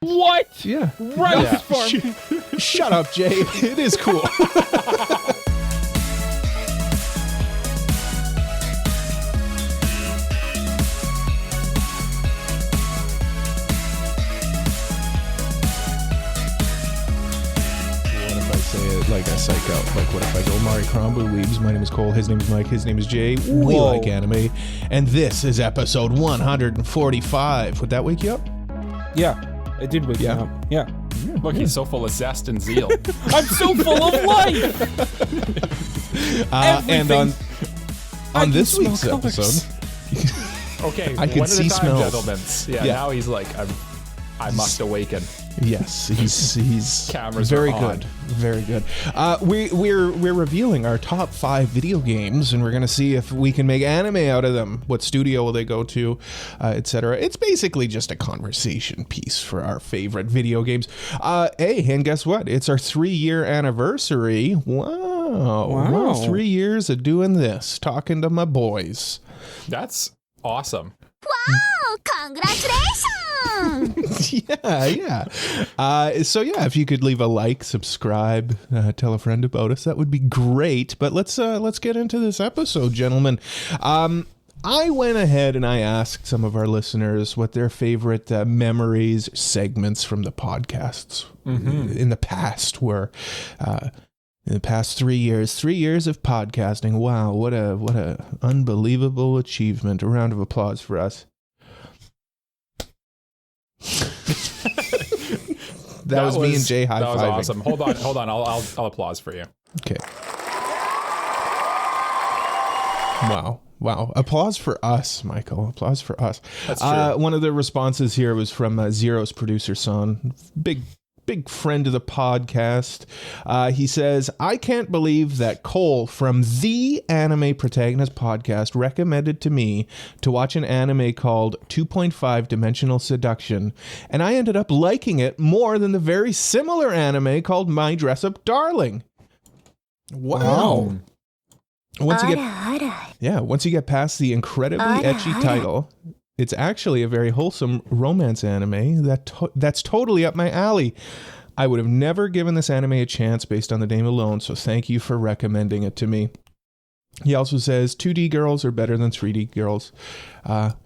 What? Yeah. Rice farm. Shut up, Jay. It is cool. Like a psycho. Like, what if I go Mari Crombo Weebs? My name is Cole. His name is Mike. His name is Jay. We like anime. And this is episode 145. Would that wake you up? Yeah, it did wake me up. Yeah. Look, he's so full of zest and zeal. I'm so full of life! And on this week's episode... Okay, I can see smells. Gentlemen. Yeah, now he's like, I must awaken. Yes, he's Cameras very are on. good, very good. We're revealing our top 5 video games, and we're gonna see if we can make anime out of them. What studio will they go to, etc. It's basically just a conversation piece for our favorite video games. Hey, and guess what? It's our 3-year anniversary. Wow, 3 years of doing this, talking to my boys. That's awesome. Wow! Congratulations! yeah. So if you could leave a like, subscribe, tell a friend about us, that would be great. But let's get into this episode, gentlemen. I went ahead and I asked some of our listeners what their favorite memories, segments from the podcasts in the past were. In the past 3 years, 3 years of podcasting. Wow, what a unbelievable achievement. A round of applause for us. that was me and Jay high-fiving. That was awesome. Hold on. I'll applause for you. Okay. Wow. Applause for us, Michael. Applause for us. That's true. One of the responses here was from Zero's producer son. Big friend of the podcast. He says, I can't believe that Cole from the Anime Protagonist podcast recommended to me to watch an anime called 2.5 Dimensional Seduction, and I ended up liking it more than the very similar anime called My Dress Up Darling. Wow. Once you get past the incredibly ecchi title, it's actually a very wholesome romance anime that's totally up my alley. I would have never given this anime a chance based on the name alone, so thank you for recommending it to me. He also says 2D girls are better than 3D girls.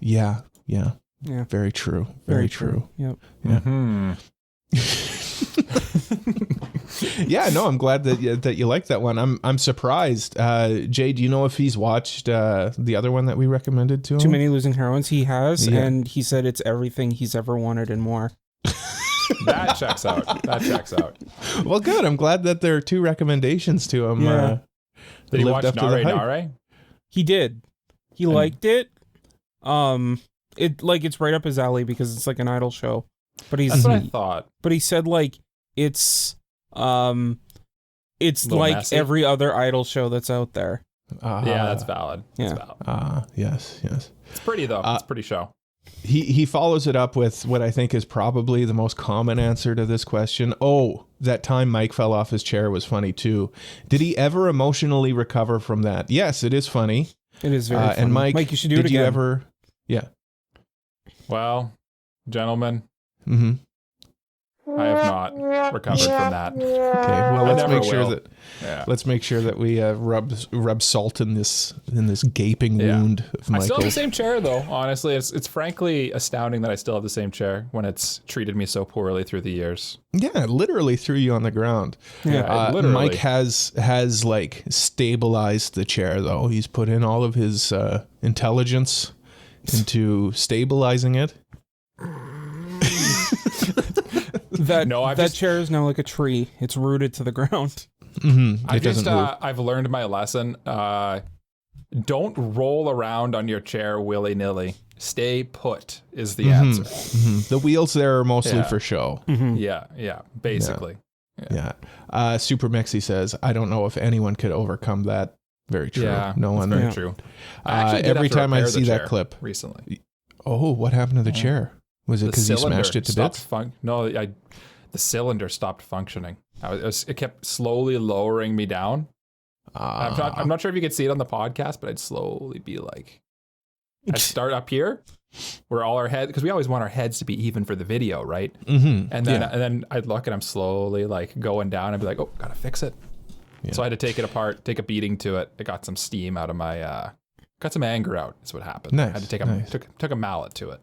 Yeah. Very true. Very true. Yep. Yeah. Mm-hmm. Yeah, no, I'm glad that you like that one. I'm surprised. Jay, do you know if he's watched the other one that we recommended to him? Too Many Losing Heroines. He has, and he said it's everything he's ever wanted and more. That checks out. Well, good. I'm glad that there are 2 recommendations to him. Yeah. Did he watch Nare Nare? He did. He liked it. It's right up his alley because it's like an idol show. But That's what I thought. But he said it's like messy. every other idol show that's out there. Yeah, that's valid. Yes. It's pretty though. It's a pretty show. He follows it up with what I think is probably the most common answer to this question. Oh, that time Mike fell off his chair was funny too. Did he ever emotionally recover from that? Yes, it is funny. It is very funny. And Mike, you should do it again. Did you ever? Yeah. Well, gentlemen, Mm-hmm. I have not recovered from that. Okay. Well, let's make sure that we rub salt in this gaping wound of Michael. I still have the same chair, though. Honestly, it's frankly astounding that I still have the same chair when it's treated me so poorly through the years. Yeah, it literally threw you on the ground. Yeah, literally. Mike has like stabilized the chair, though. He's put in all of his intelligence into stabilizing it. That chair is now like a tree. It's rooted to the ground. Mm-hmm. It doesn't move. I've learned my lesson. Don't roll around on your chair willy-nilly. Stay put is the answer. Mm-hmm. The wheels there are mostly for show. Mm-hmm. Yeah, basically. Yeah. Super Mexi says, I don't know if anyone could overcome that. Very true. Yeah, no one. Very true. Every time I see that clip recently. Oh, what happened to the chair? Was it because you smashed it to bits? The cylinder stopped functioning. It kept slowly lowering me down. I'm not sure if you could see it on the podcast, but I'd slowly be like, I'd start up here, where all our heads, because we always want our heads to be even for the video, right? Mm-hmm. And then I'd look and I'm slowly like going down and be like, oh, gotta fix it. Yeah. So I had to take it apart, take a beating to it. It got some steam out of my, got some anger out. Is what happened. Nice. I had to take took a mallet to it.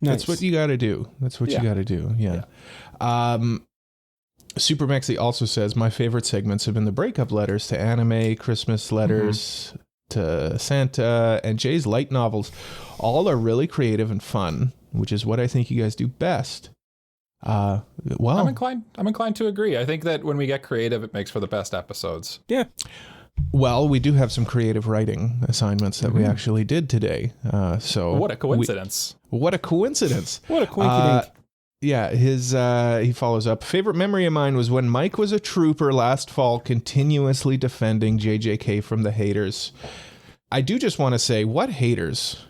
Nice. That's what you got to do. That's what you got to do. Yeah. Super Mexi also says, my favorite segments have been the breakup letters to anime, Christmas letters to Santa, and Jay's light novels. All are really creative and fun, which is what I think you guys do best. Well, I'm inclined to agree. I think that when we get creative, it makes for the best episodes. Yeah. Well, we do have some creative writing assignments that we actually did today. So what a coincidence. What a coincidence. What a coincidence. Yeah, he follows up. Favorite memory of mine was when Mike was a trooper last fall, continuously defending JJK from the haters. I do just want to say, what haters?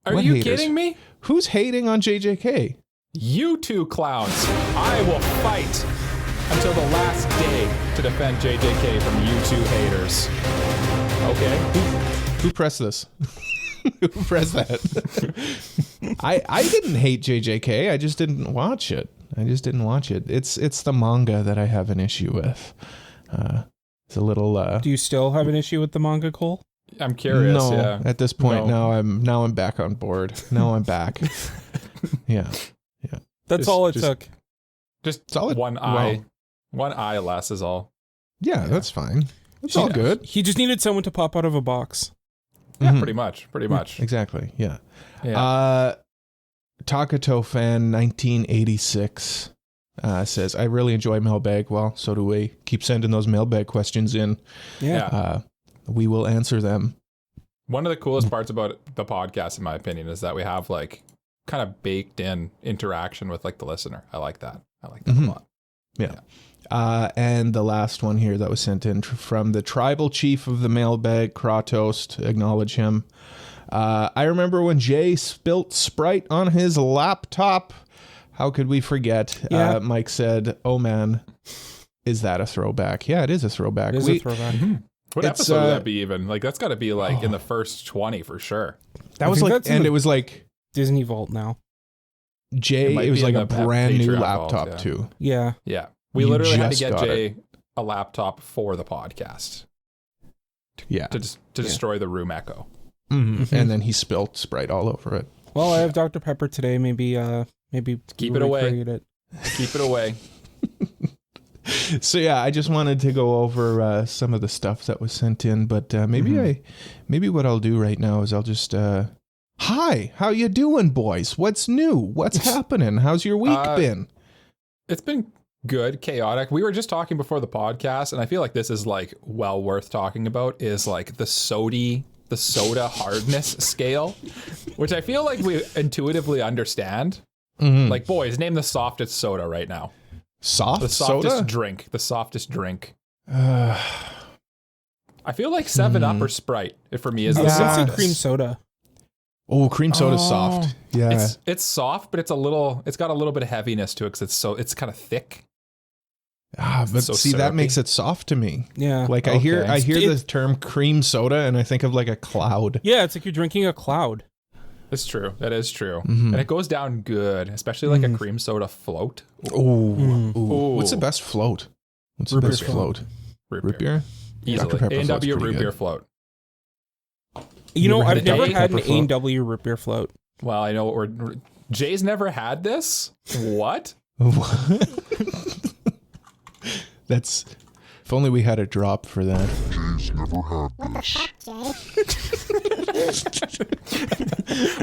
Are you kidding me? Who's hating on JJK? You two clowns. I will fight until the last day to defend JJK from you two haters. Okay? Who pressed this? Who pressed that? I didn't hate JJK. I just didn't watch it. It's the manga that I have an issue with. It's a little. Do you still have an issue with the manga, Cole? I'm curious. No, yeah. At this point, now I'm back on board. Now I'm back. Yeah. That's all it took. Just solid. One eye less is all. Yeah, that's fine. That's all good. He just needed someone to pop out of a box. Yeah, pretty much. Exactly. Yeah. Takato fan 1986 says, I really enjoy Mailbag. Well, so do we. Keep sending those Mailbag questions in. Yeah. We will answer them. One of the coolest parts about the podcast, in my opinion, is that we have like kind of baked in interaction with like the listener. I like that a lot. Yeah. And the last one here that was sent in from the tribal chief of the Mailbag, Kratos, acknowledge him. I remember when Jay spilt Sprite on his laptop. How could we forget? Yeah. Mike said, oh man, is that a throwback? Yeah, it is a throwback. It is a throwback. What episode would that be even? Like, that's got to be like in the first 20 for sure. That was like, and it was like Disney Vault now. Jay, it was like a brand new laptop Vault, too. Yeah. Yeah. We literally had to get Jay a laptop for the podcast. To destroy the room echo. Mm-hmm. And then he spilt Sprite all over it. Well, I have Dr. Pepper today. Maybe keep it away. Keep it away. So yeah, I just wanted to go over some of the stuff that was sent in, but maybe what I'll do right now is I'll just hi, how you doing, boys? What's new? What's happening? How's your week been? It's been good, chaotic. We were just talking before the podcast, and I feel like this is like well worth talking about, is like the soda hardness scale, which I feel like we intuitively understand. Like, boys, name the softest soda right now. The softest soda? drink. The softest drink. I feel like 7-Up or Sprite for me is the softest. I'd say cream soda. Oh, cream soda's soft. Yeah. It's soft, but it's got a little bit of heaviness to it because it's kind of thick. But so see, syrupy. that makes it soft to me. Yeah. Like I hear the term cream soda and I think of like a cloud. Yeah, it's like you're drinking a cloud. It's true. That is true. And it goes down good, especially like a cream soda float. Ooh. What's the best float? What's the best float? Root beer? Easily. A&W root beer float. You know, I've never had an A&W root beer float. Well, I know what Jay's never had this? What? That's... If only we had a drop for that. Jay's never had this.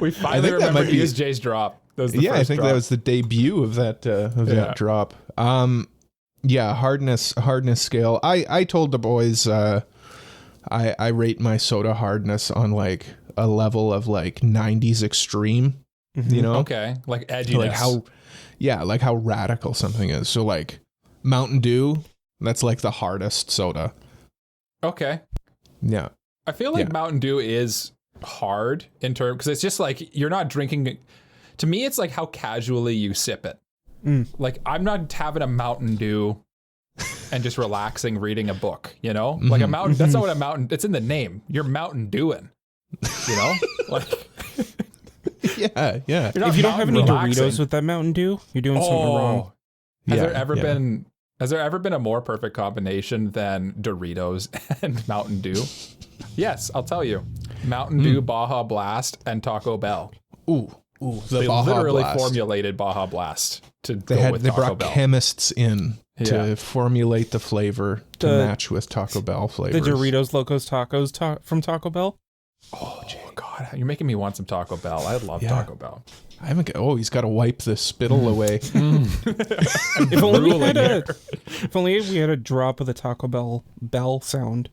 We finally remembered to use Jay's drop. That was the first I think drop. that was the debut of that that drop. Hardness scale. I told the boys I rate my soda hardness on like a level of like 90s extreme. You know? Okay. Like edginess. Like how radical something is. So like Mountain Dew, that's like the hardest soda. Okay. Yeah. I feel like Mountain Dew is hard in terms, because it's just like you're not drinking. To me, it's like how casually you sip it. Like I'm not having a Mountain Dew and just relaxing reading a book, you know? Like a mountain, that's not what a mountain, it's in the name. You're Mountain Dewing, you know? Like Yeah. If you don't have any relaxing. Doritos with that Mountain Dew, you're doing something wrong. Has there ever been a more perfect combination than Doritos and Mountain Dew? Yes, I'll tell you. Mountain Dew, Baja Blast, and Taco Bell. Ooh, the They Baja literally Blast. formulated Baja Blast to go with They Taco brought Bell. chemists in Yeah. to formulate the flavor to match with Taco Bell flavors. The Doritos Locos Tacos from Taco Bell. Oh, God, you're making me want some Taco Bell. I love Taco Bell. I haven't. He's got to wipe the spittle away. If only we had a drop of the Taco Bell sound.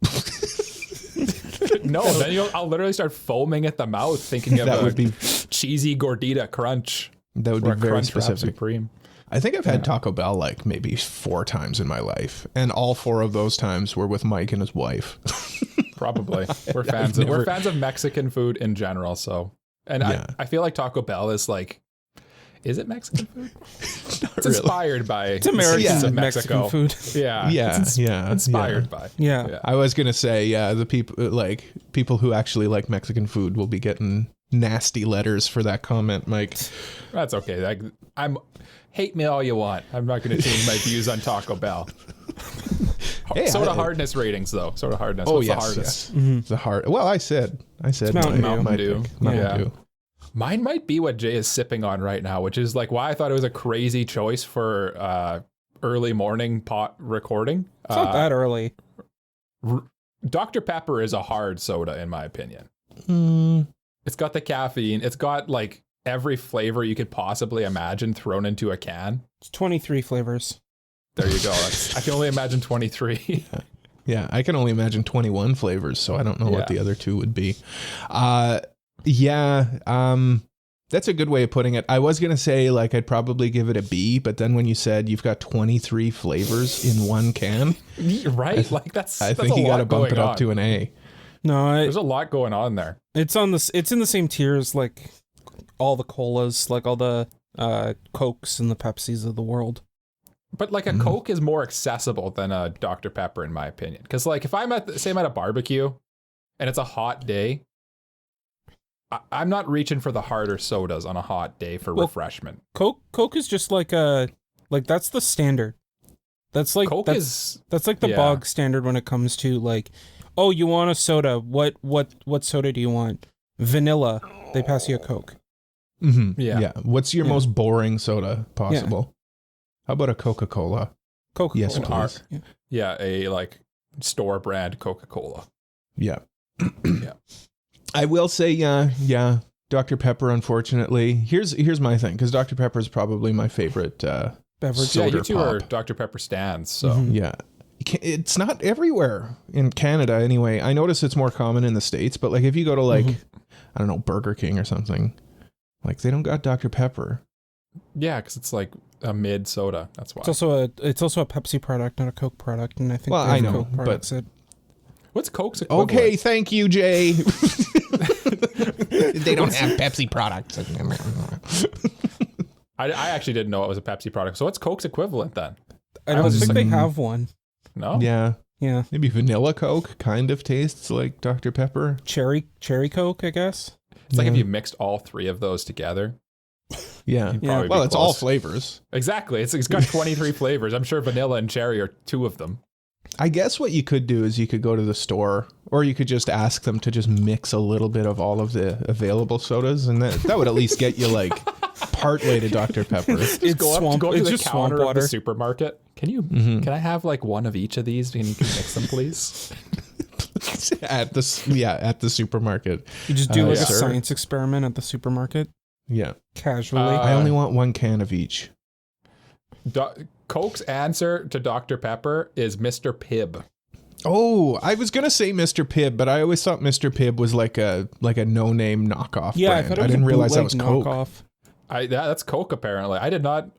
No, then I'll literally start foaming at the mouth thinking of That a would be cheesy gordita crunch. that would Or be a very Crunch Wrap specific. Supreme. I think I've had Taco Bell like maybe 4 times in my life, and all 4 of those times were with Mike and his wife. Probably. We're fans of Mexican food in general, so. And Yeah. I feel like Taco Bell is like, is it Mexican food? It's really. inspired by It's American citizens of Mexican Mexico. food. Yeah. Yeah, It's yeah, inspired yeah. by. Yeah. I was gonna say, the people who actually like Mexican food will be getting nasty letters for that comment, Mike. That's okay. I'm hate me all you want. I'm not going to change my views on Taco Bell. Hey, Soda hardness ratings though. Soda hardness. Oh What's yes, the hardest? yes. The hard. Well, I said Mountain my Dew. pick. Mountain Yeah. Dew. Mine might be what Jay is sipping on right now, which is like why I thought it was a crazy choice for early morning pot recording. It's not that early. Dr. Pepper is a hard soda in my opinion. It's got the caffeine. It's got like every flavor you could possibly imagine thrown into a can. It's 23 flavors. There you go. I can only imagine 23. Yeah, I can only imagine 21 flavors, so I don't know what the other 2 would be. That's a good way of putting it. I was going to say, like, I'd probably give it a B, but then when you said you've got 23 flavors in one can, Right? Like that's I that's think a you got lot to bump going it up on. to an A. No, There's a lot going on there. it's in the same tier as like all the colas, like all the Cokes and the Pepsis of the world. But like a Coke is more accessible than a Dr. Pepper in my opinion. Because like if I'm at a barbecue and it's a hot day, I'm not reaching for the harder sodas on a hot day for refreshment. Coke is just like that's the standard. That's like Coke that's like the bog standard when it comes to like, oh, you want a soda? What soda do you want? Vanilla. They pass you a Coke. Mm-hmm. Yeah. What's your most boring soda possible? How about a Coca-Cola? Coca-Cola. Yes, please. Yeah, a like store brand Coca-Cola. Yeah. Yeah. I will say, Dr. Pepper, unfortunately. Here's my thing, because Dr. Pepper is probably my favorite Beverage. soda Yeah, you two pop. are Dr. Pepper stands, so Yeah. It's not everywhere in Canada anyway. I notice it's more common in the States, but like if you go to like, I don't know, Burger King or something, like they don't got Dr. Pepper. yeah, because it's like a mid soda. That's why. It's also a Pepsi product, not a Coke product, and I think Well, they have I know, Coke products that What's Coke's equivalent? Okay, thank you, Jay. They don't have Pepsi products. I actually didn't know it was a Pepsi product. So what's Coke's equivalent then? I don't was just think they like, have one. No? Yeah. Yeah, Maybe vanilla Coke kind of tastes like Dr. Pepper. cherry Coke, I guess. It's like if you mixed all 3 of those together. Yeah. Probably Well, be it's all close. flavors. Exactly. It's got 23 flavors. I'm sure vanilla and cherry are 2 of them. I guess what you could do is you could go to the store, or you could just ask them to just mix a little bit of all of the available sodas, and that would at least get you like part way to Dr. Pepper. It's Go up swamp. to It's the just counter swamp of the water. supermarket. Can I have like one of each of these and you can mix them, please? at the supermarket. You just do like a sir. science experiment at the supermarket Yeah. casually. I only want 1 can of each. Coke's answer to Dr. Pepper is Mr. Pibb. Oh, I was gonna say Mr. Pibb, but I always thought Mr. Pibb was like a no-name knockoff yeah, brand. I thought it was didn't a realize that bootleg was Coke. knockoff. That's Coke apparently. I don't know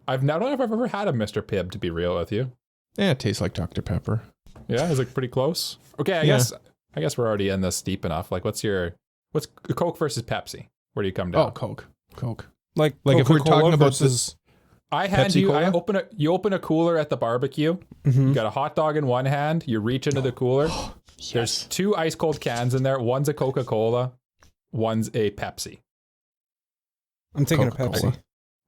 if I've ever had a Mr. Pibb, to be real with you. Yeah, it tastes like Dr. Pepper. Yeah, is it pretty close? Okay, I Yeah. guess we're already in this deep enough. Like what's Coke versus Pepsi? Where do you come down? Oh, Coke. Like If we're Coca-Cola talking about versus I hand you. Pepsi-Cola? You open a cooler at the barbecue. You got a hot dog in one hand. You reach into the cooler. There's 2 ice cold cans in there. One's a Coca-Cola. One's a Pepsi. I'm taking a Coca-Cola. Pepsi.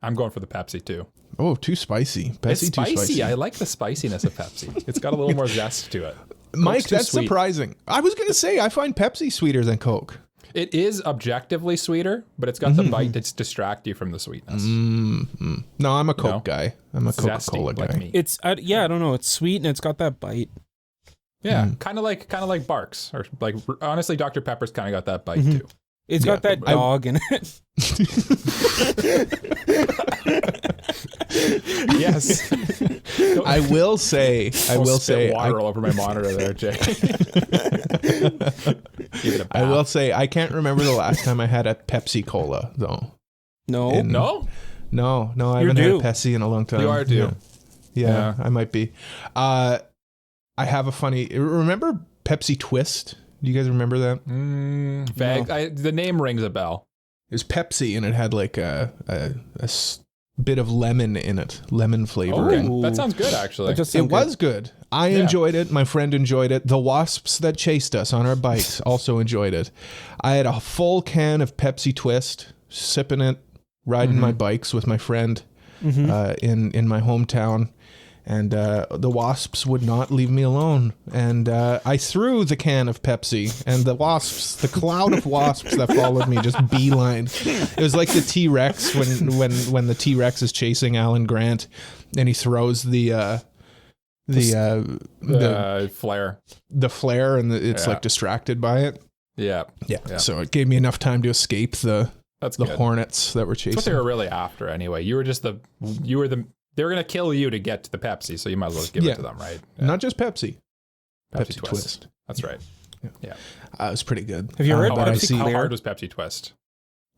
I'm going for the Pepsi too. Oh, too spicy. Pepsi It's too spicy. spicy. I like the spiciness of Pepsi. It's got a little more zest to it. Mike, Coke's too that's sweet. surprising. I was going to say, I find Pepsi sweeter than Coke. It is objectively sweeter, but it's got the bite to distract you from the sweetness. No, I'm a Coke guy. I'm a Zesty, Coca-Cola guy. like me. It's I don't know. It's sweet and it's got that bite. Yeah, kind of like Barks, or like honestly, Dr Pepper's kind of got that bite too. It's got that dog in it. Yes, I will say, water all over my monitor there, Jay. Give it a I bath. will say, I can't remember the last time I had a Pepsi Cola though. No. No, No, I haven't had a Pepsi in a long time. you are due. Yeah, I might be. I have a funny. Remember Pepsi Twist? Do you guys remember that? Vague. The name rings a bell. It was Pepsi, and it had like bit of lemon in it, lemon flavoring. Okay, that sounds good actually. That does It sound good. was good. I enjoyed it. My friend enjoyed it. The wasps that chased us on our bikes also enjoyed it. I had a full can of Pepsi Twist, sipping it, riding my bikes with my friend in my hometown. And the wasps would not leave me alone. And I threw the can of Pepsi, and the wasps, the cloud of wasps that followed me, just beeline. It was like the T-Rex when the T-Rex is chasing Alan Grant, and he throws the flare. the flare, and it's like distracted by it. Yeah. So it gave me enough time to escape the That's good. hornets that were chasing. That's what they were really after anyway. They were going to kill you to get to the Pepsi, so you might as well give it to them, right? Yeah. Not just Pepsi. Pepsi Twist. That's right. Yeah. It was pretty good. Have you ever How had hard, Pepsi how Clear? hard was Pepsi Twist?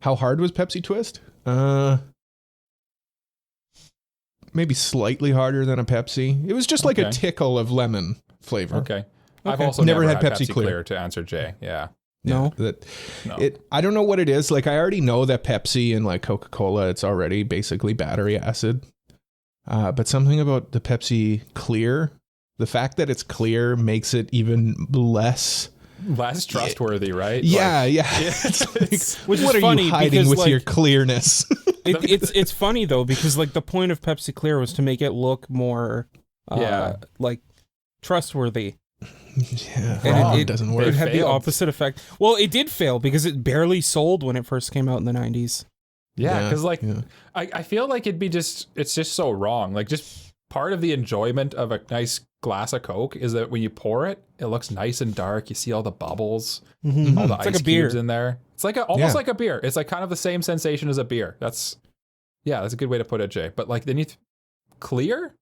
How hard was Pepsi Twist? Maybe slightly harder than a Pepsi. It was just like a tickle of lemon flavor. Okay. I've also Never never, had had Pepsi Pepsi Clear. Clear to answer Jay. Yeah. No. I don't know what it is. Like, I already know that Pepsi and like Coca-Cola, it's already basically battery acid. But something about the Pepsi Clear, the fact that it's clear makes it even less trustworthy, right? Yeah. Which What is are funny you hiding because, with like, your clearness? it's funny though because like the point of Pepsi Clear was to make it look more like trustworthy. Yeah, And it doesn't work. It had the failed. opposite effect. Well, it did fail because it barely sold when it first came out in the 90s. Yeah, because I feel like it's just so wrong. Like, just part of the enjoyment of a nice glass of Coke is that when you pour it, it looks nice and dark. You see all the bubbles, all the It's ice like a beer. cubes in there. It's like almost like a beer. It's like kind of the same sensation as a beer. That's a good way to put it, Jay. But like then clear?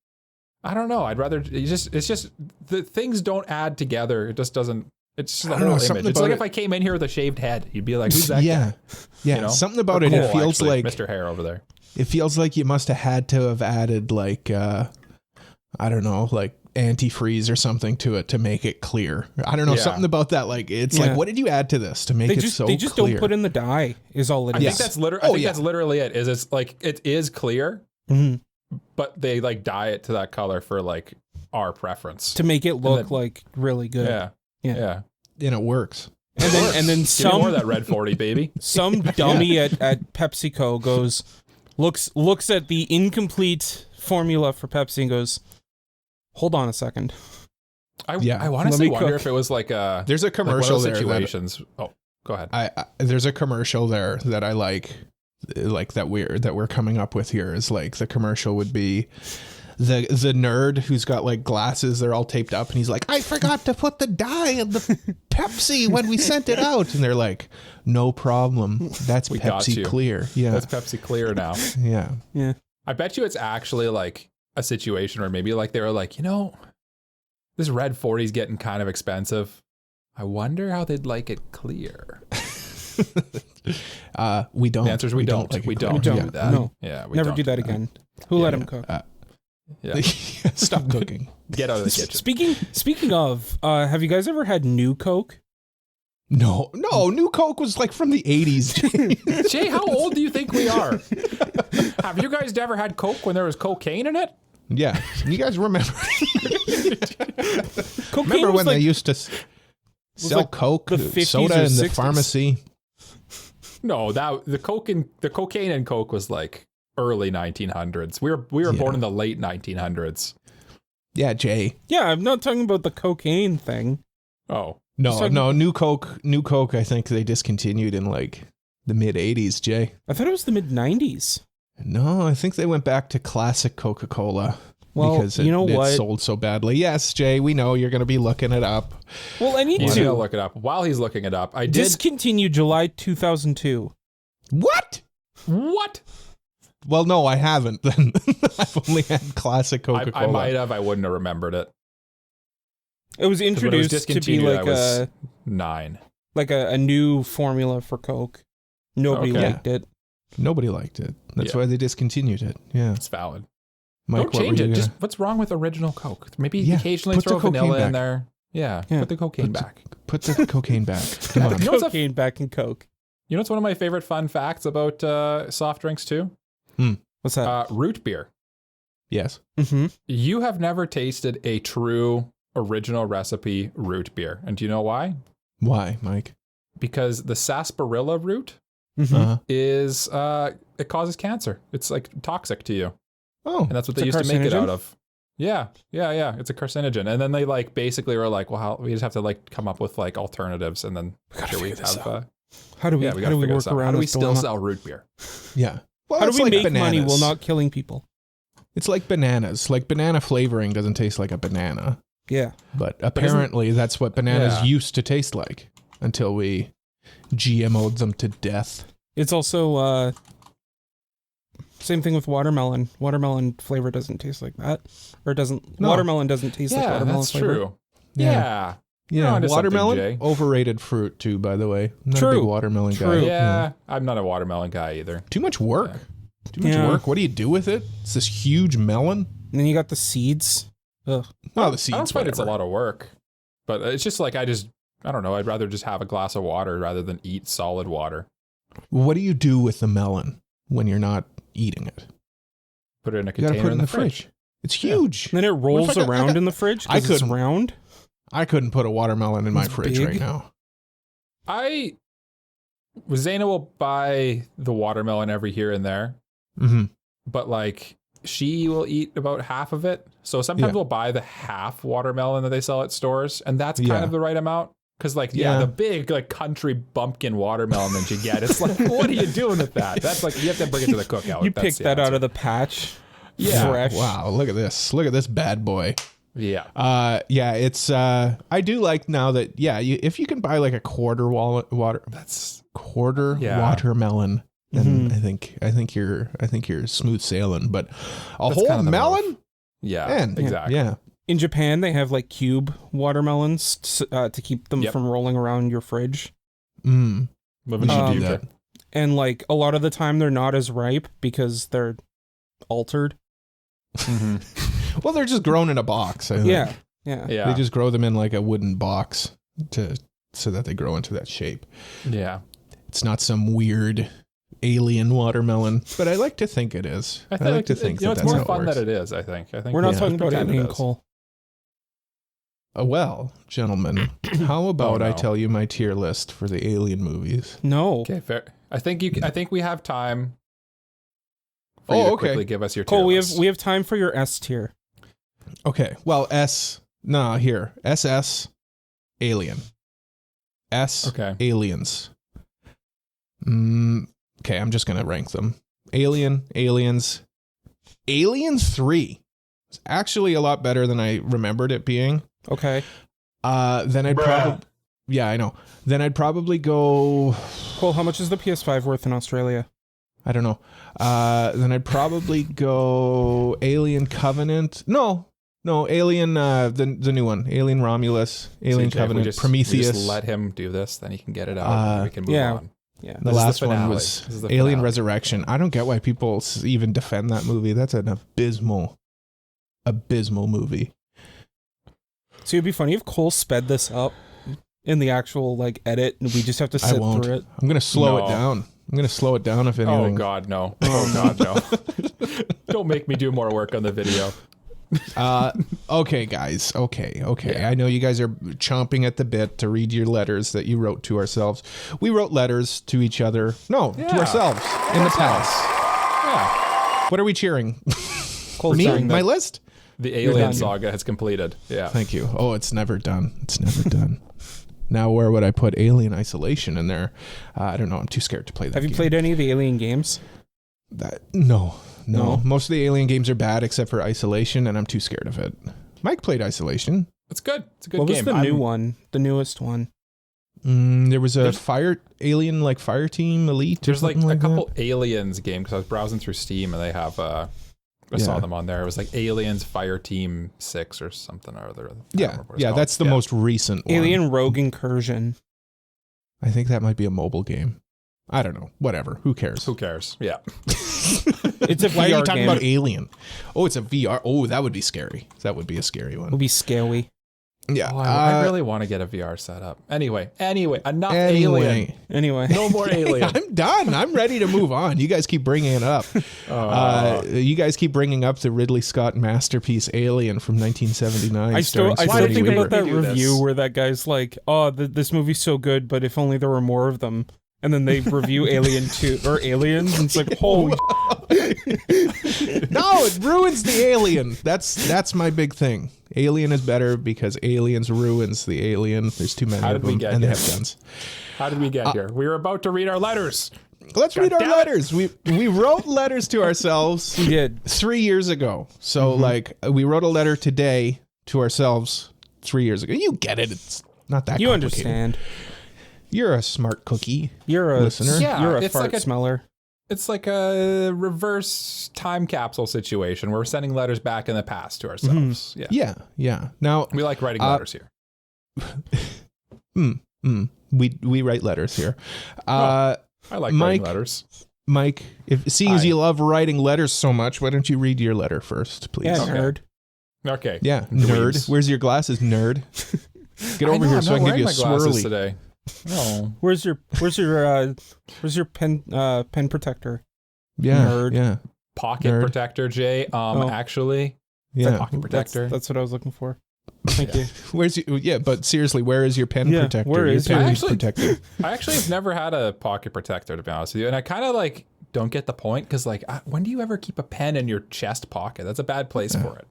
I don't know. I'd rather it's just the things don't add together. It just doesn't. It's just a whole image. It's like if I came in here with a shaved head, you'd be like, "Who's that guy?" Yeah. You know? Something about Or it. Cole, It feels actually, like Mr. Hair over there. It feels like you must have had to have added like I don't know, like antifreeze or something to it to make it clear. I don't know, something about that. Like it's like, what did you add to this to make it so clear? They just don't put in the dye. Is all it is. I think that's that's literally it. It's like it is clear, but they like dye it to that color for like our preference to make it look like really good. Yeah. And it works. And then Give me some more of that red 40, baby. some dummy at PepsiCo looks at the incomplete formula for Pepsi and goes, "Hold on a second." I honestly wonder if it was like a there's a commercial like one of there those situations. Go ahead. There's a commercial there that I like that we're coming up with here is like the commercial would be the nerd who's got like glasses, they're all taped up, and he's like, I forgot to put the dye in the Pepsi when we sent it out, and they're like, no problem, that's Pepsi Clear. Yeah, that's Pepsi Clear now. Yeah. I bet you it's actually like a situation where maybe like they were like, this red 40 is getting kind of expensive. I wonder how they'd like it clear. We don't. The answer is we don't. Like we it don't clear. do that. No. Yeah, we Never don't do that again. Who let him cook? Yeah. Stop cooking. Get out of the kitchen. Speaking of, have you guys ever had New Coke? No, New Coke was like from the 80s. Jay, how old do you think we are? Have you guys never had Coke when there was cocaine in it? Yeah, you guys remember? Cocaine Remember was when like, they used to sell like Coke, the 50s soda or in the 60s. pharmacy? No, that the cocaine and coke was like early 1900s. We were born in the late 1900s. Yeah, Jay. Yeah, I'm not talking about the cocaine thing. Oh. No, New Coke, I think they discontinued in like the mid 80s, Jay. I thought it was the mid 90s. No, I think they went back to classic Coca-Cola. Well, because you know what? It sold so badly. Yes, Jay, we know you're going to be looking it up. Well, I need He's to gonna look it up. While he's looking it up, I did. discontinue July 2002. What? What? Well, no, I haven't. Then I've only had classic Coca-Cola. I might have. I wouldn't have remembered it. It was 'Cause when it was introduced to be discontinued, like I was 9. a new formula for Coke. Nobody Okay. liked it. Nobody liked it. That's Yeah. why they discontinued it. Yeah. It's valid. Mike, Don't what change were it. you Just gonna- what's wrong with original Coke? Maybe Yeah, occasionally put the throw cocaine vanilla in back. there. Yeah, Yeah. put the cocaine back. Put the cocaine back. Come on. You know what's a- Cocaine back in Coke. You know what's one of my favorite fun facts about soft drinks too? What's that? Root beer. Yes. Mm-hmm. You have never tasted a true original recipe root beer. And do you know why? Why, Mike? Because the sarsaparilla root Mm-hmm. Uh-huh. is it causes cancer. It's like toxic to you. Oh, And that's what It's they a used to make it carcinogen? out of. Yeah. It's a carcinogen. And then they like basically were like, well, we just have to like come up with like alternatives, and then gotta figure this out. how How do we gotta work figure this out. around How do we this still dilemma? sell root beer? yeah. Well, How do it's we like make bananas. money while not killing people? It's like bananas. Like banana flavoring doesn't taste like a banana, Yeah. but apparently that's what bananas Yeah. used to taste like until we GMO'd them to death. It's also same thing with watermelon. Watermelon flavor doesn't taste like that, or it doesn't. No. Watermelon doesn't taste like Yeah, watermelon that's flavor. true. Yeah. Yeah. Yeah, onto something, watermelon, Jay. overrated fruit too, by the way. I'm not a True. big watermelon guy. True. Yeah. I'm not a watermelon guy either. Too much work. Yeah. Too much Yeah. work. What do you do with it? It's this huge melon. And then you got the seeds. Ugh. Oh, the seeds. I don't find it's a whatever. lot of work, but it's just like I don't know. I'd rather just have a glass of water rather than eat solid water. What do you do with the melon when you're not eating it? Put it in a You gotta container put it in the fridge. It's huge. And then it rolls if I got- around in the fridge I because it's couldn't. round. I couldn't put a watermelon in my It's fridge big. right now. Zaina will buy the watermelon every here and there, Mm-hmm. but like she will eat about half of it. So sometimes Yeah. we'll buy the half watermelon that they sell at stores, and that's kind Yeah. of the right amount. Because like Yeah. the big like country bumpkin watermelon that you get, it's like what are you doing with that? That's like you have to bring it to the cookout. You That's picked the that out answer. of the patch. Yeah. Fresh. Wow, look at this. Look at this bad boy. Yeah. Yeah, it's I do like now that if you can buy like a quarter That's quarter watermelon, then I think you're smooth sailing, but a That's whole kind of the melon? yeah. Man, Exactly. Yeah. In Japan, they have like cube watermelons to keep them Yep. from rolling around your fridge. Mm. Living We in should the do future. that. And like a lot of the time, they're not as ripe because they're altered. Mhm. Well, they're just grown in a box. I think. Yeah. Yeah. Yeah. They just grow them in like a wooden box so that they grow into that shape. yeah. It's not some weird alien watermelon, but I like to think it is. I like to think you know, that it's that's more how it fun works. that it is. I think. We're not Yeah. talking about Pretend it alien is. coal. Well, gentlemen, how about Oh, I no. tell you my tier list for the alien movies? No. Okay, fair. I think we have time. For Oh, you to okay. quickly give us your tier Cole, we list. have time for your S tier. Okay. Well, SS, alien. S, Okay. aliens. Okay, I'm just going to rank them. Aliens. Aliens 3. It's actually a lot better than I remembered it being. Okay. Then I'd probably... Yeah, I know. Then I'd probably go... Cole, how much is the PS5 worth in Australia? I don't know. Then I'd probably go Alien Covenant. No, Alien, the new one. Alien Romulus, Alien CJ, if Covenant, we just Prometheus. let him do this, then he can get it out. And we can move yeah. on. Yeah. The This is last the one finale. was This is the Alien finale. Resurrection. I don't get why people even defend that movie. That's an abysmal movie. So it'd be funny if Cole sped this up in the actual like edit, and we just have to I sit won't. through it. I'm gonna slow No. it down. I'm gonna slow it down if Oh anything. God, no! Oh God, no! Don't make me do more work on the video. Okay, guys. Okay. Yeah. I know you guys are chomping at the bit to read your letters that you wrote to ourselves. We wrote letters to each other. No, to ourselves in the past. Yeah. What are we cheering? Cold Me? saying My that- list? The Alien done. saga has completed. Yeah. Thank you. Oh, it's never done. It's never done. Now, where would I put Alien Isolation in there? I don't know. I'm too scared to play that Have you game. played any of the Alien games? No. No? Most of the Alien games are bad except for Isolation, and I'm too scared of it. Mike played Isolation. It's good. It's a good What game. was the new one? The newest one? There was a There's- Alien like Fire Team Elite. There's or like something a that. couple Aliens game because I was browsing through Steam and they have I saw them on there. It was like Aliens Fire Team 6 or something or other. I don't Yeah, remember what it's yeah, called. that's the most recent one. Alien Rogue Incursion. I think that might be a mobile game. I don't know. Whatever. Who cares? Who cares? Yeah. It's a Why VR are you talking game. about Alien? Oh, it's a VR. Oh, that would be scary. That would be a scary It would one. be scary. Yeah. Oh, I really want to get a VR setup. Anyway, enough Alien. Anyway. No more Alien. I'm done. I'm ready to move on. You guys keep bringing it up. You guys keep bringing up the Ridley Scott masterpiece Alien from 1979. I still starring think Sigourney about that Weaver. review where that guy's like, "Oh, this movie's so good, but if only there were more of them." And then they review Alien 2 or Aliens, and it's like, holy! No, it ruins the Alien. That's my big thing. Alien is better because Aliens ruins the Alien. There's too many How of did we them, get and they here? have guns. How did we get here? We were about to read our letters. Let's read our damn it. letters. We wrote letters to ourselves We did. 3 years ago. So like we wrote a letter today to ourselves 3 years ago. You get it. It's not that You complicated. understand? You're a smart cookie. You're a Listener? Yeah, You're a it's fart like a- smeller. It's like a reverse time capsule situation where we're sending letters back in the past to ourselves. Yeah. Yeah. Now We like writing letters here. we write letters here. I like Mike- writing letters. Mike, seeing as Hi. you love writing letters so much, why don't you read your letter first, please? Yeah, Okay. nerd. Okay. Yeah, Dweebs. nerd. Where's your glasses, nerd? Get over here so I can give you a my glasses swirly. today. No. Where's your pen protector? Yeah, Nerd. yeah, Pocket Nerd. protector, Jay. Actually, yeah. pocket protector. That's what I was looking for. Thank you. Where's your? Yeah, but seriously, where is your pen Yeah, protector? where your is pen your- Actually- protector? I actually have never had a pocket protector, to be honest with you, and I kind of like don't get the point because like, when do you ever keep a pen in your chest pocket? That's a bad place for it.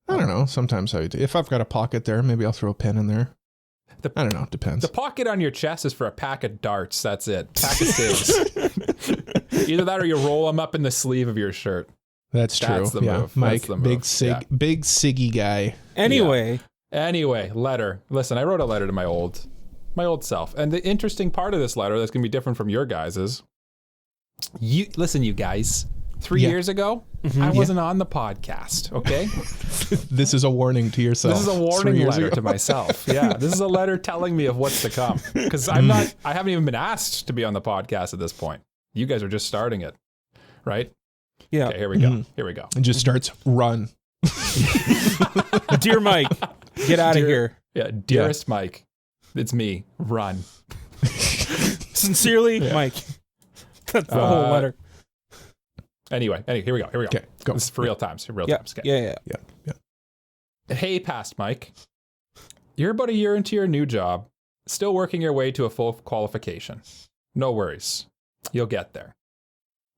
I don't know. Sometimes I do. If I've got a pocket there, maybe I'll throw a pen in there. The- I don't know. It depends. The pocket on your chest is for a pack of darts. That's it. Pack of cigs. Either that or you roll them up in the sleeve of your shirt. That's true. That's the yeah, move. Mike, That's the big move. sig, Yeah. big siggy guy. Anyway, Anyway, letter. Listen, I wrote a letter to my old self. And the interesting part of this letter that's going to be different from your guys's. You guys. 3 Yeah. years ago, I wasn't on the podcast, okay? This is a warning to yourself. This is a 3 warning years letter ago. to myself. Yeah, this is a letter telling me of what's to come. Because I haven't even been asked to be on the podcast at this point. You guys are just starting it, right? yeah. Okay, here we go. Here we go. It just starts run. Dear Mike, get out of here. Yeah, dearest Mike, it's me. Run. Sincerely, Mike. That's the whole letter. Anyway, here we go. Okay, go. This is for real times. For real Yeah, times. Okay. yeah. Hey, past Mike. You're about a year into your new job, still working your way to a full qualification. No worries. You'll get there.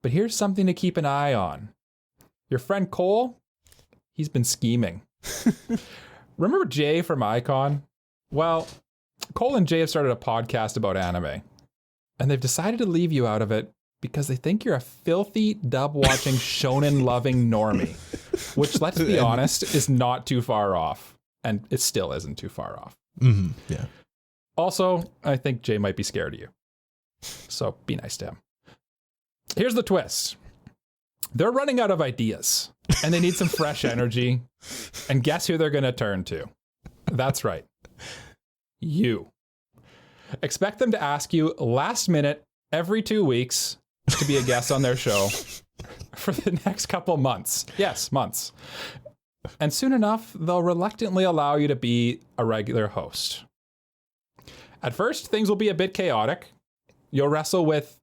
But here's something to keep an eye on. Your friend Cole, he's been scheming. Remember Jay from Icon? Well, Cole and Jay have started a podcast about anime, and they've decided to leave you out of it because they think you're a filthy, dub-watching, shonen-loving normie, which, let's be honest, is not too far off, and it still isn't too far off. Yeah. Also, I think Jay might be scared of you, so be nice to him. Here's the twist. They're running out of ideas, and they need some fresh energy, and guess who they're going to turn to? That's right. You. Expect them to ask you last minute every 2 weeks to be a guest on their show for the next couple months. Yes, months. And soon enough, they'll reluctantly allow you to be a regular host. At first, things will be a bit chaotic. You'll wrestle with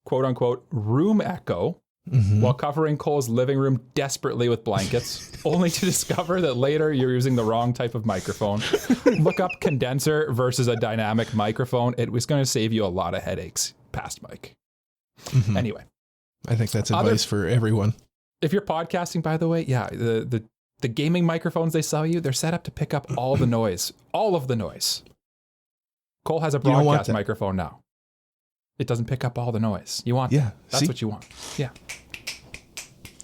quote unquote room echo while covering Cole's living room desperately with blankets, only to discover that later you're using the wrong type of microphone. Look up condenser versus a dynamic microphone. It was going to save you a lot of headaches. Past Mike. Anyway. I think that's advice for everyone. If you're podcasting, by the way, yeah, the gaming microphones they sell you, they're set up to pick up all the noise. All of the noise. Cole has a broadcast microphone now. It doesn't pick up all the noise. You want that. That's what you want. Yeah.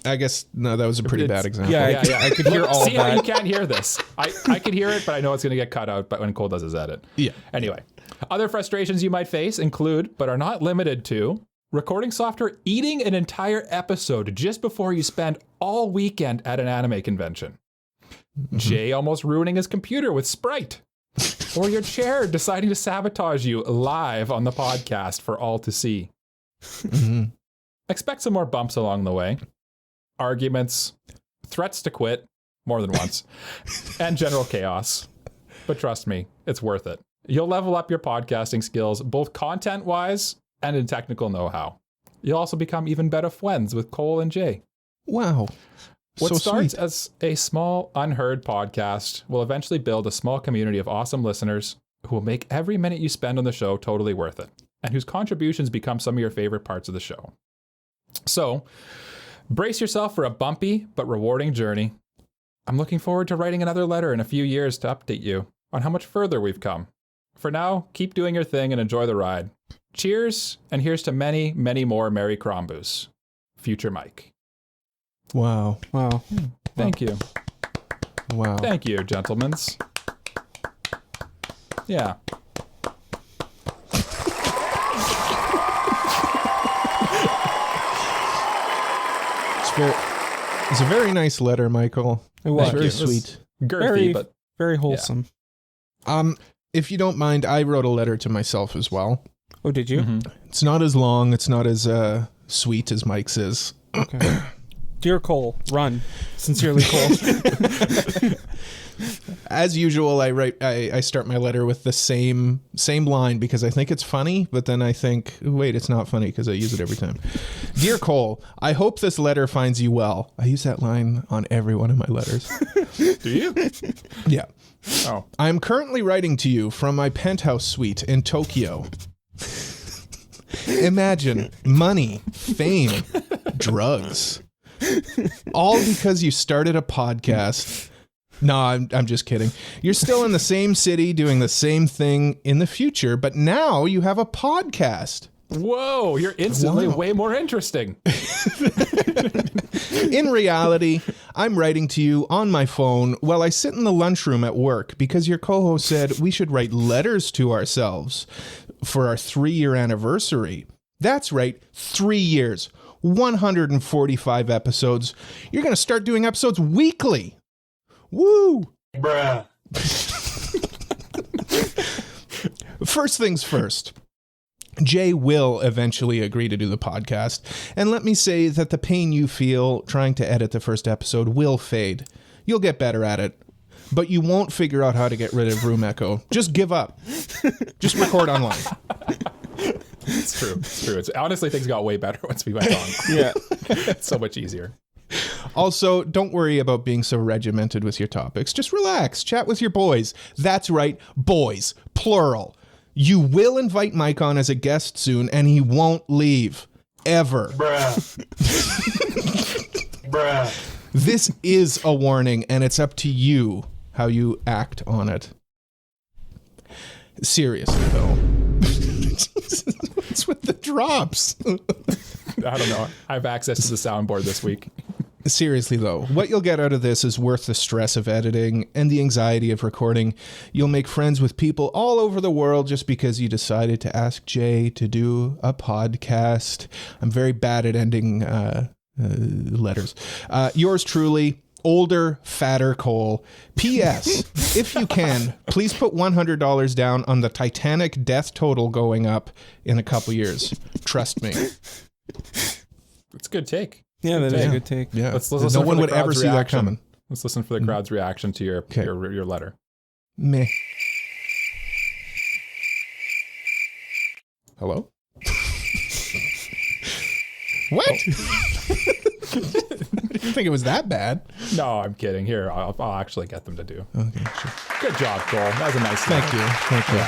I guess, no, that was a pretty bad example. Yeah, I could hear all See of that. how you can't hear this. I could hear it, but I know it's going to get cut out when Cole does his edit. Yeah. Anyway, other frustrations you might face include, but are not limited to, recording software eating an entire episode just before you spend all weekend at an anime convention. Jay almost ruining his computer with Sprite. Or your chair deciding to sabotage you live on the podcast for all to see. Expect some more bumps along the way. Arguments, threats to quit more than once, and general chaos. But trust me, it's worth it. You'll level up your podcasting skills, both content-wise and in technical know-how. You'll also become even better friends with Cole and Jay. Wow. What So starts sweet. as a small, unheard podcast will eventually build a small community of awesome listeners who will make every minute you spend on the show totally worth it, and whose contributions become some of your favorite parts of the show. So, brace yourself for a bumpy but rewarding journey. I'm looking forward to writing another letter in a few years to update you on how much further we've come. For now, keep doing your thing and enjoy the ride. Cheers, and here's to many, many more Merry Crombus. Future Mike. Wow. Wow. Thank you. Wow. Thank you, gentlemen. Yeah. It's a very nice letter, Michael. It was. Very Thank you. It was sweet. Girthy, but Very wholesome. If you don't mind, I wrote a letter to myself as well. Oh, did you? It's not as long. It's not as sweet as Mike's is. Okay. Dear Cole, run. Sincerely, Cole. As usual, I start my letter with the same line because I think it's funny, but then I think, wait, it's not funny because I use it every time. Dear Cole, I hope this letter finds you well. I use that line on every one of my letters. do you? Yeah. Oh. I'm currently writing to you from my penthouse suite in Tokyo. Imagine money, fame, drugs. All because you started a podcast. No, I'm just kidding. You're still in the same city doing the same thing in the future, but now you have a podcast. Whoa, you're instantly way more interesting. In reality, I'm writing to you on my phone while I sit in the lunchroom at work because your co-host said we should write letters to ourselves for our 3-year anniversary. That's right, 3 years, 145 episodes. You're going to start doing episodes weekly. Woo! Bruh. First things first. Jay will eventually agree to do the podcast, and let me say that the pain you feel trying to edit the first episode will fade. You'll get better at it, but you won't figure out how to get rid of room echo. Just give up. Just record online. It's true. It's true. Honestly, things got way better once we went on. Yeah. It's so much easier. Also, don't worry about being so regimented with your topics. Just relax. Chat with your boys. That's right, boys. Plural. You will invite Mike on as a guest soon, and he won't leave. Ever. Bruh. Bruh. This is a warning, and it's up to you how you act on it. Seriously, though. What's with the drops? I don't know. I have access to the soundboard this week. Seriously, though, what you'll get out of this is worth the stress of editing and the anxiety of recording. You'll make friends with people all over the world just because you decided to ask Jay to do a podcast. I'm very bad at ending letters. Yours truly, older, fatter Cole. P.S. If you can, please put $100 down on the Titanic death total going up in a couple years. Trust me. It's a good take. Yeah, that is a good take. Yeah. Let's listen No for one the would ever crowd's see that reaction. coming. Let's listen for the crowd's reaction to your letter. Meh. Hello? What? Didn't think it was that bad. No, I'm kidding. Here, I'll actually get them to do. Okay, sure. Good job, Cole. That was a nice Thank letter. you. Thank you.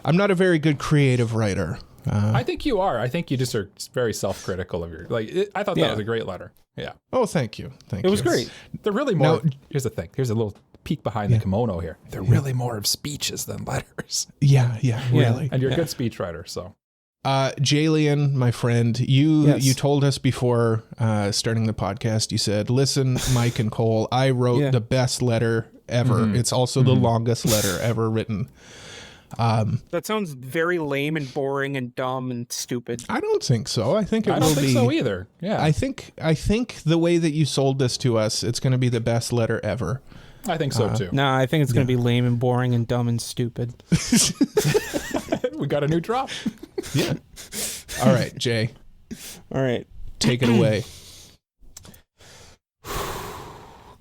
I'm not a very good creative writer. I think you are. I think you just are very self-critical of your I thought that was a great letter. Yeah. Oh, thank you. Thank you. It was great. They're really more. Here's the thing. Here's a little peek behind the kimono here. They're really more of speeches than letters. Yeah, really. And you're a good speechwriter, so. Jalian, my friend, you told us before starting the podcast, you said, listen, Mike and Cole, I wrote the best letter ever. It's also the longest letter ever written. That sounds very lame and boring and dumb and stupid. I don't think so. I think it I will don't think be. so either. Yeah. I think the way that you sold this to us, it's going to be the best letter ever. I think so too. Nah, I think it's going to be lame and boring and dumb and stupid. We got a new drop. Yeah. All right, Jay. All right. Take it away.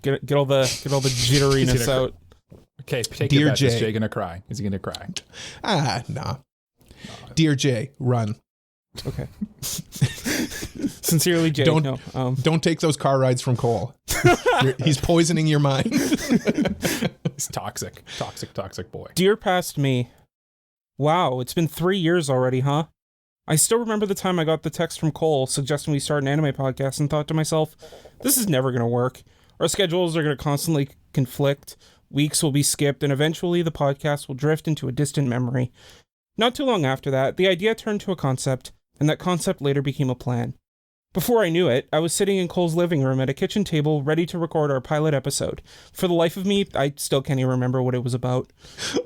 Get all the jitteriness out. Okay, take Dear your bet. Is Jay. Jay gonna cry? Is he gonna cry? Nah. Dear Jay, run. Okay. Sincerely, Jay. Don't take those car rides from Cole. He's poisoning your mind. He's toxic boy. Dear past me. Wow, it's been 3 years already, huh? I still remember the time I got the text from Cole suggesting we start an anime podcast and thought to myself, this is never going to work. Our schedules are going to constantly conflict. Weeks will be skipped, and eventually the podcast will drift into a distant memory. Not too long after that, the idea turned to a concept, and that concept later became a plan. Before I knew it, I was sitting in Cole's living room at a kitchen table ready to record our pilot episode. For the life of me, I still can't even remember what it was about.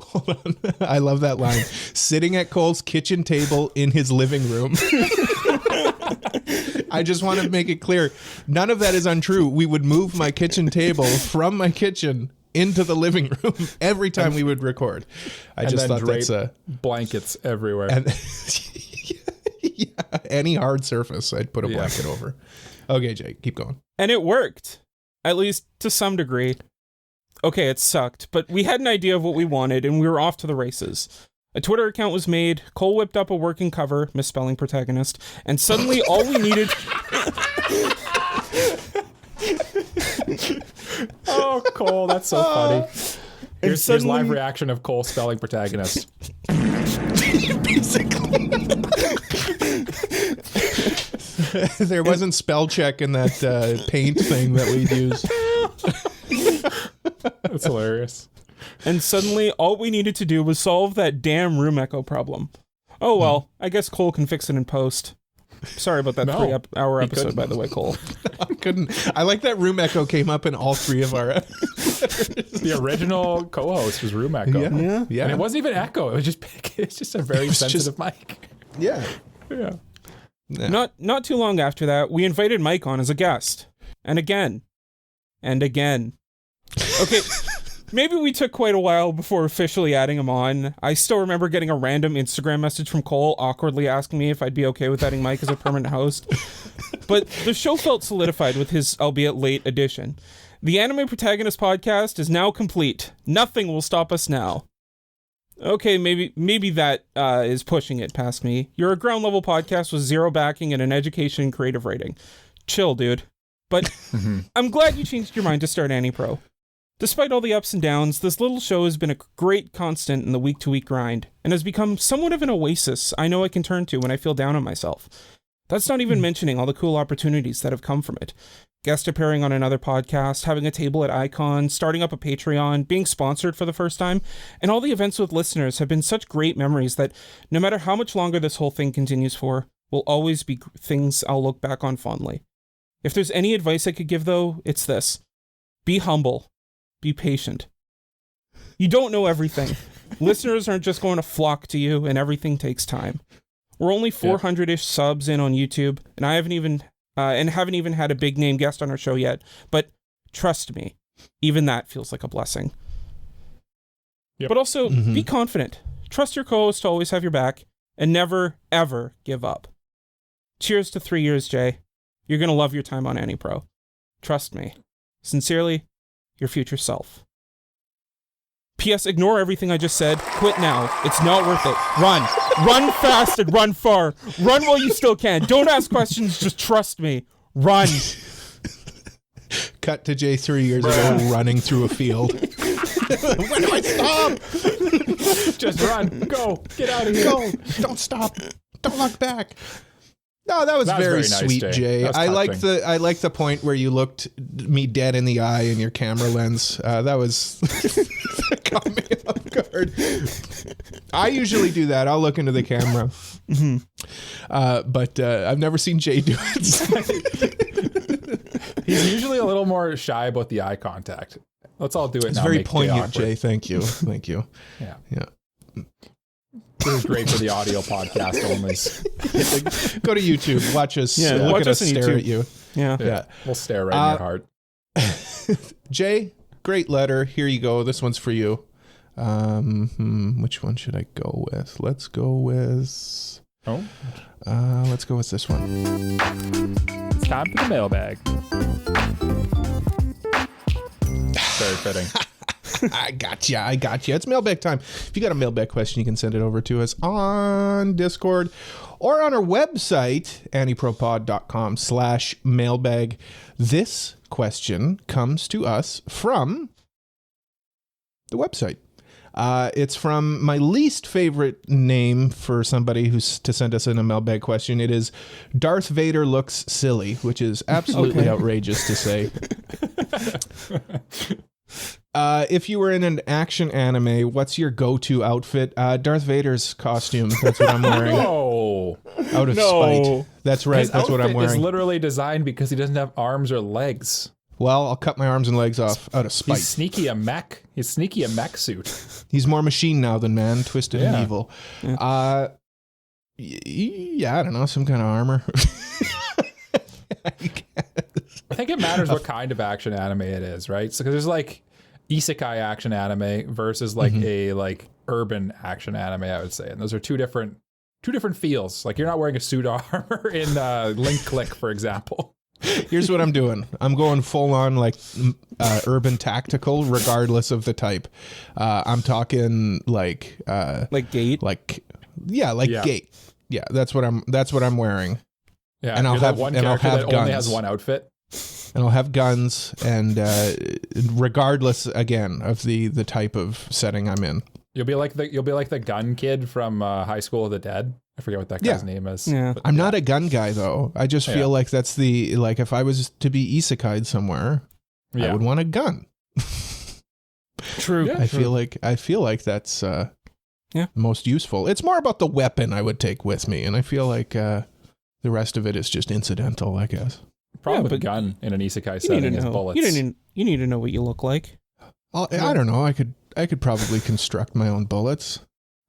Hold on. I love that line. Sitting at Cole's kitchen table in his living room. I just want to make it clear. None of that is untrue. We would move my kitchen table from my kitchen into the living room every time we would record. I just thought that's blankets everywhere. And any hard surface, I'd put a blanket over. Okay, Jake, keep going. And it worked, at least to some degree. Okay, it sucked, but we had an idea of what we wanted, and we were off to the races. A Twitter account was made, Cole whipped up a working cover, misspelling protagonist, and suddenly all we needed... Oh, Cole, that's so funny. Here's live reaction of Cole spelling protagonist. Basically. There wasn't spell check in that paint thing that we'd use. That's hilarious. And suddenly all we needed to do was solve that damn room echo problem. Oh well, I guess Cole can fix it in post. Sorry about that 3-hour episode, by the way, Cole. I couldn't. I like that room echo came up in all three of our The original co-host was room echo. Yeah. And it wasn't even echo. It was just it's just a very sensitive mic. Yeah. Not too long after that, we invited Mike on as a guest. And again. And again. Okay, maybe we took quite a while before officially adding him on. I still remember getting a random Instagram message from Cole awkwardly asking me if I'd be okay with adding Mike as a permanent host. But the show felt solidified with his albeit late addition. The Anime Protagonist podcast is now complete. Nothing will stop us now. Okay, maybe that is pushing it past me. You're a ground level podcast with zero backing and an education and creative rating. Chill, dude. But I'm glad you changed your mind to start AniPro. Despite all the ups and downs, this little show has been a great constant in the week-to-week grind, and has become somewhat of an oasis I know I can turn to when I feel down on myself. That's not even mentioning all the cool opportunities that have come from it. Guest appearing on another podcast, having a table at Icon, starting up a Patreon, being sponsored for the first time, and all the events with listeners have been such great memories that no matter how much longer this whole thing continues for, will always be things I'll look back on fondly. If there's any advice I could give, though, it's this. Be humble. Be patient. You don't know everything. Listeners aren't just going to flock to you, and everything takes time. We're only 400-ish subs in on YouTube, and I haven't even had a big name guest on our show yet. But trust me, even that feels like a blessing. Yep. But also, be confident. Trust your co-host to always have your back, and never, ever give up. Cheers to 3 years, Jay. You're going to love your time on AniPro. Trust me. Sincerely, your future self. P.S. Ignore everything I just said. Quit now. It's not worth it. Run. Run fast and run far. Run while you still can. Don't ask questions. Just trust me. Run. Cut to Jay 3 years ago running through a field. When do I stop? Just run. Go. Get out of here. Go. Don't stop. Don't look back. No, that was very nice, sweet, Jay. That was I like touching. the point where you looked me dead in the eye in your camera lens. That was that caught me off guard. I usually do that. I'll look into the camera, but I've never seen Jay do it. He's usually a little more shy about the eye contact. Let's all do it It's now. very make Jay poignant, awkward. Jay. Thank you. Thank you. Yeah. Yeah. This is great for the audio podcast only. Go to YouTube. Watch us. Yeah, Look watch at us us on stare YouTube. at you. Yeah. Yeah. We'll stare right in your heart. Jay, great letter. Here you go. This one's for you. Which one should I go with? Let's go with. Let's go with this one. It's time for the mailbag. Very fitting. I got you. It's mailbag time. If you got a mailbag question, you can send it over to us on Discord or on our website, AniProPod.com/mailbag. This question comes to us from the website. It's from my least favorite name for somebody who's to send us in a mailbag question. It is Darth Vader looks silly, which is absolutely outrageous to say. If you were in an action anime, what's your go-to outfit? Darth Vader's costume. That's what I'm wearing. Oh, Out of spite. That's right. his That's what I'm outfit is wearing. literally designed because he doesn't have arms or legs. Well, I'll cut my arms and legs off out of spite. He's sneaky a mech. He's sneaky a mech suit. He's more machine now than man, twisted and Yeah. evil. Yeah, I don't know, some kind of armor. I think it matters what kind of action anime it is, right? So 'cause there's like isekai action anime versus like a like urban action anime, I would say, and those are two different feels. Like you're not wearing a suit armor in Link Click, for example. Here's what I'm doing. I'm going full on like urban tactical, regardless of the type. I'm talking like Gate. Gate. Yeah, that's what I'm wearing. Yeah, And I'll you're that have- one and I'll character have that only guns. has one outfit. And I'll have guns, and regardless again of the type of setting I'm in. You'll be like the gun kid from High School of the Dead. I forget what that guy's name is. Yeah. But I'm not a gun guy though. I just feel like that's if I was to be isekai'd somewhere, I would want a gun. True. Yeah. I feel like that's most useful. It's more about the weapon I would take with me, and I feel like the rest of it is just incidental, I guess. Problem with a but gun in an isekai You need setting to is know. bullets. You need to know what you look like. I don't know. I could probably construct my own bullets.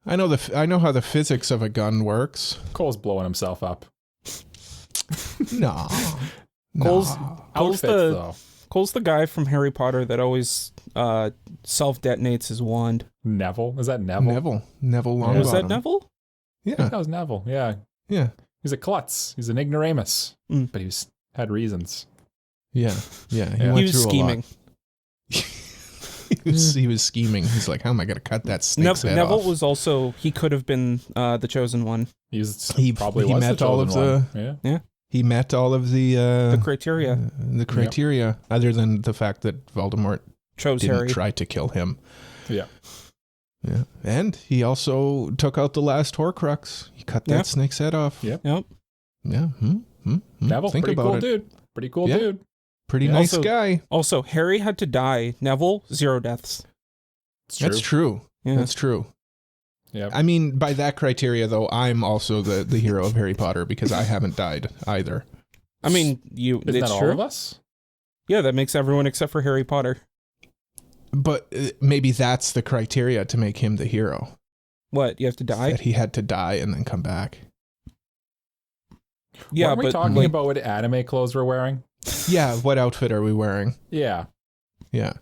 I know how the physics of a gun works. Cole's blowing himself up. No. Cole's Outfits, the though. Cole's the guy from Harry Potter that always self detonates his wand. Neville? Is that Neville? Neville Longbottom. Was that Neville? I think Yeah. that was Neville. Yeah. Yeah. He's a klutz. He's an ignoramus. But had reasons. Yeah. Yeah. He went He was through a lot. scheming. he was scheming. He's like, how am I going to cut that snake's head Neville off? was also, he could have been the chosen one. He probably he was met the all of chosen the one. he met all of the Criteria. the criteria, other than the fact that Voldemort Chose didn't Harry. try to kill him. Yeah. Yeah, and he also took out the last Horcrux. He cut that Yep. snake's head off. Yep. Yep. Yeah. Neville, Think pretty about cool it. dude. Pretty cool Yeah. dude. Pretty Yeah. nice Also- guy. Also, Harry had to die. Neville, 0 deaths. It's That's true. Yeah. That's true. Yeah. I mean, by that criteria, though, I'm also the hero of Harry Potter because I haven't died either. I mean, Isn't it's that all true. of us? Yeah, that makes everyone except for Harry Potter. But maybe that's the criteria to make him the hero. What, you have to die? That he had to die and then come back. Yeah, Weren't we but talking like, about what anime clothes we're wearing? Yeah, what outfit are we wearing? Yeah. Yeah.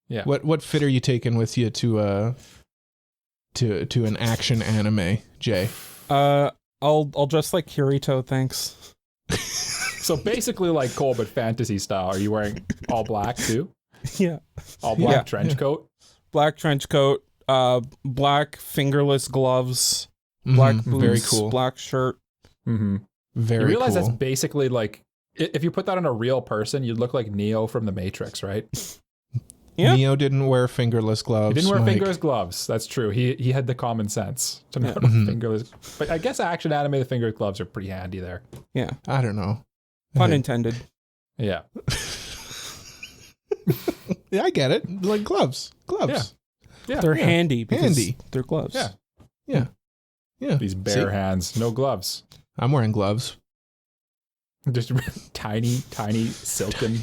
Yeah. What fit are you taking with you to an action anime, Jay? I'll dress like Kirito, thanks. So basically like Cole, but fantasy style. Are you wearing all black too? Yeah. All black Yeah. trench coat? black trench coat, black fingerless gloves, black boots, very cool. black shirt. Mm-hmm. Very You realize cool. that's basically like, if you put that on a real person, you'd look like Neo from the Matrix, right? Yeah. Neo didn't wear fingerless gloves. He didn't wear Mike. fingerless gloves. That's true. He had the common sense to not wear fingerless. But I guess action anime, the fingerless gloves are pretty handy there. Yeah. I don't know. Pun intended. Yeah. Yeah, I get it. Like gloves. Gloves. Yeah. They're handy because Handy. they're gloves. Yeah. Yeah. Yeah. These bare See? hands, no gloves. I'm wearing gloves. Just tiny, silken,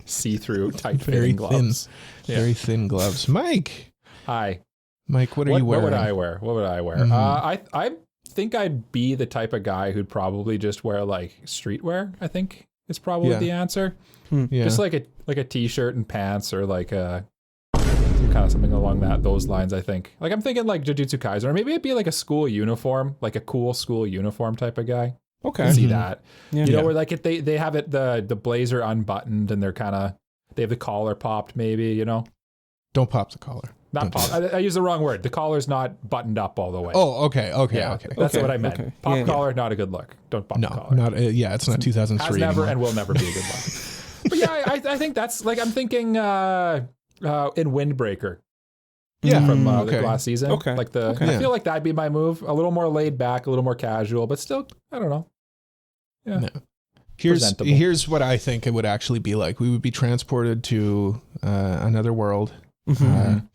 see-through, tight Very fitting gloves. Yeah. Very thin gloves. Mike. Hi. Mike, what are you wearing? What would I wear? What would I wear? I think I'd be the type of guy who'd probably just wear like streetwear. I think is probably the answer. Yeah. Just like a t-shirt and pants, or like kind of something along those lines. I think. Like I'm thinking like Jujutsu Kaisen, or maybe it'd be like a school uniform, like a cool school uniform type of guy. Okay. See that? Yeah. You know, where like if they have it the blazer unbuttoned and they have the collar popped, maybe, you know. Don't pop the collar. Not pop. I use the wrong word. The collar's not buttoned up all the way. Oh, okay. yeah, Okay. That's Okay, what I meant. okay. Pop Yeah, collar, not a good look. Don't pop the No, collar. not it's not 2003 Has never anymore. and will never be a good look. But yeah, I think that's like, I'm thinking in Windbreaker. Yeah. From okay. the last season. Okay. Like Okay. I feel like that'd be my move. A little more laid back, a little more casual, but still, I don't know. Yeah. No. Here's Presentable. what I think it would actually be like. We would be transported to another world. Mhm.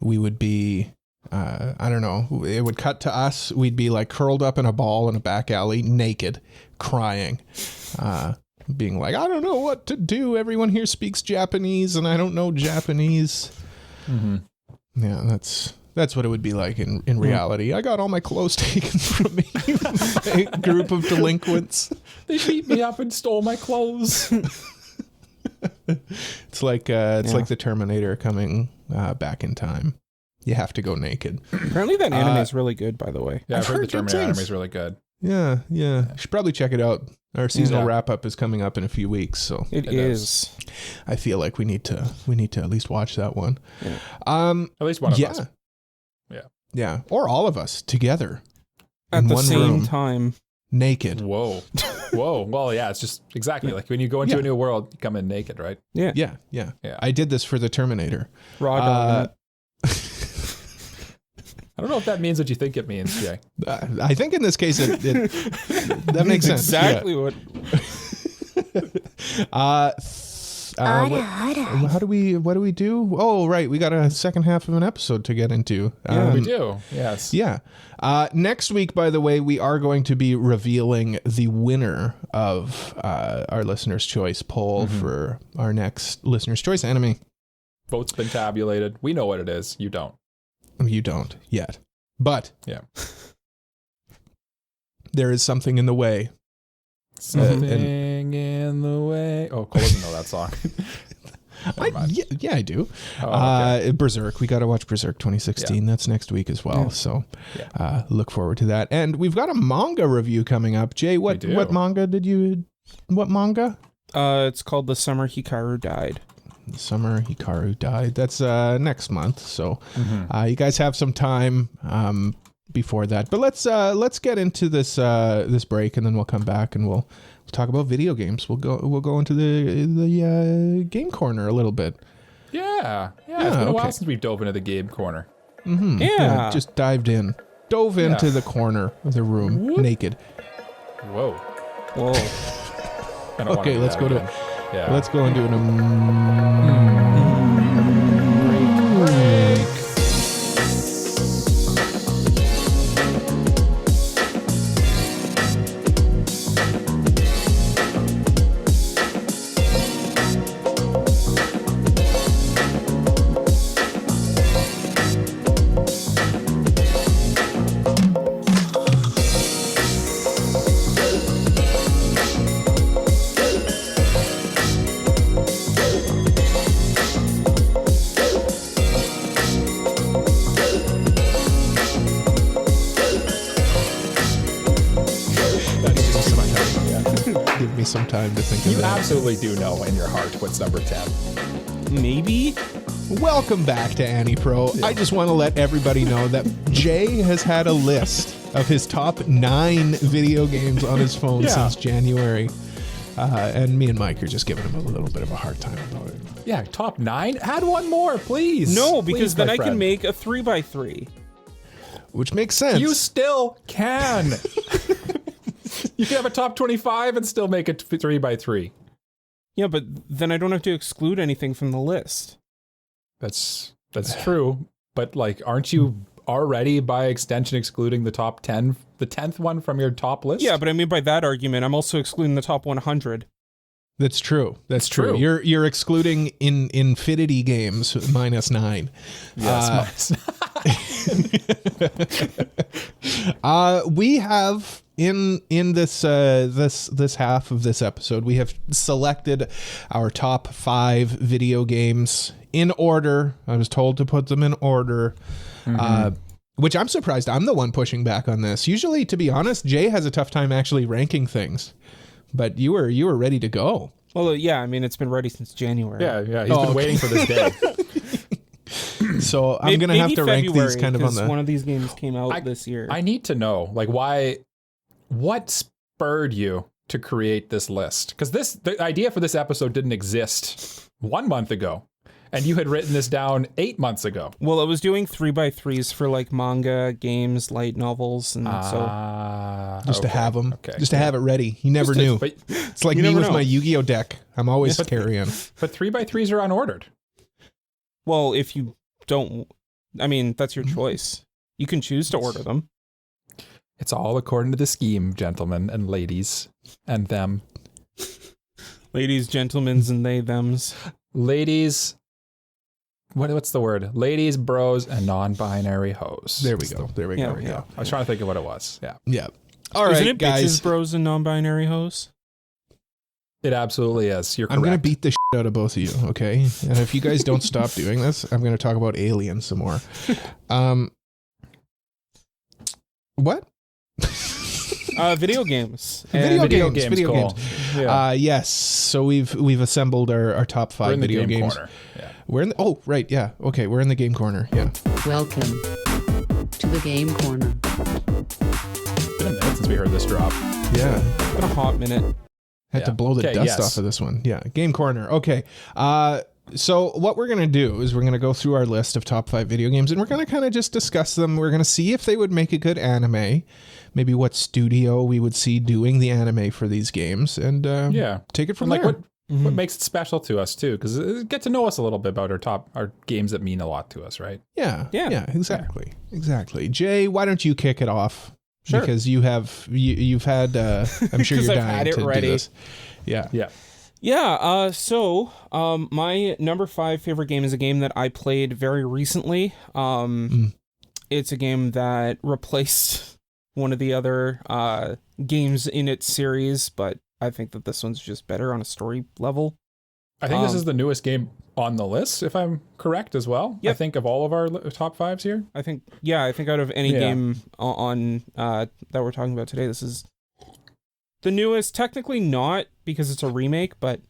We would be, I don't know, it would cut to us. We'd be like curled up in a ball in a back alley, naked, crying, being like, I don't know what to do. Everyone here speaks Japanese and I don't know Japanese. Mm-hmm. Yeah, that's what it would be like in reality. I got all my clothes taken from me by a group of delinquents. They beat me up and stole my clothes. It's like the Terminator coming back in time. You have to go naked. Apparently that anime is really good, by the way. Yeah, I've heard the good Terminator things. anime is really good. Yeah. You should probably check it out. Our seasonal Yeah. wrap up is coming up in a few weeks, so It is. I feel like we need to at least watch that one. Yeah. At least one of yeah. us. Yeah, or all of us together At in the one same room, time. naked. Whoa. Well, yeah, it's just exactly like when you go into Yeah. a new world, you come in naked, right? Yeah. Yeah. Yeah. I did this for the Terminator. Raw dogging it. I don't know if that means what you think it means, Jay. I think in this case that makes sense. Exactly what. What do we do? Oh, right. We got a second half of an episode to get into. We do. Yes. Yeah. Next week, by the way, we are going to be revealing the winner of our listener's choice poll for our next listener's choice anime. Vote's been tabulated. We know what it is. You don't. You don't yet. But Yeah. there is something in the way. Something in the way. Oh, Cole doesn't know that song. Never mind. Yeah, I do. Oh, okay. Berserk. We got to watch Berserk 2016. That's next week as well. Yeah. So look forward to that. And we've got a manga review coming up. Jay, what do. manga did you... What manga? It's called The Summer Hikaru Died. Summer Hikaru Died. That's next month. So you guys have some time before that. But let's get into this this break, and then we'll come back and we'll talk about video games. We'll go into the game corner a little bit. Yeah. It's been a while okay. since we've dove into the game corner. Yeah. Just dove into the corner of the room naked. Whoa. Whoa. I don't wanna Okay, do let's that go to again. Yeah. let's go and do an some time to think You of that. absolutely do know in your heart what's number 10. Maybe? Welcome back to AniPro. I just want to let everybody know that Jay has had a list of his top 9 video games on his phone since January. And me and Mike are just giving him a little bit of a hard time about it. Yeah, top 9? Add one more, please. No, because Please, then my I friend. can make a 3x3. Which makes sense. You still can. You can have a top 25 and still make it 3x3. Yeah, but then I don't have to exclude anything from the list. That's true. But like, aren't you already by extension excluding the top 10, the 10th one from your top list? Yeah, but I mean by that argument, I'm also excluding the top 100. That's true. That's true. True. You're excluding in Infinity games -9. Yes. We have in this this half of this episode, we have selected our top 5 video games in order. I was told to put them in order. Which I'm surprised I'm the one pushing back on this. Usually, to be honest, Jay has a tough time actually ranking things. But you were ready to go. Well, yeah, I mean, it's been ready since January. Yeah. He's been waiting for this day. So I'm going to have to rank these kind of on the... one of these games came out this year. I need to know, like, what spurred you to create this list? Because the idea for this episode didn't exist 1 month ago. And you had written this down 8 months ago. Well, I was doing 3x3s for like manga, games, light novels, and just to have them, just to have it ready. You never knew. It's like me with my Yu-Gi-Oh deck. I'm always carrying. But 3x3s are unordered. Well, if you don't, I mean, that's your choice. You can choose to order them. It's all according to the scheme, gentlemen and ladies, and them. Ladies, gentlemen's, and they, thems. Ladies... What's the word? Ladies, bros, and non-binary hoes. There we go. There we go. I was trying to think of what it was. Yeah. All right, Isn't it guys. bitches, bros, and non-binary hoes? It absolutely is. You're correct. I'm going to beat the shit out of both of you, okay? And if you guys don't stop doing this, I'm going to talk about aliens some more. What? Video games. Video games. Yeah. Yes. So we've assembled our top 5 We're in the video game games. corner. Yeah. We're in the, right, yeah. Okay, we're in the game corner. Yeah. Welcome to the game corner. It's been a minute since we heard this drop. Yeah. It's been a hot minute. Had to blow the dust off of this one. Yeah. Game corner. Okay. So what we're going to do is we're going to go through our list of top 5 video games and we're going to kind of just discuss them. We're going to see if they would make a good anime, maybe what studio we would see doing the anime for these games, and take it from there. What makes it special to us too? Because get to know us a little bit about our games that mean a lot to us, right? Yeah, exactly. Jay, why don't you kick it off? Sure. Because you've had I'm sure you're dying to do this. Yeah. So my number 5 favorite game is a game that I played very recently. It's a game that replaced one of the other games in its series, but I think that this one's just better on a story level. I think this is the newest game on the list, if I'm correct as well. Yep. I think of all of our top 5s here. I think out of any game on that we're talking about today, this is the newest. Technically not, because it's a remake, but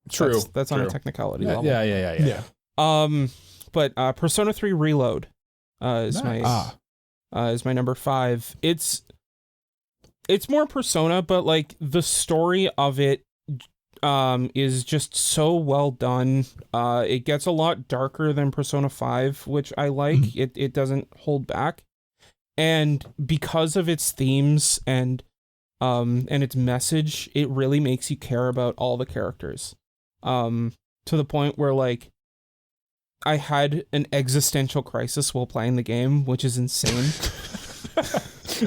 True. That's on a technicality level. Yeah. But Persona 3 Reload is Nice. is my number 5. It's more Persona, but like the story of it is just so well done. It gets a lot darker than Persona 5, which I like. It doesn't hold back. And because of its themes and its message, it really makes you care about all the characters. To the point where like I had an existential crisis while playing the game, which is insane.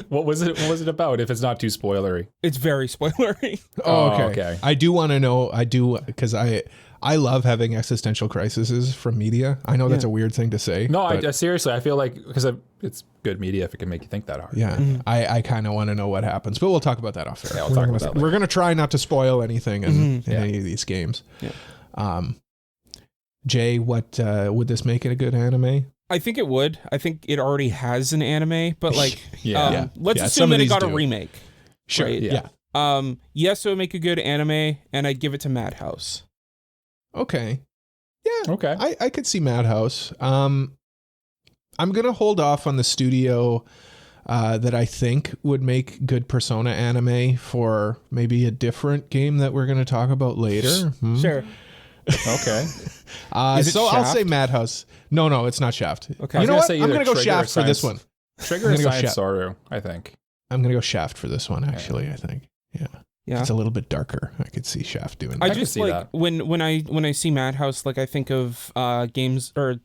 What was it about, if it's not too spoilery? It's very spoilery. Oh, okay. I do want to know. I do, because I love having existential crises from media. I know that's a weird thing to say. No, I seriously, I feel like, because it's good media if it can make you think that hard. Yeah, I kind of want to know what happens, but we'll talk about that off air. Yeah, we'll talk about that later. We're going to try not to spoil anything in any of these games. Yeah. Jay, what would this make it a good anime? I think it would. I think it already has an anime, but like, let's assume some of that it these got a do. remake. Sure. Right? Yeah. Yes, it would make a good anime, and I'd give it to Madhouse. Okay. Yeah. Okay. I could see Madhouse. I'm gonna hold off on the studio that I think would make good Persona anime for maybe a different game that we're gonna talk about later. Sure. Okay. Is it I'll Shaft? say Madhouse. No, it's not Shaft. Okay. You know what? I'm either gonna go Trigger or Shaft for this Science- one. Trigger I'm or gonna go Science Shaft. Soru, I think. I'm gonna go Shaft for this one. Actually, I think. Yeah. Yeah. It's a little bit darker. I could see Shaft doing I that. could just see like that. when I see Madhouse, like I think of games or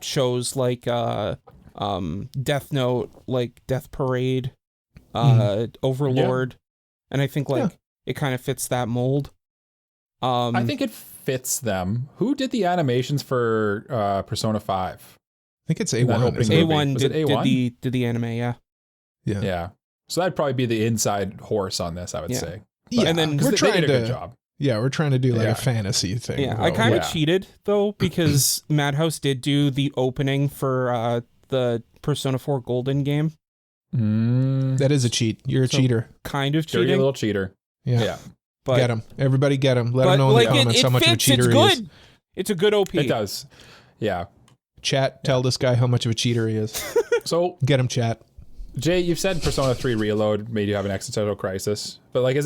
shows like Death Note, like Death Parade, Overlord, and I think like it kind of fits that mold. I think it fits them. Who did the animations for Persona 5? I think it's That A1. opening isn't it? movie. A1 Was it did A1? the anime, yeah. Yeah. Yeah. So that'd probably be the inside horse on this, I would Yeah. say. Yeah, And then- 'Cause we're they trying did a good to. job. Yeah, we're trying to do like Yeah. a fantasy thing. Yeah, I though. kind of Yeah. cheated though because Madhouse did do the opening for the Persona 4 Golden game. That is a cheat. You're a So- cheater. Kind of Dirty cheating, little cheater. Yeah. Yeah. but Get him. Everybody get him. Let but him know in like the comments it how much of a fits. cheater It's he is. good. It's a good OP. It does. Yeah. Chat, tell this guy how much of a cheater he is. So, Get him, chat. Jay, you've said Persona 3 Reload made you have an existential crisis. But like,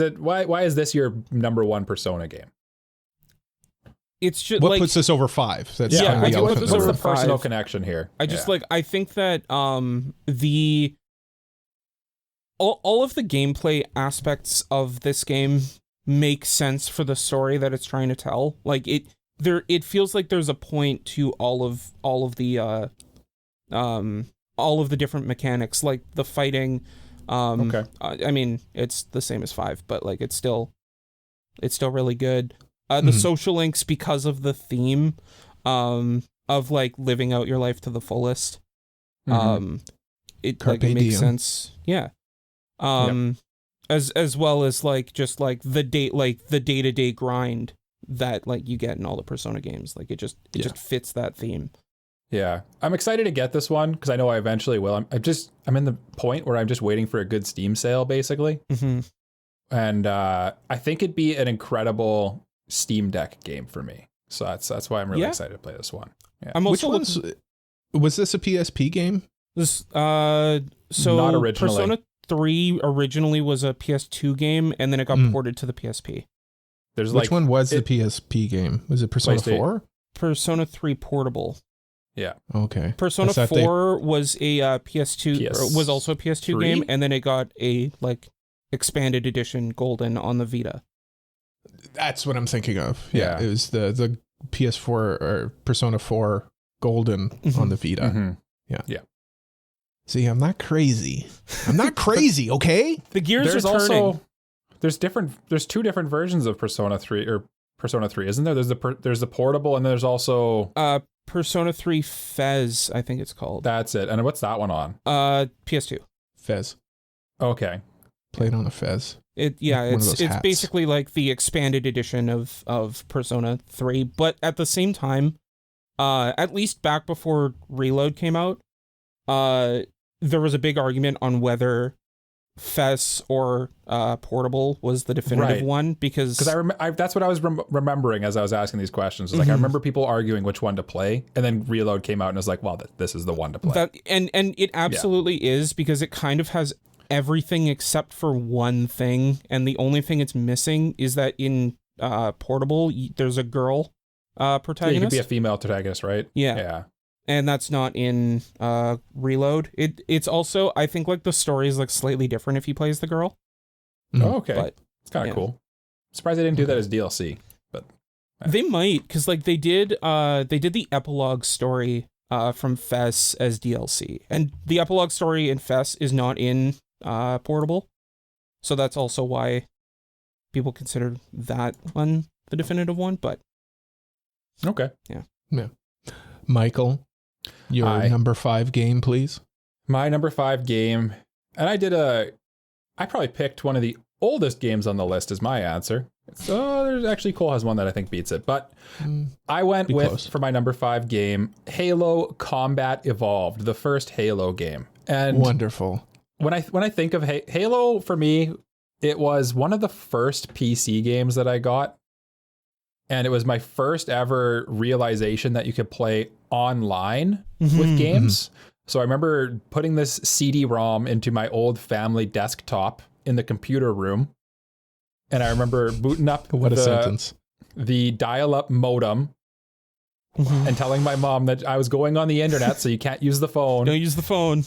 why is this your number one Persona game? It's just What like puts this over 5? That's Yeah, kind of I the do elephant put in this the What's over the room. personal 5. connection here? I just Yeah. like I think that the all of the gameplay aspects of this game make sense for the story that it's trying to tell. Like it feels like there's a point to all of the different mechanics, like the fighting. Okay. I mean, it's the same as 5, but like it's still really good. The social links, because of the theme of like living out your life to the fullest. It Carpe like it makes diem. sense. Yeah. As well as like just like the day-to-day grind that like you get in all the Persona games. Like it just fits that theme. Yeah, I'm excited to get this one because I know I eventually will. I'm in the point where I'm just waiting for a good Steam sale, basically. Mm-hmm. And I think it'd be an incredible Steam Deck game for me. So that's why I'm really excited to play this one. Yeah. I'm Which also ones? Was this a PSP game? this so Not originally. Persona 3 originally was a PS2 game, and then it got ported to the PSP. There's Which like one was the PSP game? Was it Persona PlayStation. 4? Persona 3 Portable. Yeah. Okay. Persona I thought 4 was a PS2, or was also a PS2 PS3? game, and then it got a like expanded edition Golden on the Vita. That's what I'm thinking of. Yeah. Yeah. It was the PS4 or Persona 4 Golden on the Vita. Mhm. See, I'm not crazy. I'm not crazy, okay? The gears There's are turning. also there's two different versions of Persona 3 or Persona 3, isn't there? There's the portable and there's also Persona 3 Fez, I think it's called. that's it. And what's that one on? PS2. Fez. Okay. Played on a Fez. One of those it's hats. basically like the expanded edition of Persona 3, but at the same time, at least back before Reload came out, there was a big argument on whether Fez or Portable was the definitive Right. one because That's what I was remembering as I was asking these questions. Like I remember people arguing which one to play, and then Reload came out and I was like, "Well, this is the one to play." that and it absolutely is because it kind of has everything except for one thing, and the only thing it's missing is that in Portable there's a girl Yeah, protagonist. you could be a female protagonist, right? Yeah. Yeah. And that's not in Reload. It's also, I think, like the story is like slightly different if he plays the girl. Oh, okay. But It's kind of yeah. cool. Surprised they didn't do that as DLC. But they might, because like they did the epilogue story from Fess as DLC, and the epilogue story in Fess is not in Portable, so that's also why people consider that one the definitive one. But okay. Michael, your Hi. number 5 game, please. My number 5 game, and I probably picked one of the oldest games on the list as my answer. So there's actually Cole has one that I think beats it, but I went Be with close. for my number 5 game, Halo Combat Evolved, the first Halo game. And Wonderful. when I think of Halo, for me, it was one of the first PC games that I got. And it was my first ever realization that you could play online with games. So I remember putting this CD-ROM into my old family desktop in the computer room. And I remember booting up the dial-up modem and telling my mom that I was going on the internet, so you can't use the phone. Don't use the phone.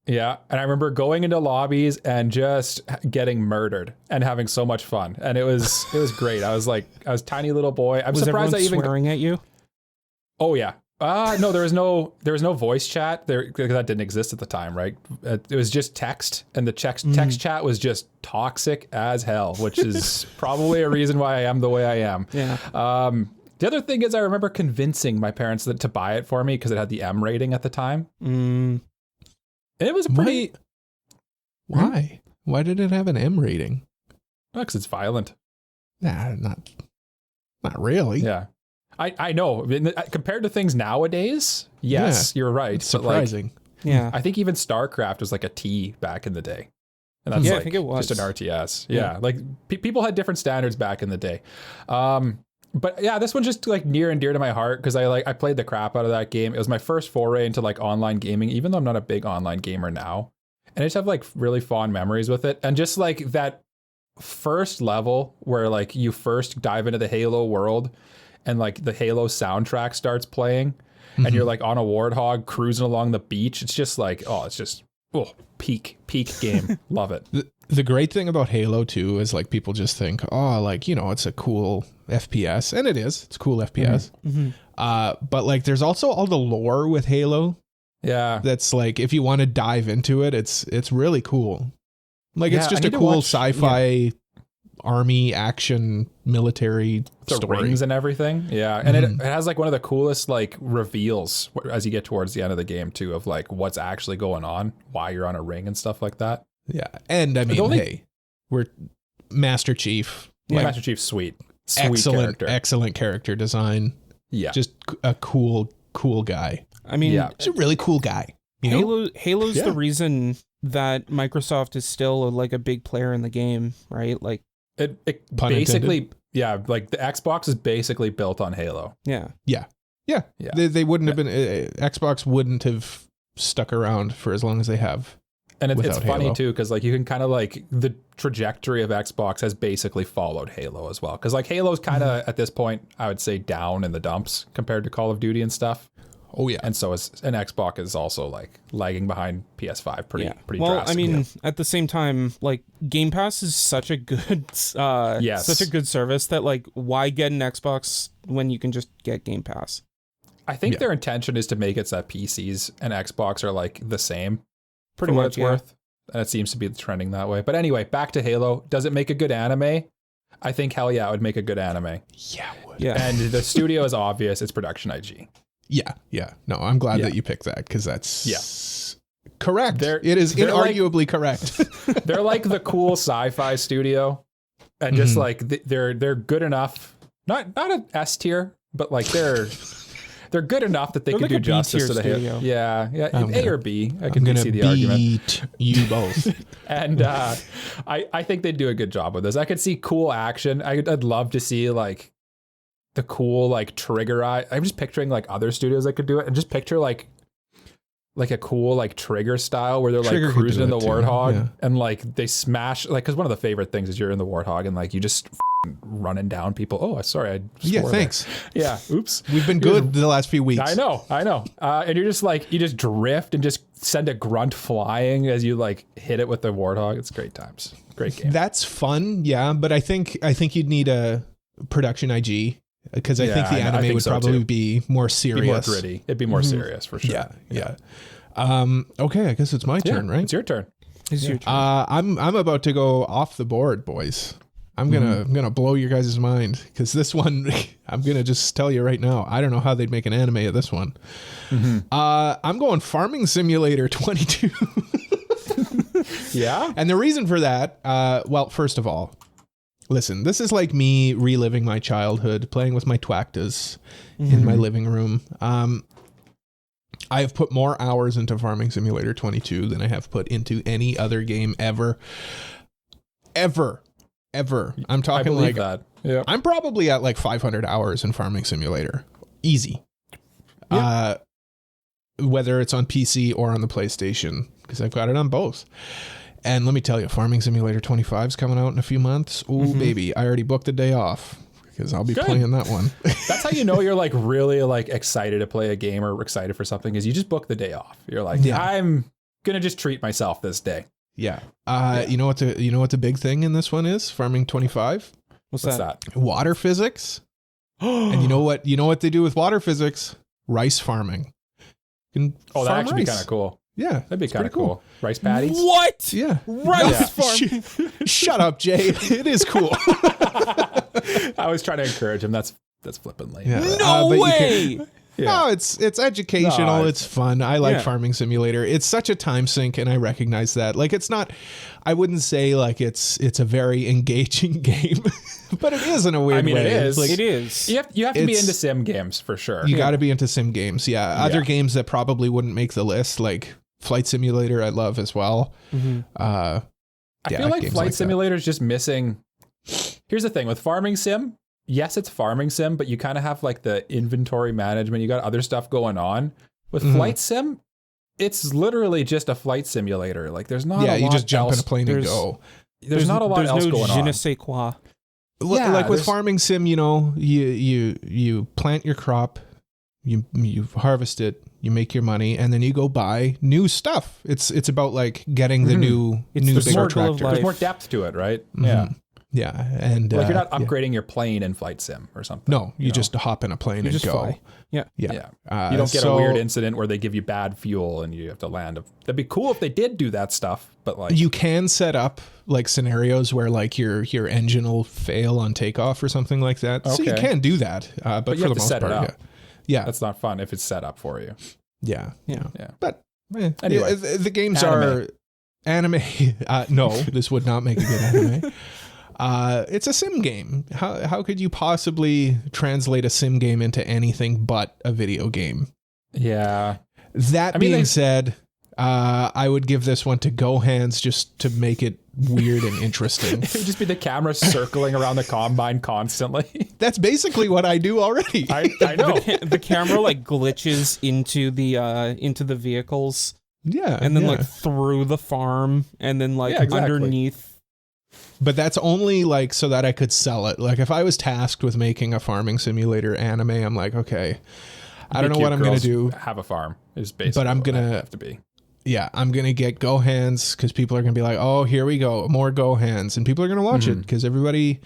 Yeah. And I remember going into lobbies and just getting murdered and having so much fun. And it was great. I was a tiny little boy. I'm Was surprised everyone I even swearing at you? Oh yeah. No, there was no voice chat there because that didn't exist at the time, right? It was just text, and the text chat was just toxic as hell, which is probably a reason why I am the way I am. Yeah. The other thing is I remember convincing my parents to buy it for me because it had the M rating at the time. And it was a pretty... Why? Why did it have an M rating? Because it's violent. Nah, not really. Yeah. I know. Compared to things nowadays, yes, you're right. It's surprising. Yeah. I think even StarCraft was like a T back in the day. And that's Yeah, I like think it was. just an RTS. Yeah. Like people had different standards back in the day. But yeah, this one's just like near and dear to my heart because I played the crap out of that game. It was my first foray into like online gaming, even though I'm not a big online gamer now. And I just have like really fond memories with it. And just like that first level where like you first dive into the Halo world and like the Halo soundtrack starts playing and you're like on a warthog cruising along the beach. It's just like, peak game. Love it. The great thing about Halo 2 is like people just think, it's a cool FPS. And it is. It's a cool FPS. But like there's also all the lore with Halo. Yeah. That's like, if you want to dive into it, it's really cool. Like it's just a cool sci-fi army action military story. Rings and everything. Yeah. And it has like one of the coolest like reveals as you get towards the end of the game too, of like what's actually going on, why you're on a ring and stuff like that. Yeah. And I mean, we're Master Chief. Yeah. Master Chief's sweet Excellent character design. Yeah. Just a cool guy. I mean, he's a really cool guy. Halo's the reason that Microsoft is still like a big player in the game, right? Like it basically, like the Xbox is basically built on Halo. Yeah. They wouldn't have been, Xbox wouldn't have stuck around for as long as they have. And it's funny Halo. too, because like you can kind of like the trajectory of Xbox has basically followed Halo as well. Because like Halo's kind of at this point, I would say down in the dumps compared to Call of Duty and stuff. Oh yeah. And so Xbox is also like lagging behind PS5 pretty well, drastically. I mean, at the same time, like Game Pass is such a good such a good service that like why get an Xbox when you can just get Game Pass? I think their intention is to make it so that PCs and Xbox are like the same. Pretty for what much, it's worth. And it seems to be trending that way. But anyway, back to Halo. Does it make a good anime? I think hell yeah, it would make a good anime. Yeah, it would. Yeah. And the studio is obvious. It's Production IG. Yeah. No, I'm glad that you picked that because that's correct. It is they're inarguably correct. They're like the cool sci-fi studio, and just like they're good enough. Not an S tier, but like they're good enough that they can like do a B justice tier to the studio. Yeah. I'm A or B. I can see the argument. Beat you both. And I think they'd do a good job with this. I could see cool action. I'd love to see like the cool like trigger eye. I'm just picturing like other studios that could do it, and just picture like a cool like Trigger style where they're Trigger like could cruising in do the it too, Warthog and like they smash like, because one of the favorite things is you're in the Warthog and like you just running down people. Oh, sorry, I swore thanks. there. Yeah, oops. We've been good the last few weeks. I know. And you're just like, you just drift and just send a grunt flying as you like hit it with the Warthog. It's great times. Great game. That's fun, yeah, but I think you'd need a Production IG because I think the anime would probably be more serious. Be more gritty. It'd be more serious for sure. Yeah. Okay, I guess it's my turn, right? It's your turn. It's your turn. I'm about to go off the board, boys. I'm gonna blow your guys' mind because this one I'm gonna just tell you right now. I don't know how they'd make an anime of this one. I'm going Farming Simulator 22. Yeah. And the reason for that, well, first of all, listen, this is like me reliving my childhood, playing with my twactas in my living room. I have put more hours into Farming Simulator 22 than I have put into any other game ever. I'm talking like that. Yeah. I'm probably at like 500 hours in Farming Simulator. Easy. Whether it's on PC or on the PlayStation, because I've got it on both. And let me tell you, Farming Simulator 25 is coming out in a few months. Ooh, baby, I already booked the day off because I'll be playing that one. That's how you know you're like really like excited to play a game or excited for something, is you just book the day off. You're like, I'm gonna just treat myself this day. Yeah. You know what the big thing in this one is? Farming 25? What's that? Water physics. And you know what they do with water physics? Rice farming. You can Oh, that farm actually be rice. kind of cool. Yeah. That'd be kind of pretty cool. Rice paddies? What? Yeah. Rice farm. Shut up, Jay. It is cool. I was trying to encourage him. That's flippantly. Yeah. No but you way. can- Yeah. No, it's educational. No, it's fun. I like Yeah. Farming Simulator. It's such a time sink, and I recognize that. Like, it's not. I wouldn't say like it's a very engaging game, but it is in a weird way. it is. Like, It is. You have to be It's- into sim games for sure. you got to be into sim games. Yeah. Other games that probably wouldn't make the list, like Flight Simulator, I love as well. I feel like games Flight that. Simulator is just missing. Here's the thing with Farming Sim. Yes, it's Farming Sim, but you kind of have like the inventory management. You got other stuff going on. With Flight Sim, it's literally just a flight simulator. Like there's not. Yeah, a you lot just jump in else. a plane and go. There's not a lot else no going je on. ne sais quoi. Yeah, Like with there's- Farming Sim, you plant your crop, you harvest it, you make your money, and then you go buy new stuff. It's about like getting the new It's new the bigger circle of tractor. life. There's more depth to it, right? Yeah. Yeah, and Like you're not yeah. upgrading your plane in Flight Sim or something. No, you just hop in a plane and just go. fly. Yeah. Yeah. You don't get so a weird incident where they give you bad fuel and you have to land. That'd be cool if they did do that stuff, but like You can set up like scenarios where like your engine will fail on takeoff or something like that. So you Okay. can do that, but you for have the to most set it part, up. yeah, that's not fun if it's set up for you. yeah. Yeah. But Anyway, the games anime. are anime. No, this would not make a good anime. It's a sim game. How could you possibly translate a sim game into anything but a video game? Yeah. That I mean, being said, I would give this one to Go Hands just to make it weird and interesting. It would just be the camera circling around the combine constantly. That's basically what I do already. I know. The camera like glitches into the vehicles Yeah, and then yeah. like through the farm and then like Yeah, exactly. underneath. But that's only like so that I could sell it. Like if I was tasked with making a farming simulator anime, I'm like, okay, I don't know Cute what I'm gonna girls do. Have a farm is basically. But I'm what I gonna- have to be. Yeah, I'm gonna get Go Hands because people are gonna be like, oh, here we go, more Go Hands, and people are gonna watch it because everybody,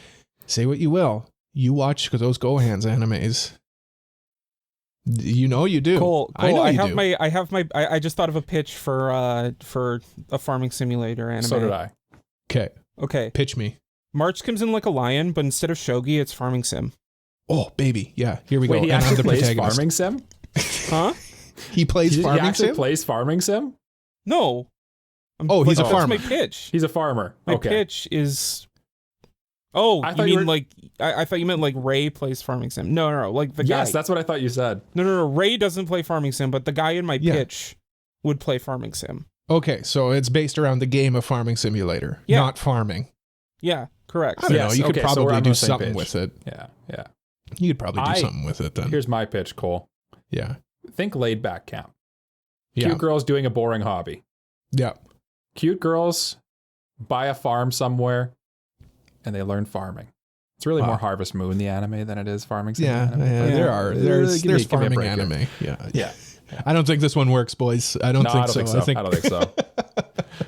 say what you will, you watch those Go Hands animes. You know you do. Cool. I know you do. I just thought of a pitch for a farming simulator anime. So did I. Okay, Okay. pitch me. March comes in like a lion, but instead of shogi, it's farming sim. Oh, baby, yeah, here we Wait, go. he And I'm actually the plays protagonist. farming sim. Huh? He plays He farming actually sim. plays farming sim. No. Oh, he's a that's farmer. my pitch. He's a farmer. My Okay. pitch is. Oh, I you thought mean you were- like I thought you meant like Ray plays farming sim. No, like the guy. Yes, that's what I thought you said. No. Ray doesn't play farming sim, but the guy in my Yeah. pitch would play farming sim. Okay, so it's based around the game of Farming Simulator, Yeah. not farming. Yeah, correct. I don't Yes, know. You could okay, so we're probably on do the same something page. with it. Yeah. You could probably do I- something with it then. Here's my pitch, Cole. Yeah. Think laid back camp. Yeah. Cute girls doing a boring hobby. Yeah. Cute girls buy a farm somewhere and they learn farming. It's really Wow. more Harvest Moon, the anime, than it is farming sim. Yeah, anime. yeah, But there are. give me There's a farming break here. anime. Yeah. Yeah. I don't think this one works, boys. I don't No, think I don't so. think so. I don't think so.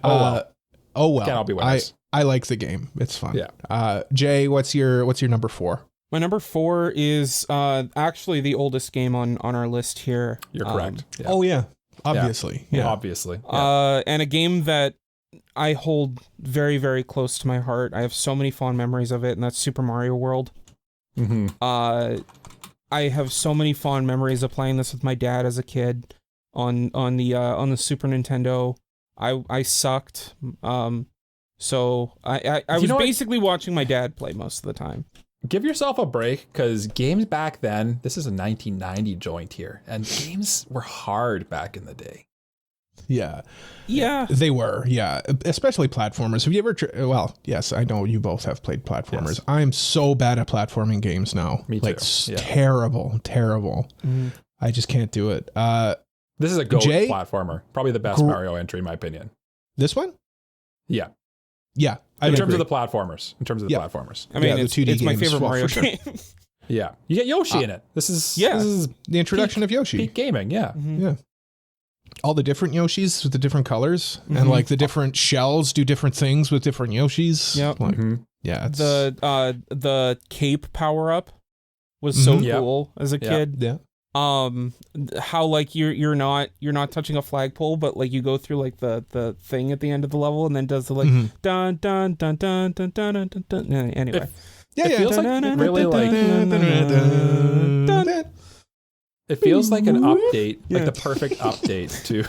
Oh well. Can't all be winners. I like the game. It's fun. Yeah. Jay, what's your number 4? My number 4 is actually the oldest game on our list here. You're correct. Yeah. Oh yeah. Obviously. Yeah. Obviously. Yeah. And a game that I hold very, very close to my heart. I have so many fond memories of it, and that's Super Mario World. Mm-hmm. I have so many fond memories of playing this with my dad as a kid on the Super Nintendo. I sucked. So I was know what? basically watching my dad play most of the time. Give yourself a break, because games back then, this is a 1990 joint here, and games were hard back in the day. Yeah. Yeah. They were, yeah. Especially platformers. Have you ever... well, yes, I know you both have played platformers. Yes. I'm so bad at platforming games now. Me too. Like, Yeah. terrible. I just can't do it. This is a GOAT Jay? platformer. Probably the best Mario entry, in my opinion. This one? Yeah. Yeah. In terms of the platformers. I mean, the it's 2D my games, favorite well, Mario for sure. game. Yeah. You get Yoshi in it. This is the introduction of Yoshi. peak gaming. Yeah. Yeah. All the different Yoshis with the different colors and like the different shells do different things with different Yoshis. Yep. Like, yeah. It's, The cape power up was so cool as a kid. yeah. How like you're not touching a flagpole, but like you go through like the thing at the end of the level and then does the like dun dun dun dun dun dun dun dun dun. Anyway. It feels like really like it feels like an update, like the perfect update to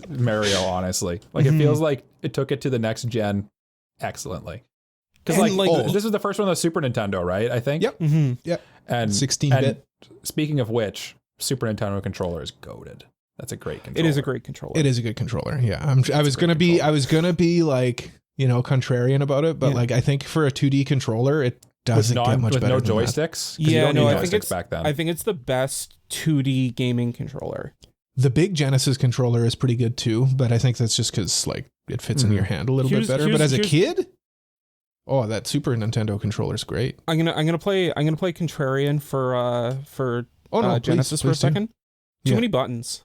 Mario, honestly. Like it feels like it took it to the next gen excellently. Because this was the first one on the Super Nintendo, right? I think. Yep. Yep. And 16-bit. And speaking of which, Super Nintendo controller is goated. That's a great controller. It is a great controller. It is a good controller. Yeah. I was gonna be like, contrarian about it, but like I think for a 2D controller, it doesn't get much better. With no joysticks? Yeah, no, I think it's back then. I think it's the best 2D gaming controller. The big Genesis controller is pretty good too, but I think that's just because like it fits in your hand a little bit better. But as a kid, that Super Nintendo controller is great. I'm gonna play contrarian for Genesis for a second. Too many buttons.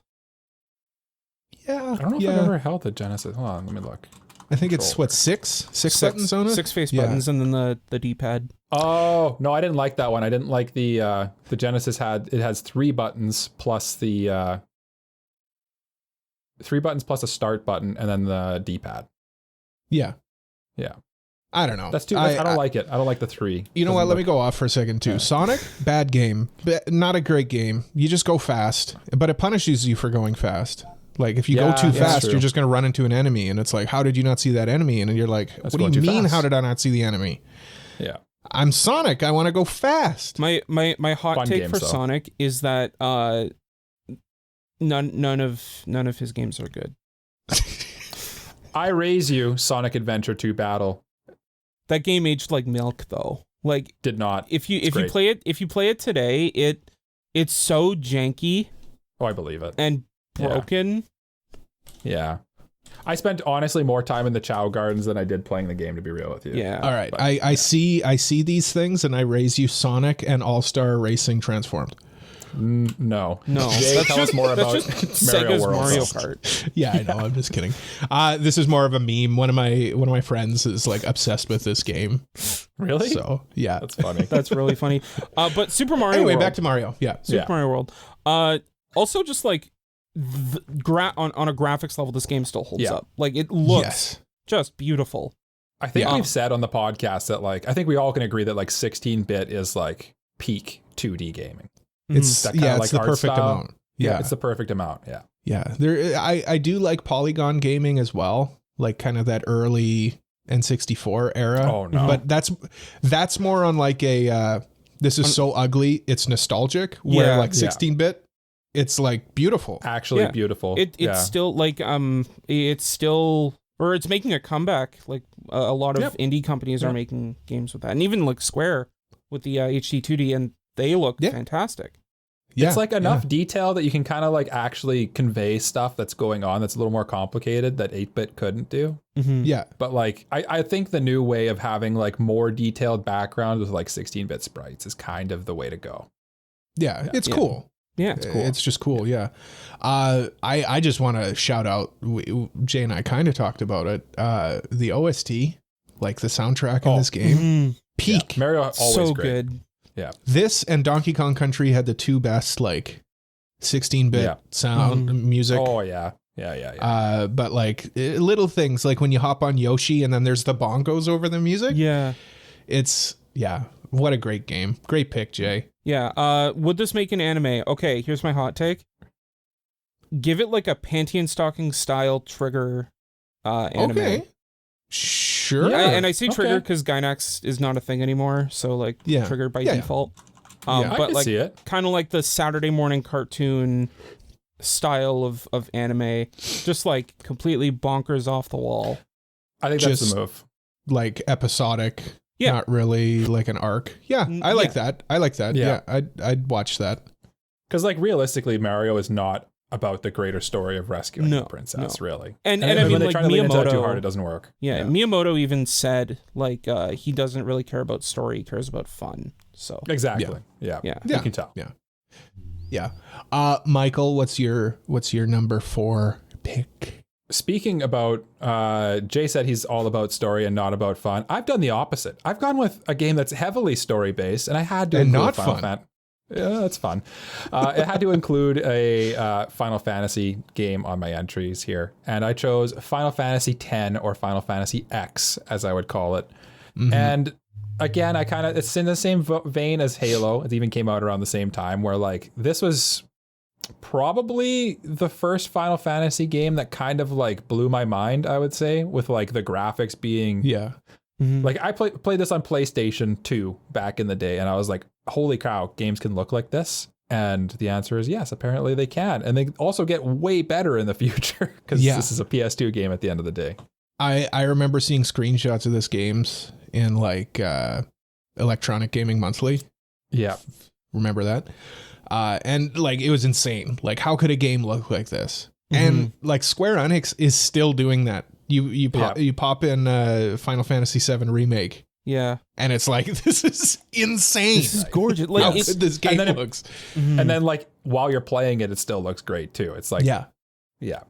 Yeah, I don't know if I've ever held the Genesis. Hold on, let me look. I think it's what six buttons on it. 6 face buttons and then the D-pad. Oh no, I didn't like that one. I didn't like the Genesis has 3 buttons plus the 3 buttons plus a start button and then the D-pad. Yeah. I don't know. That's too. I don't like it. I don't like the 3. You know what? Let me go off for a second too. Sonic, bad game, not a great game. You just go fast, but it punishes you for going fast. Like if you go too fast, you're just going to run into an enemy, and it's like, how did you not see that enemy? And you're like, what do you mean? How did I not see the enemy? Yeah, I'm Sonic. I want to go fast. My hot take for Sonic is that none of his games are good. I raise you, Sonic Adventure 2 Battle. That game aged like milk, though. Like did not. If you play it today, it's so janky. Oh, I believe it. And broken. Yeah. I spent honestly more time in the Chow Gardens than I did playing the game, to be real with you. Yeah. All right. But, I see these things and I raise you Sonic and All-Star Racing Transformed. No. Jay, tell us more about Sega's Mario Kart. Yeah, I know. I'm just kidding. This is more of a meme. One of my friends is like obsessed with this game. Really? So yeah, that's funny. That's really funny. But Super Mario. Anyway, World, back to Mario. Yeah, Super Mario World. Also, just like on a graphics level, this game still holds up. Like it looks just beautiful. I think we've said on the podcast that like I think we all can agree that like 16-bit is like peak 2D gaming. It's that kind of it's the perfect amount. Yeah, it's the perfect amount. Yeah. There, I do like polygon gaming as well, like kind of that early N64 era. Oh no, but that's more on like a this is so ugly it's nostalgic. Where like 16-bit, it's like beautiful, actually beautiful. It's still like it's making a comeback. Like a lot of indie companies are making games with that, and even like Square with the HD 2D and. They look fantastic. Yeah, it's like enough detail that you can kind of like actually convey stuff that's going on that's a little more complicated that 8-bit couldn't do. Mm-hmm. Yeah. But like, I think the new way of having like more detailed backgrounds with like 16-bit sprites is kind of the way to go. Yeah, it's cool. Yeah, it's cool. It's just cool, yeah. I just want to shout out, Jay and I kind of talked about it, the OST, like the soundtrack in this game, peak. Mario always so great. good. Yeah. This and Donkey Kong Country had the 2 best like 16-bit sound music. Oh yeah. Yeah. But like little things like when you hop on Yoshi and then there's the bongos over the music. Yeah. It's what a great game. Great pick, Jay. Yeah. Would this make an anime? Okay, here's my hot take. Give it like a panty and stocking style Trigger anime. Okay. Sure. Yeah, and I say Trigger because Gainax is not a thing anymore, so like Trigger by default. I but can like see it. kind of like the Saturday morning cartoon style of anime, just like completely bonkers off the wall. I think that's Just- the move. Like episodic, Yeah. not really like an arc. Yeah, I like Yeah. that. I like that. Yeah. Yeah, I'd watch that. Because like realistically, Mario is not about the greater story of rescuing No, the princess, really. And And I when mean, they like try to lean into that too Miyamoto, hard, it doesn't work. yeah, Miyamoto even said like he doesn't really care about story, he cares about fun. So Exactly. Yeah. Yeah. You can tell. Yeah. Michael, what's your number 4 pick? Speaking about, Jay said he's all about story and not about fun. I've done the opposite. I've gone with a game that's heavily story based, and I had to And include not Final fun. Yeah, that's fun. It had to include a Final Fantasy game on my entries here, and I chose Final Fantasy X or Final Fantasy X, as I would call it. And again, it's in the same vein as Halo. It even came out around the same time, where like this was probably the first Final Fantasy game that kind of like blew my mind, I would say, with like the graphics being Yeah. like I played this on PlayStation 2 back in the day, and I was like, holy cow, games can look like this. And the answer is yes, apparently they can. And they also get way better in the future because this is a PS2 game at the end of the day. I remember seeing screenshots of this games in like Electronic Gaming Monthly. Yeah. Remember that? And like it was insane. Like how could a game look like this? And like Square Enix is still doing that. You pop in Final Fantasy VII Remake, yeah, and it's like this is insane. this is gorgeous. How Like good this game then it- looks. And then like while you're playing it, it still looks great too. It's like Yeah. yeah.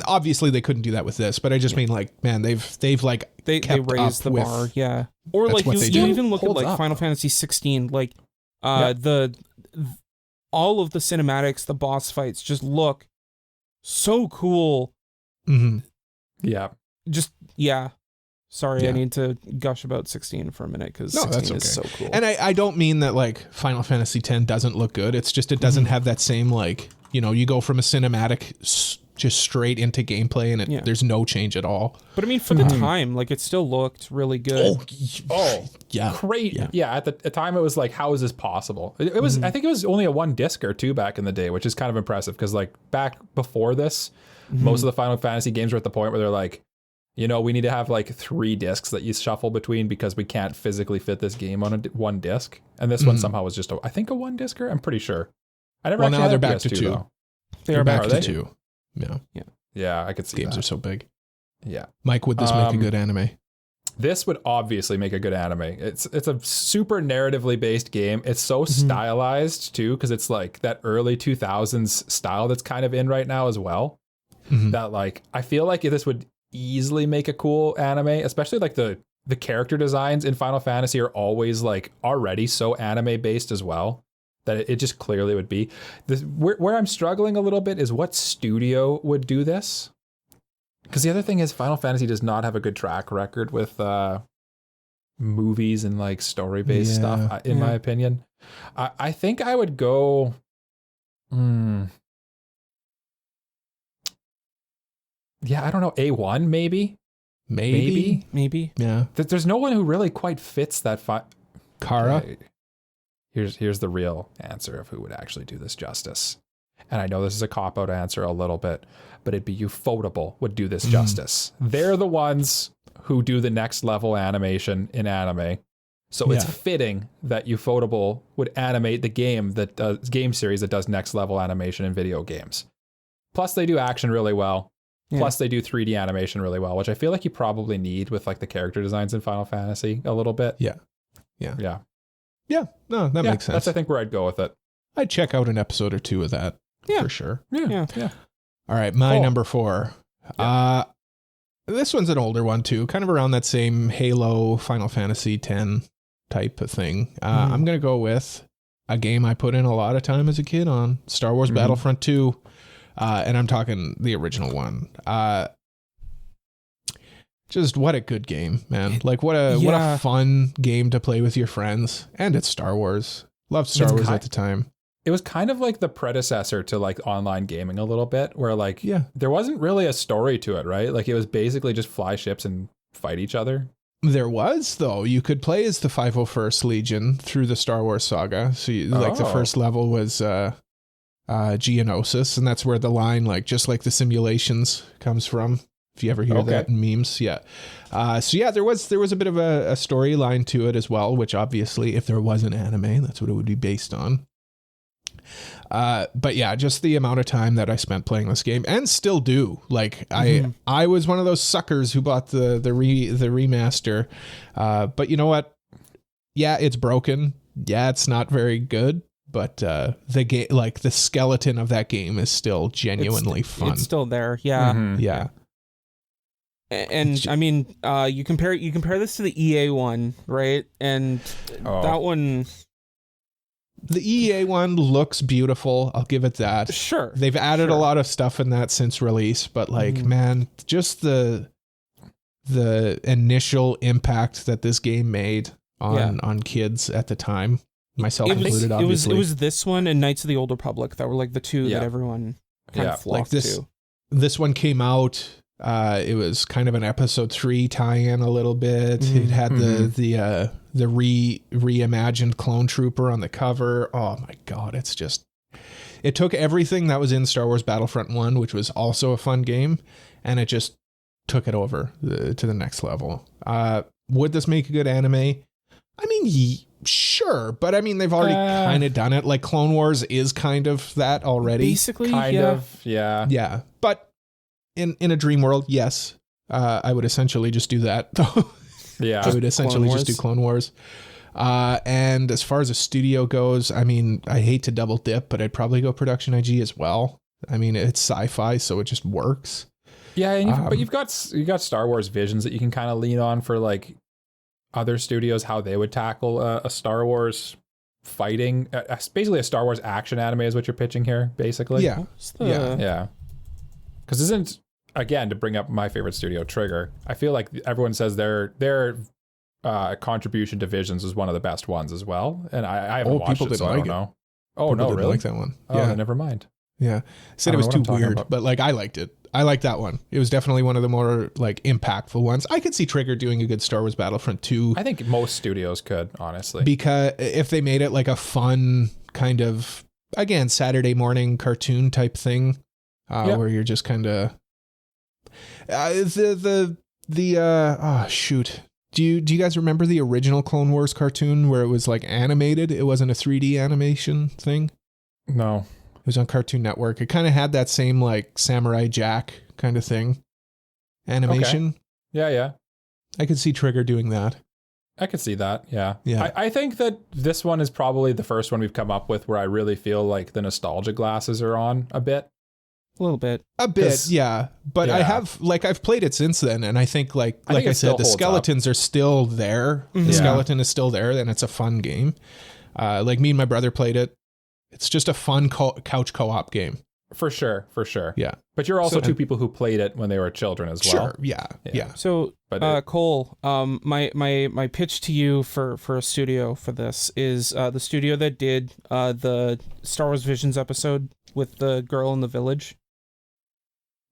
Obviously they couldn't do that with this, but I just mean like, man, they've like they kept raised up the with- bar, yeah. Or That's like what you they you do. even look at Holds like up, Final though. Fantasy 16, like all of the cinematics, the boss fights just look so cool. Mhm. Yeah. Just yeah. Sorry, Yeah. I need to gush about 16 for a minute because No, 16 that's is so cool. And I don't mean that like Final Fantasy X doesn't look good. It's just it doesn't have that same like, you go from a cinematic just straight into gameplay and there's no change at all. But I mean, for the time, like it still looked really good. Oh, yeah. great. Yeah. At the time, it was like, how is this possible? It was, I think it was only a 1-disc or 2 back in the day, which is kind of impressive because like back before this, most of the Final Fantasy games were at the point where they're like, we need to have like 3 discs that you shuffle between because we can't physically fit this game on one disc. And this one somehow was just, I think a 1-discer. I'm pretty sure. I never Well, actually now had they're a back to PS2 2. though. They're back Are to they? 2. Yeah. Yeah, I could see Games that. are so big. Yeah. Mike, would this make a good anime? This would obviously make a good anime. It's a super narratively based game. It's so stylized too, because it's like that early 2000s style that's kind of in right now as well. That like I feel like this would easily make a cool anime, especially like the character designs in Final Fantasy are always like already so anime based as well that it just clearly would be. This where I'm struggling a little bit is what studio would do this. Because the other thing is Final Fantasy does not have a good track record with movies and like story-based stuff, in my opinion. I think I would go... Yeah, I don't know. A1, maybe? Maybe. Yeah. There's no one who really quite fits that... Kara? Okay. Here's the real answer of who would actually do this justice. And I know this is a cop-out answer a little bit, but it'd be Ufotable would do this justice. They're the ones who do the next level animation in anime. So it's fitting that Ufotable would animate the game series that does next level animation in video games. Plus they do action really well. Plus they do 3D animation really well, which I feel like you probably need with like the character designs in Final Fantasy a little bit. Yeah. No, that makes sense. That's I think where I'd go with it. I'd check out an episode or 2 of that. Yeah. For sure. Yeah. All right, my Cool. number 4. This one's an older one too, kind of around that same Halo, Final Fantasy X type of thing. I'm going to go with a game I put in a lot of time as a kid on, Star Wars Battlefront 2. And I'm talking the original one. Just what a good game, man. Like what a fun game to play with your friends. And it's Star Wars. Loved Star Wars at the time. It was kind of like the predecessor to like online gaming a little bit, where like there wasn't really a story to it, right? Like it was basically just fly ships and fight each other. There was, though. You could play as the 501st Legion through the Star Wars saga. So like the first level was Geonosis, and that's where the line like just like the simulations comes from. If you ever hear that in memes, yeah. So yeah, there was a bit of a storyline to it as well, which obviously, if there was an anime, that's what it would be based on. But yeah, just the amount of time that I spent playing this game and still do. Like I was one of those suckers who bought the remaster. But you know what? Yeah, it's broken. Yeah, it's not very good. But the game, like the skeleton of that game, is still genuinely fun. It's still there. Yeah. Yeah. And I mean, you compare this to the EA one, right? And that one, the EA one looks beautiful. I'll give it that. Sure. They've added a lot of stuff in that since release, but like, man, just the initial impact that this game made on kids at the time, myself included, obviously. It was this one and Knights of the Old Republic that were like the two that everyone kind of flocked to. This one came out. It was kind of an episode 3 tie-in a little bit. It had the reimagined clone trooper on the cover. Oh my God. It took everything that was in Star Wars Battlefront 1, which was also a fun game, and it just took it over to the next level. Would this make a good anime? I mean, sure, but I mean, they've already kind of done it. Like Clone Wars is kind of that already. Basically, kind of, yeah. Yeah, but in a dream world, yes, I would essentially just do that. Yeah, I would essentially just do Clone Wars. And as far as a studio goes, I mean, I hate to double dip, but I'd probably go Production IG as well. I mean, it's sci-fi, so it just works. Yeah, and but you've got Star Wars visions that you can kind of lean on for like other studios, how they would tackle a Star Wars fighting, basically a Star Wars action anime is what you're pitching here, basically. Yeah, yeah. Because isn't, again, to bring up my favorite studio, Trigger, I feel like everyone says their contribution to Visions is one of the best ones as well, and I haven't watched it, so I don't know. Oh, no, really? Like that one. Oh, never mind. Yeah, said it was too weird, but like I liked it. I liked that one. It was definitely one of the more like impactful ones. I could see Trigger doing a good Star Wars Battlefront 2. I think most studios could, honestly, because if they made it like a fun kind of, again, Saturday morning cartoon type thing, where you're just kind of shoot. Do you guys remember the original Clone Wars cartoon where it was like animated? It wasn't a 3D animation thing. No. It was on Cartoon Network. It kind of had that same like Samurai Jack kind of thing. Animation. Okay. Yeah. I could see Trigger doing that. I could see that. Yeah. Yeah. I think that this one is probably the first one we've come up with where I really feel like the nostalgia glasses are on a bit. A little bit. A bit, yeah. But I've played it since then, and I think like I said, the skeletons are still there. Mm-hmm. The skeleton is still there, and it's a fun game. Like me and my brother played it. It's just a fun couch co-op game. For sure. Yeah. But you're also two people who played it when they were children as well. Sure, yeah. So, Cole, my pitch to you for a studio for this is the studio that did the Star Wars Visions episode with the girl in the village.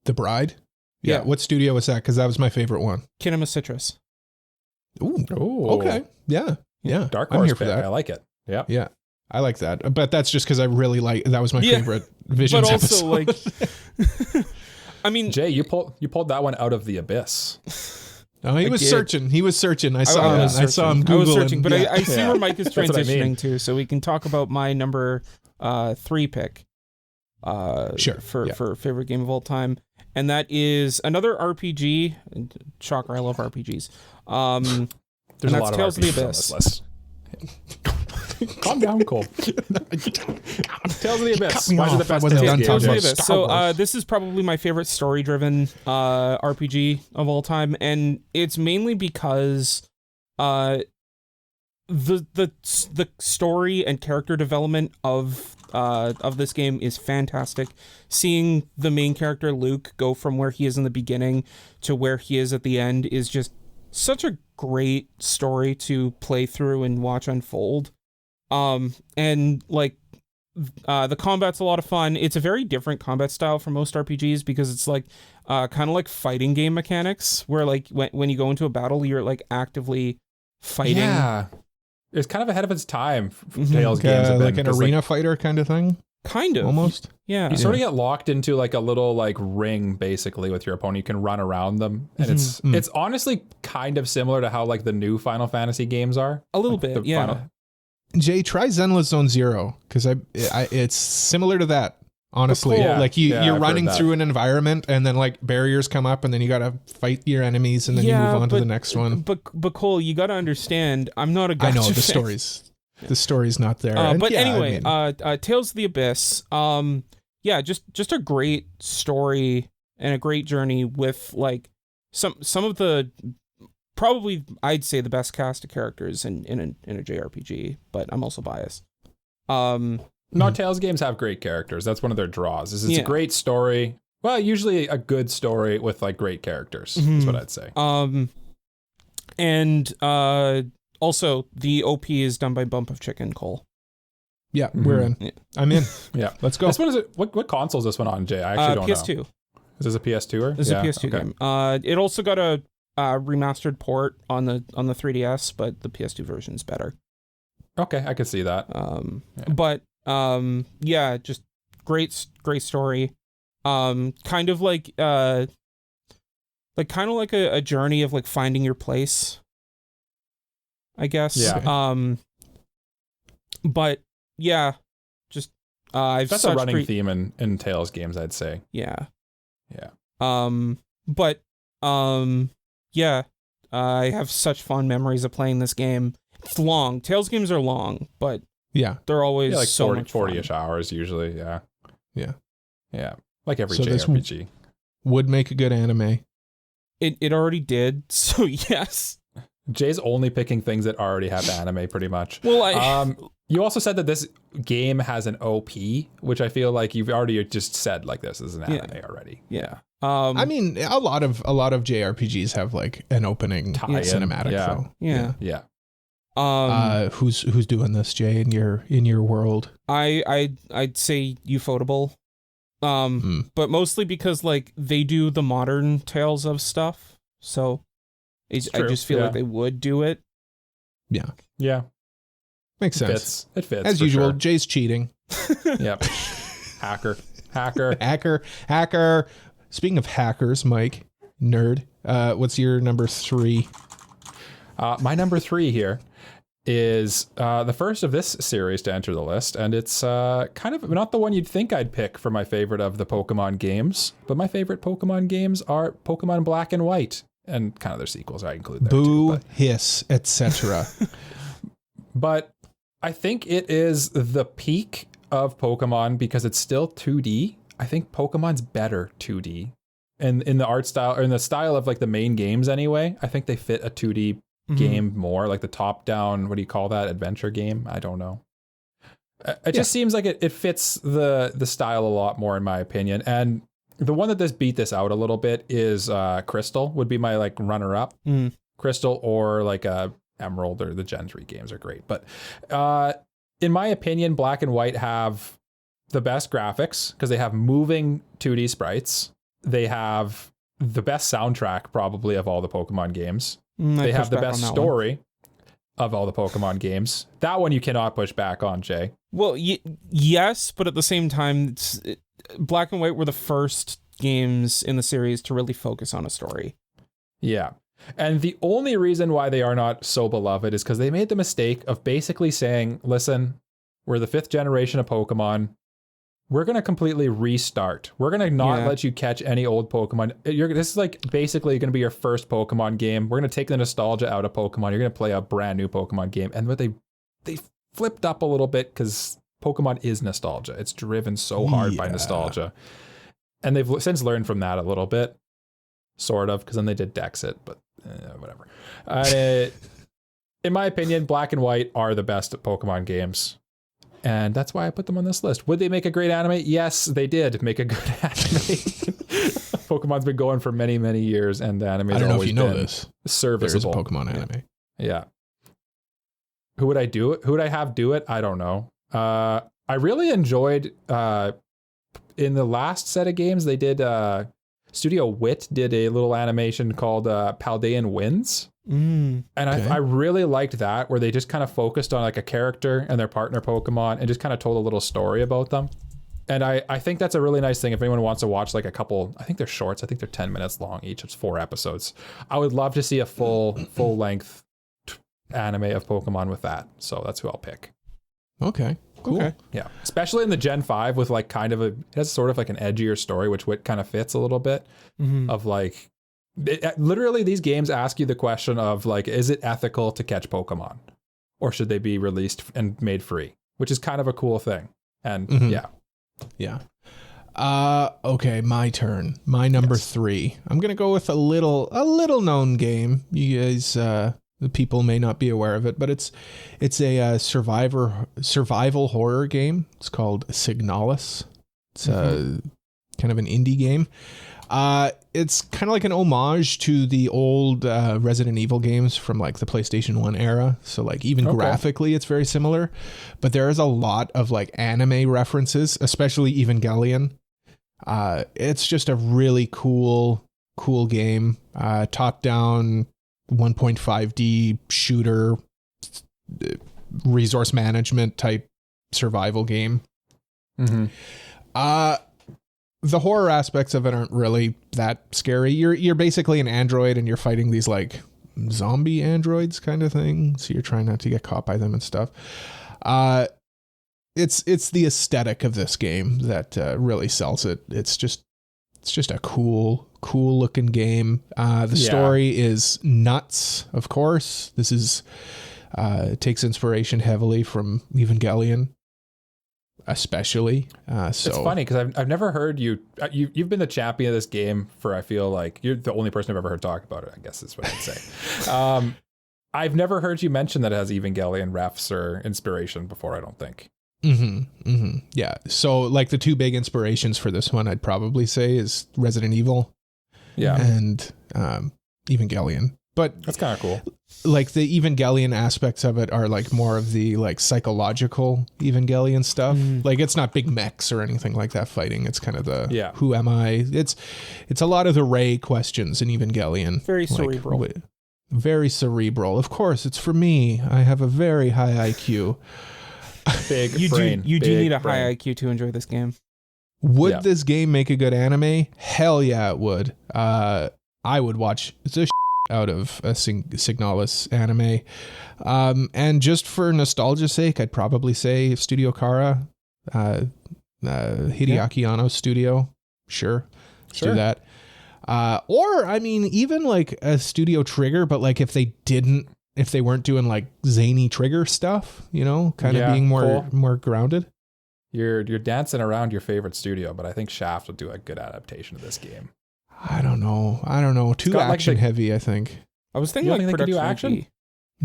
The Bride? Yeah. What studio was that? Because that was my favorite one. Kinema Citrus. Ooh. Okay. Yeah. Dark Horse pick. I like it. Yeah. Yeah. I like that. But that's just because I really that was my favorite Visions but also, episode. Like, I mean, Jay, you pulled that one out of the abyss. Oh, he was searching. I saw him. I saw him Googling. I was searching, but I see where Mike is transitioning to, so we can talk about my number 3 pick. For favorite game of all time, and that is another RPG. Shocker, I love RPGs. There's a lot of Tales of the Abyss. On this list. Calm down, Cole. Tales of the Abyss. Why is it the best Tales of the Abyss? So this is probably my favorite story-driven RPG of all time, and it's mainly because the story and character development of this game is fantastic. Seeing the main character Luke go from where he is in the beginning to where he is at the end is just such a great story to play through and watch unfold. And like the combat's a lot of fun. It's a very different combat style from most RPGs because it's like kind of like fighting game mechanics where like when you go into a battle you're like actively fighting. Yeah. It's kind of ahead of its time. Tales games like an arena fighter kind of thing. Kind of. almost. Yeah. You sort of get locked into like a little like ring basically with your opponent. You can run around them, and it's honestly kind of similar to how like the new Final Fantasy games are. A little Like, bit, the yeah. Jay, try Zenless Zone Zero because it's similar to that. Honestly, Yeah, like yeah, you're I've running heard that. through an environment, and then like barriers come up, and then you gotta fight your enemies, and then you move on to the next one. But Cole, you got to understand, I'm not a I gacha know the fan. story's not there. And But yeah, anyway, I mean, Tales of the Abyss. Yeah, just a great story and a great journey with like some of the probably I'd say the best cast of characters in a JRPG, but I'm also biased. No, Tales games have great characters. That's one of their draws. It's a great story. Well, usually a good story with like great characters. Is what I'd say. And also the OP is done by Bump of Chicken, Cole. yeah, we're in. Yeah. I'm in. Yeah, Let's go. This one is what console is this one on, Jay? I actually don't PS2. know. Is this a PS2-er? This is a PS2 game. It also got a remastered port on the 3DS, but the PS2 version is better. Okay, I could see that. But yeah, just great story. Kind of like a journey of like finding your place, I guess. Yeah. But yeah, just I've That's a running theme in Tales games, I'd say. Yeah. Yeah. But yeah, I have such fond memories of playing this game. It's long. Tales games are long, but Yeah. they're always Yeah, like so 40, much fun. 40-ish hours usually, yeah. Yeah. Yeah. Like every So this JRPG. Would make a good anime. It already did, so yes. Jay's only picking things that already have anime pretty much. Well, You also said that this game has an OP, which I feel like you've already just said like this is an anime already. yeah. I mean, a lot of JRPGs have like an opening Tie-in, cinematic yeah. though. Yeah. Yeah. Who's doing this, Jay, in your world? I'd say Ufotable. But mostly because like they do the modern Tales of stuff, so I just feel like they would do it. Yeah. Yeah. Makes sense. It fits. As for usual, sure. Jay's cheating. Yep. Hacker. Hacker. Speaking of hackers, Mike, nerd, what's your number 3? My number 3 here is the first of this series to enter the list, and it's kind of not the one you'd think I'd pick for my favorite of the Pokemon games, but my favorite Pokemon games are Pokemon Black and White, and kind of their sequels I include there Boo, too. hiss, etc. But I think it is the peak of Pokemon because it's still 2D. I think Pokemon's better 2D. And in the art style, or in the style of like the main games anyway, I think they fit a 2D game more, like the top-down, what do you call that, adventure game? I don't know. It just seems like it fits the style a lot more in my opinion. And the one that beat this out a little bit is Crystal would be my like runner-up. Crystal or like Emerald, or the Gen 3 games are great. But in my opinion, Black and White have the best graphics because they have moving 2D sprites. They have the best soundtrack probably of all the Pokemon games. They have the best story of all the Pokemon games. That one you cannot push back on, Jay. Well, yes, but at the same time, Black and White were the first games in the series to really focus on a story. Yeah. And the only reason why they are not so beloved is because they made the mistake of basically saying, listen, we're the 5th generation of Pokemon. We're going to completely restart. We're going to not let you catch any old Pokemon. This is like basically going to be your first Pokemon game. We're going to take the nostalgia out of Pokemon. You're going to play a brand new Pokemon game. And what they flipped up a little bit because Pokemon is nostalgia. It's driven so hard by nostalgia. And they've since learned from that a little bit, sort of, because then they did Dexit, but whatever. In my opinion, Black and White are the best Pokemon games. And that's why I put them on this list. Would they make a great anime? Yes, they did make a good anime. Pokemon's been going for many, many years, and the anime. I don't know if you know this. Serviceable. There is a Pokemon anime. Yeah. Who would I do it? Who would I have do it? I don't know. I really enjoyed in the last set of games they did. Studio Wit did a little animation called Paldean Winds. And I really liked that, where they just kind of focused on like a character and their partner Pokemon and just kind of told a little story about them. And I think that's a really nice thing. If anyone wants to watch like a couple, I think they're shorts. I think they're 10 minutes long each. It's 4 episodes. I would love to see a full length anime of Pokemon with that. So that's who I'll pick. Okay, cool. Okay. Yeah, especially in the Gen 5 with like kind of it has sort of like an edgier story, which kind of fits a little bit of like, literally these games ask you the question of like, is it ethical to catch Pokemon or should they be released and made free, which is kind of a cool thing. And Yeah. Okay, my turn. My number 3. I'm gonna go with a little known game. You guys, the people may not be aware of it, but it's a survival horror game. It's called Signalis. It's kind of an indie game. It's kind of like an homage to the old Resident Evil games from like the PlayStation 1 era. So like even graphically, it's very similar, but there is a lot of like anime references, especially Evangelion. It's just a really cool game. Top down 1.5D shooter, resource management type survival game. The horror aspects of it aren't really that scary. You're basically an android and you're fighting these like zombie androids kind of thing. So you're trying not to get caught by them and stuff. It's the aesthetic of this game that really sells it. It's just a cool looking game. The story is nuts, of course. This is it takes inspiration heavily from Evangelion. Especially, so it's funny because I've never heard you've been the champion of this game for, I feel like you're the only person I've ever heard talk about it, I guess is what I'd say. I've never heard you mention that it has Evangelion refs or inspiration before, I don't think. Yeah, so like the 2 big inspirations for this one I'd probably say is Resident Evil and Evangelion. But that's kind of cool. Like the Evangelion aspects of it are like more of the like psychological Evangelion stuff. Like it's not big mechs or anything like that fighting. It's kind of the who am I? It's a lot of the Rey questions in Evangelion. Very cerebral. Very cerebral. Of course, it's for me. I have a very high IQ. Big brain. You do need a high IQ to enjoy this game. Would this game make a good anime? Hell yeah, it would. I would watch the out of a Signalis anime. And just for nostalgia's sake, I'd probably say Studio Kara, Hideaki Anno's studio. Sure. Let's do that. Or, I mean, even like a Studio Trigger, but like if they weren't doing like zany Trigger stuff, you know, kind of being more grounded. You're dancing around your favorite studio, but I think Shaft would do a good adaptation of this game. I don't know. Too action heavy, I think. I was thinking like Production IG.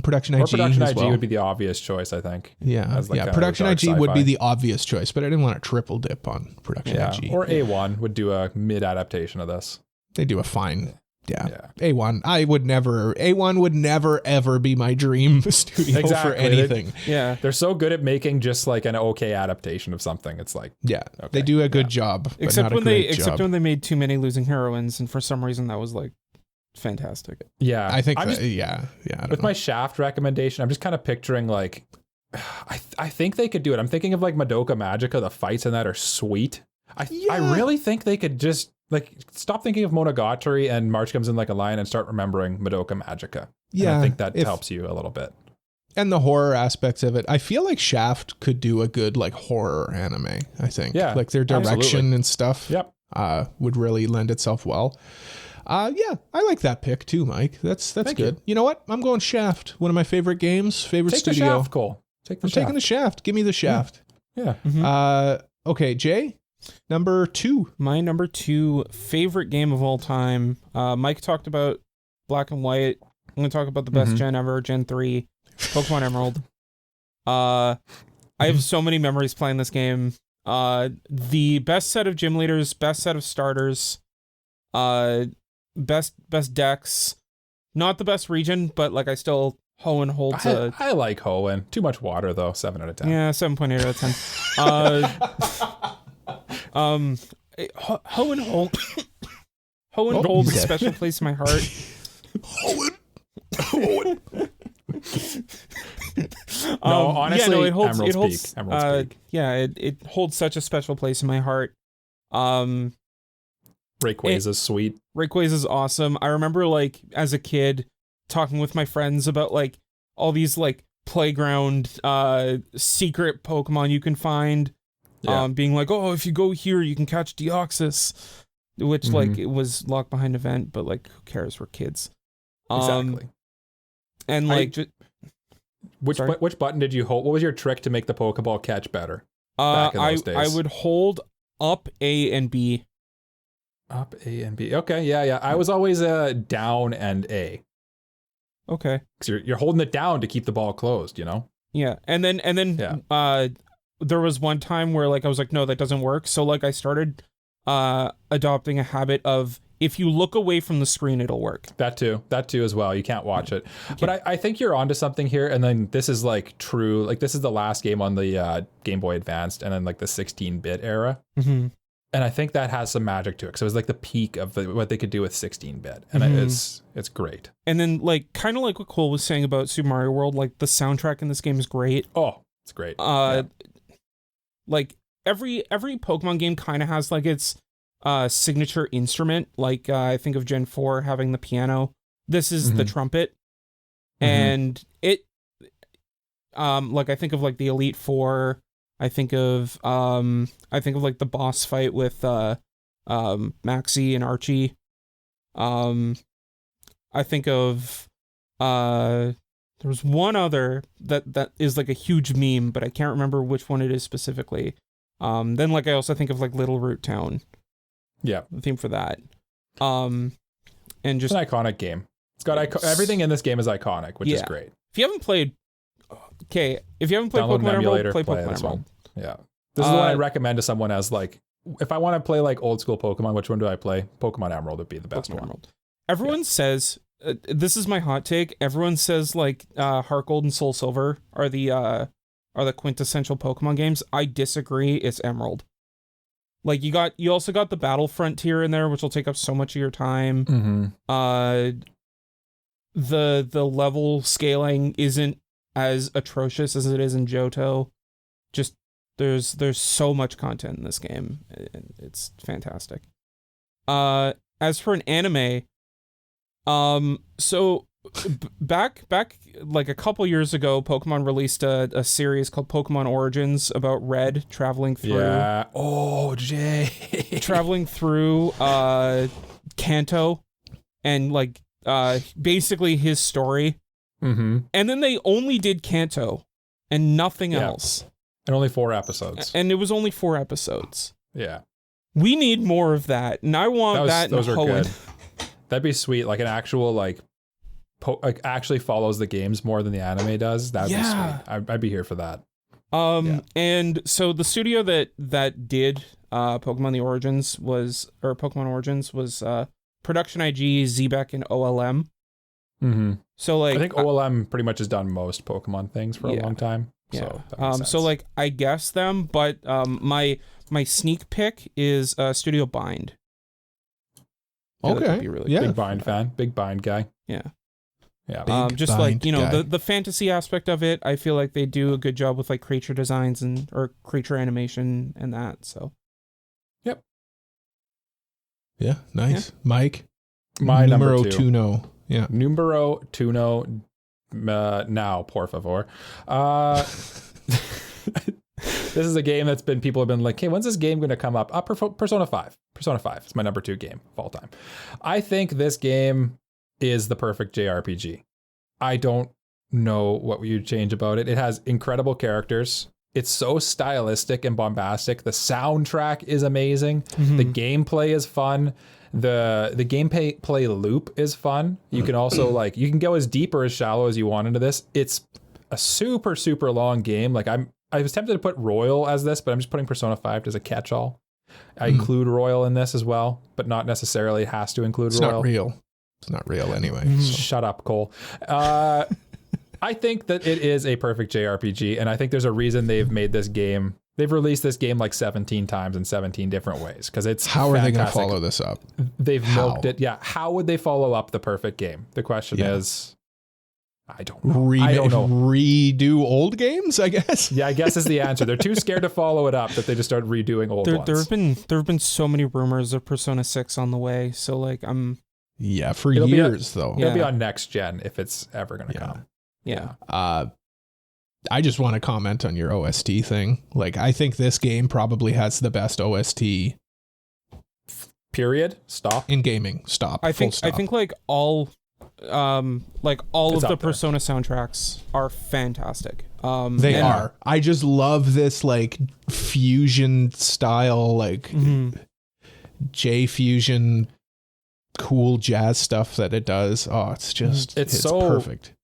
Production IG. Production as IG well. would be the obvious choice, I think. Yeah, Production IG would be the obvious choice, but I didn't want to triple dip on Production IG. Or A1 would do a mid adaptation of this. They do a fine. Yeah. A1 would never ever be my dream studio for anything. They're so good at making just like an okay adaptation of something. It's like they do a good job, except when they made Too Many Losing Heroines, and for some reason that was like fantastic. Yeah, I think with my Shaft recommendation, I'm just kind of picturing like I think they could do it. I'm thinking of like Madoka Magica. The fights in that are sweet. I really think they could just like stop thinking of Monogatari and March Comes in Like a Lion and start remembering Madoka Magica. Yeah, and I think that helps you a little bit. And the horror aspects of it, I feel like Shaft could do a good like horror anime. I think, like their direction and stuff, would really lend itself well. I like that pick too, Mike. That's good. You. You know what? I'm going Shaft. One of my favorite games. Favorite studio. Take the Shaft, Cole. Taking the Shaft. Give me the Shaft. Yeah. Okay, Jay. Number 2. My number 2 favorite game of all time. Mike talked about Black and White. I'm going to talk about the best gen ever, Gen 3, Pokemon Emerald. I have so many memories playing this game. The best set of gym leaders, best set of starters, best decks. Not the best region, but like I still Hoenn holds I like Hoenn. Too much water though. 7 out of 10. Yeah, 7.8 out of 10. Hoenn holds a special place in my heart. No, honestly, Emerald's holds, peak. Emerald's peak. yeah, it holds such a special place in my heart. Rayquaza's sweet. Rayquaza is awesome. I remember like as a kid talking with my friends about like all these like playground secret Pokemon you can find. Yeah. Being like, oh, if you go here, you can catch Deoxys, which like it was locked behind a vent, but like who cares? We're kids. Exactly. And like, which button did you hold? What was your trick to make the Pokeball catch better? Back in those days? I would hold up A and B. Up A and B. Okay, yeah. I was always down and A. Okay. Because you're holding it down to keep the ball closed, you know? Yeah, and then there was one time where like I was like, no, that doesn't work. So like I started adopting a habit of if you look away from the screen, it'll work. That too as well. You can't watch it. But I think you're onto something here. And then this is like true. Like this is the last game on the Game Boy Advanced and then like the 16-bit era. Mm-hmm. And I think that has some magic to it. So it was like the peak of what they could do with 16-bit. And it's great. And then like kind of like what Cole was saying about Super Mario World, like the soundtrack in this game is great. Oh, it's great. Like every Pokemon game kind of has like its signature instrument. Like I think of Gen 4 having the piano. This is the trumpet. And it like I think of like the Elite Four. I think of like the boss fight with Maxie and Archie. I think of there's one other that is like a huge meme, but I can't remember which one it is specifically. Then like I also think of like Little Root Town. Yeah, the theme for that. And just it's an iconic game. It's got everything in this game is iconic, which is great. If you haven't played Pokemon Emerald, play Pokemon Emerald. Yeah. This is the one I recommend to someone as like, if I want to play like old school Pokemon, which one do I play? Pokemon Emerald would be the best one. Emerald. Everyone says, this is my hot take. Everyone says like Heart Gold and Soul Silver are the quintessential Pokemon games. I disagree. It's Emerald. Like you also got the Battlefront tier in there, which will take up so much of your time. The level scaling isn't as atrocious as it is in Johto. Just there's so much content in this game. It's fantastic. As for an anime, so back like a couple years ago, Pokemon released a series called Pokemon Origins about Red traveling through. Yeah. Oh, Jay. Traveling through Kanto and like basically his story. And then they only did Kanto and nothing else. And only 4 episodes. And it was only 4 episodes. Yeah. We need more of that. And I want that in those are Hoenn. good. That'd be sweet. Like an actual like actually follows the games more than the anime does. That'd be sweet. I'd be here for that. And so the studio that did Pokemon Origins was Production IG, Zebek, and OLM. So like I think OLM pretty much has done most Pokemon things for a long time. So so like I guess them, but my sneak pick is Studio Bind. Okay. Be really Big Bind fan. Big Bind guy. Yeah. Yeah. Just like, you know, the fantasy aspect of it, I feel like they do a good job with like creature designs or creature animation and that. So. Yep. Yeah. Nice. Yeah. Mike. My numero number 2. Tuno. Yeah. Numero Tuno. Now, por favor. This is a game that's people have been like, hey, when's this game going to come up? Persona 5. Persona 5 is my number 2 game of all time. I think this game is the perfect JRPG. I don't know what you'd change about it. It has incredible characters. It's so stylistic and bombastic. The soundtrack is amazing. The gameplay is fun. The gameplay loop is fun. You can also like, you can go as deep or as shallow as you want into this. It's a super, super long game. Like I was tempted to put Royal as this, but I'm just putting Persona 5 as a catch-all. I include Royal in this as well, but not necessarily has to include Royal. It's not real. It's not real anyway. So. Shut up, Cole. I think that it is a perfect JRPG, and I think there's a reason they've made this game. They've released this game like 17 times in 17 different ways because it's How are fantastic. they going to follow this up? They've milked it. Yeah. How would they follow up the perfect game? The question is, I don't know. I don't know. Redo old games, I guess. Yeah, I guess is the answer. They're too scared to follow it up that they just start redoing old ones. There have been so many rumors of Persona 6 on the way. So like Yeah, for It'll years though. It'll be on next gen if it's ever going to come. Yeah. I just want to comment on your OST thing. Like, I think this game probably has the best OST. Period. Stop. In gaming. Stop. I think like all It's of the up there. Persona soundtracks are fantastic. They are. I just love this like fusion style, like J fusion, cool jazz stuff that it does. Oh, it's so perfect.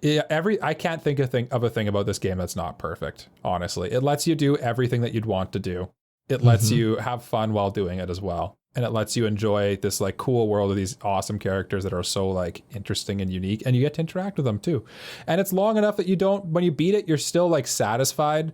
Yeah, I can't think of a thing about this game that's not perfect. Honestly, it lets you do everything that you'd want to do. It lets you have fun while doing it as well, and it lets you enjoy this like cool world of these awesome characters that are so like interesting and unique, and you get to interact with them too. And it's long enough that when you beat it, you're still like satisfied,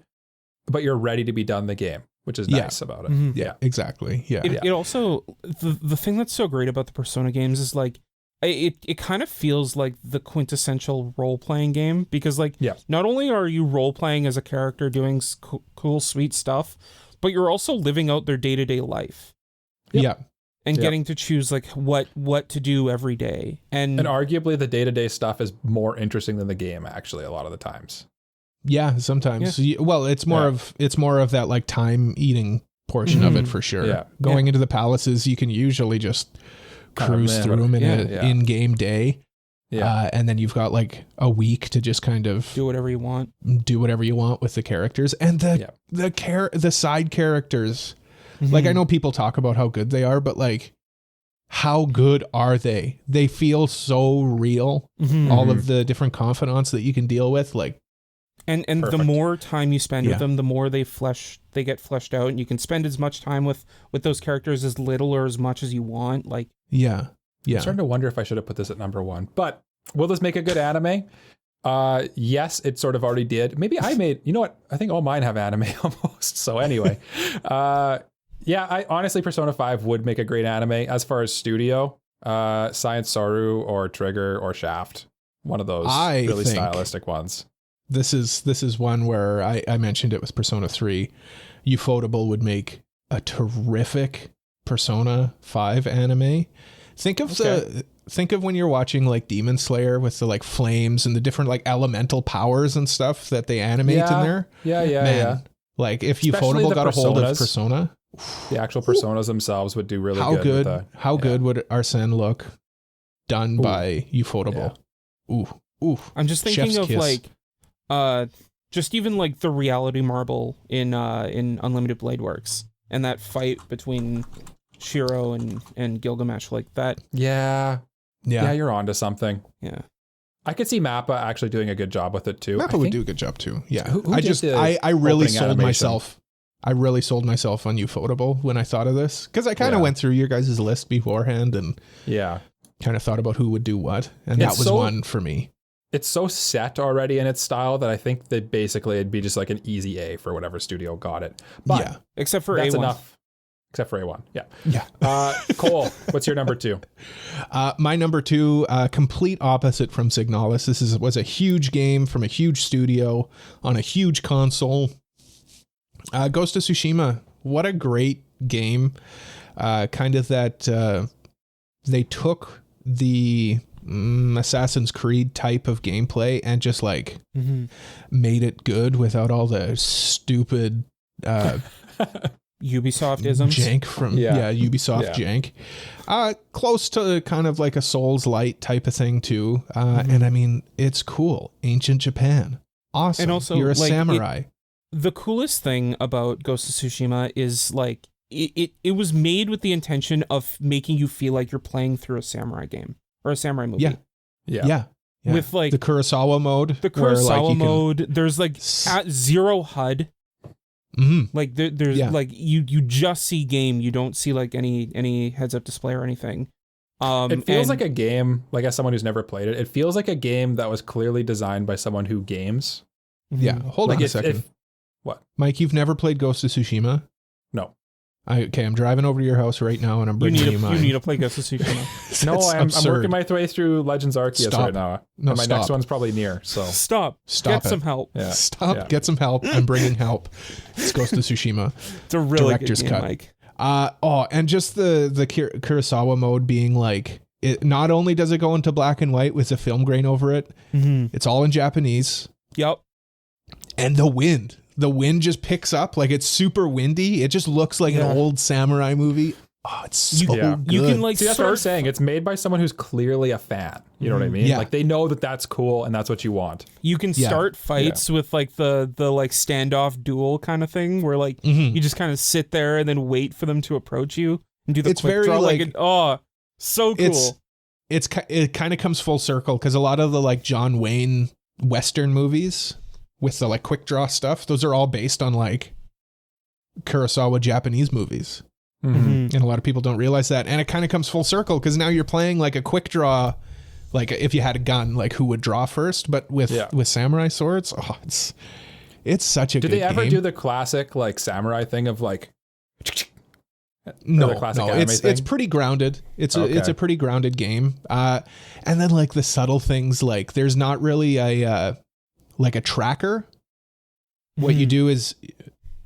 but you're ready to be done the game, which is nice about it. Yeah, exactly. Yeah. It also the thing that's so great about the Persona games is like it kind of feels like the quintessential role-playing game, because like not only are you role-playing as a character doing cool sweet stuff, but you're also living out their day-to-day life. Yeah. And getting to choose like what to do every day. And arguably the day-to-day stuff is more interesting than the game actually a lot of the times. Yeah, sometimes. Yeah. Well, it's more of that like time eating portion of it for sure. Yeah. Going into the palaces, you can usually just cruise through them in an in-game day. Yeah. And then you've got like a week to just kind of do whatever you want with the characters and the side characters. Like, I know people talk about how good they are, but like, how good are they? They feel so real. All of the different confidants that you can deal with, like, and the more time you spend with them, the more they get fleshed out, and you can spend as much time with those characters as little or as much as you want. Like, yeah. I'm starting to wonder if I should have put this at number 1, but will this make a good anime? Yes, it sort of already did. Maybe I made, you know what? I think all mine have anime almost. So anyway, I honestly, Persona 5 would make a great anime. As far as studio, Science Saru or Trigger or Shaft, one of those really stylistic ones. This is one where I mentioned it with Persona 3. Ufotable would make a terrific Persona 5 anime. Think of when you're watching like Demon Slayer with the like flames and the different like elemental powers and stuff that they animate in there. Yeah. Like if Ufotable got a hold of Persona, the actual personas themselves would do really good. How good would Arsene look done by Ufotable? Yeah. Ooh. I'm just thinking of like just even like the reality marble in Unlimited Blade Works and that fight between Shiro and Gilgamesh, like that. Yeah, you're onto something. Yeah, I could see Mappa actually doing a good job with it too. Mappa would do a good job too. Yeah, I really sold myself. I really sold myself on Ufotable when I thought of this, because I kind of went through your guys' list beforehand and kind of thought about who would do what, and that was one for me. It's so set already in its style that I think that basically it'd be just like an easy A for whatever studio got it. But except for that's A1. Enough. Except for A1. Yeah. Cole, what's your number 2? My number 2, complete opposite from Signalis. This was a huge game from a huge studio on a huge console. Ghost of Tsushima. What a great game. Kind of that they took the Assassin's Creed type of gameplay and just like made it good without all the stupid Ubisoft-isms. Jank from Ubisoft jank. Close to kind of like a Souls-light type of thing too. And I mean, it's cool. Ancient Japan. Awesome. And also, you're a like, samurai. The coolest thing about Ghost of Tsushima is like it was made with the intention of making you feel like you're playing through a samurai game or a samurai movie. Yeah. With like the Kurosawa mode. Mode. There's like zero HUD. Like there's like you just see game. You don't see like any heads up display or anything. It feels like a game, like as someone who's never played it, it feels like a game that was clearly designed by someone who games. Yeah. Hold on a second. What? Mike, you've never played Ghost of Tsushima? No. I'm driving over to your house right now, and I'm bringing you mine. You need to play Ghost of Tsushima. No, I'm absurd. working my way through Legends Arceus Stop. right now. No, And my stop. next one's probably near. So Stop. Stop Get it. some help. yeah. Stop. Yeah. Get some help. I'm bringing help. It's Ghost of Tsushima. It's a really Director's good game, cut. Mike. And just the Kurosawa mode being like, it not only does it go into black and white with a film grain over it, it's all in Japanese. Yep. And the wind just picks up, like it's super windy. It just looks like an old samurai movie. Oh, it's so good. You can like See, that's what I'm start saying. It's made by someone who's clearly a fan. You know what I mean? Yeah. Like they know that that's cool and that's what you want. You can Yeah. start fights with like the like standoff duel kind of thing where like you just kind of sit there and then wait for them to approach you and do the It's quick very, draw. like- So cool. It kind of comes full circle because a lot of the like John Wayne Western movies with the like quick draw stuff, those are all based on like Kurosawa Japanese movies. Mhm. And a lot of people don't realize that. And it kind of comes full circle because now you're playing like a quick draw, like if you had a gun, like who would draw first, but with samurai swords. Oh, it's such a Do good they ever game. do the classic like samurai thing of like No, classic no, anime it's thing? pretty grounded. It's Okay. a pretty grounded game. And then like the subtle things, like there's not really a like a tracker. What you do is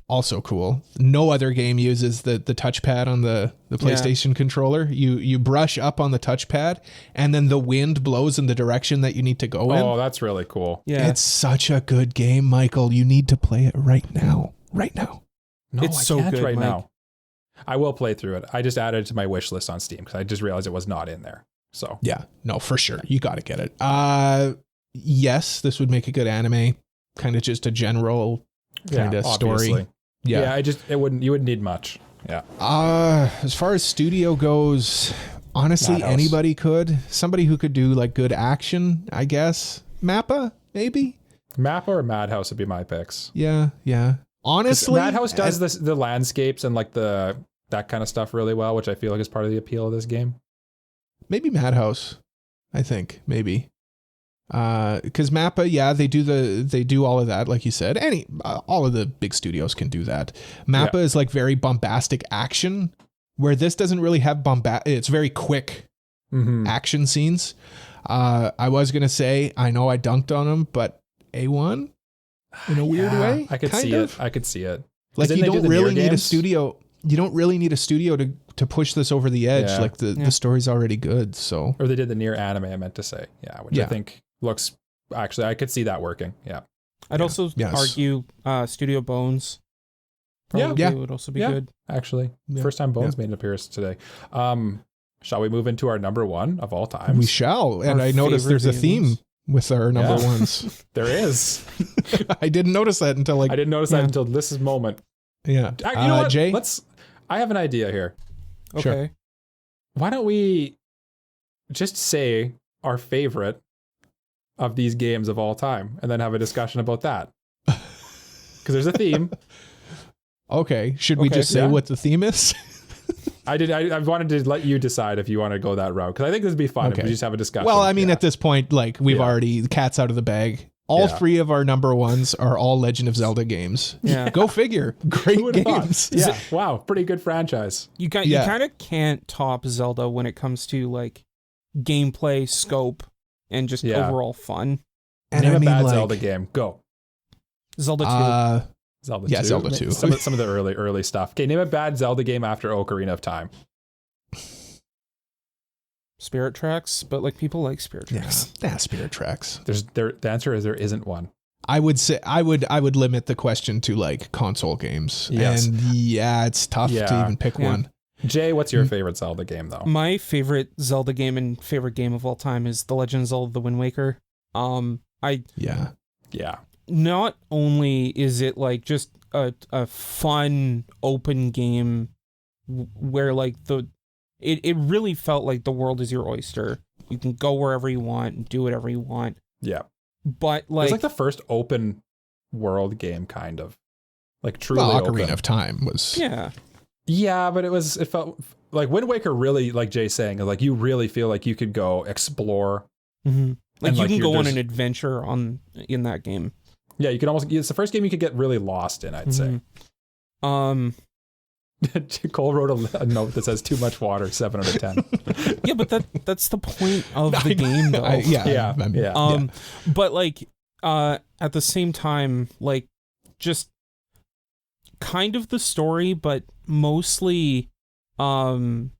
also cool. No other game uses the touchpad on the PlayStation controller. You brush up on the touchpad, and then the wind blows in the direction that you need to go in. Oh, that's really cool. Yeah. It's such a good game, Michael. You need to play it right now. Right now. No, It's I so can't good, right Mike. now. I will play through it. I just added it to my wish list on Steam because I just realized it was not in there. So Yeah, no, for sure. You got to get it. Yes, this would make a good anime. Kind of just a general kind of story. obviously. Yeah. You wouldn't need much. Yeah. As far as studio goes, honestly, Madhouse. anybody could. Somebody who could do like good action, I guess. Mappa, maybe. Mappa or Madhouse would be my picks. Yeah. Honestly, Madhouse does the landscapes and like that kind of stuff really well, which I feel like is part of the appeal of this game. maybe Madhouse. I think maybe. Because Mappa, yeah, they do all of that, like you said. All of the big studios can do that. Mappa is like very bombastic action, where this doesn't really have it's very quick action scenes. I was gonna say, I know I dunked on him, but A1 in a weird way. I could kind see of. it. I could see it. Like Didn't you they do don't the really Nier need a games? studio. You don't really need a studio to push this over the edge. Yeah. Like the story's already good. So Or they did the Nier anime, I meant to say. Yeah, which I Yeah. think looks, actually, I could see that working. Yeah. I'd also Yes. argue Studio Bones. Probably Yeah. would also be Yeah. good. Actually, Yeah. first time Bones made an appearance today. Shall we move into our number one of all time? we shall. And Our I noticed favorite there's a theme games. with our number Yeah. ones. There is. I didn't notice that until like I didn't notice that until this moment. yeah. You know what? Jay. I have an idea here. Sure. Okay. Why don't we just say our favorite of these games of all time and then have a discussion about that? Because there's a theme. Okay. Should we Okay. just say Yeah. what the theme is? I wanted to let you decide if you want to go that route because I think this would be fun if Okay. we just have a discussion. Well, I mean, Yeah. at this point, like we've Yeah. already the cat's out of the bag. All Yeah. three of our number ones are all Legend of Zelda games. Yeah. Go figure. Great Who would've thought? games. Yeah. Wow. Pretty good franchise. You Yeah. kind of can't top Zelda when it comes to like gameplay, scope, and just Yeah. overall fun. And Name I a mean, bad like, Zelda game. Go. Zelda 2. Zelda Yeah, 2. Zelda 2. Some of the early stuff. Okay, name a bad Zelda game after Ocarina of Time. Spirit Tracks, but like people like Spirit yeah, Tracks. Spirit Tracks. The answer is there isn't one. I would say I would limit the question to like console games. Yes. And yeah, it's tough to Yeah. even pick Yeah. one. Jay, what's your favorite Zelda game though? My favorite Zelda game and favorite game of all time is The Legend of Zelda: The Wind Waker. Yeah. Yeah. Not only is it like just a fun open game where like it really felt like the world is your oyster. You can go wherever you want and do whatever you want. Yeah. But It was like like the first open world game, kind of. Like truly Well, open. Ocarina of Time was. yeah. Yeah, but it felt like Wind Waker really, like Jay's saying, like you really feel like you could go explore. Mm-hmm. Like And, you like, can go on there's- an adventure in that game. Yeah, you can almost, it's the first game you could get really lost in, I'd say. Mhm. Cole wrote a note that says too much water, 7 out of 10. Yeah, but that's the point of the game, though. Yeah. But like, at the same time, like, just kind of the story, but mostly, getting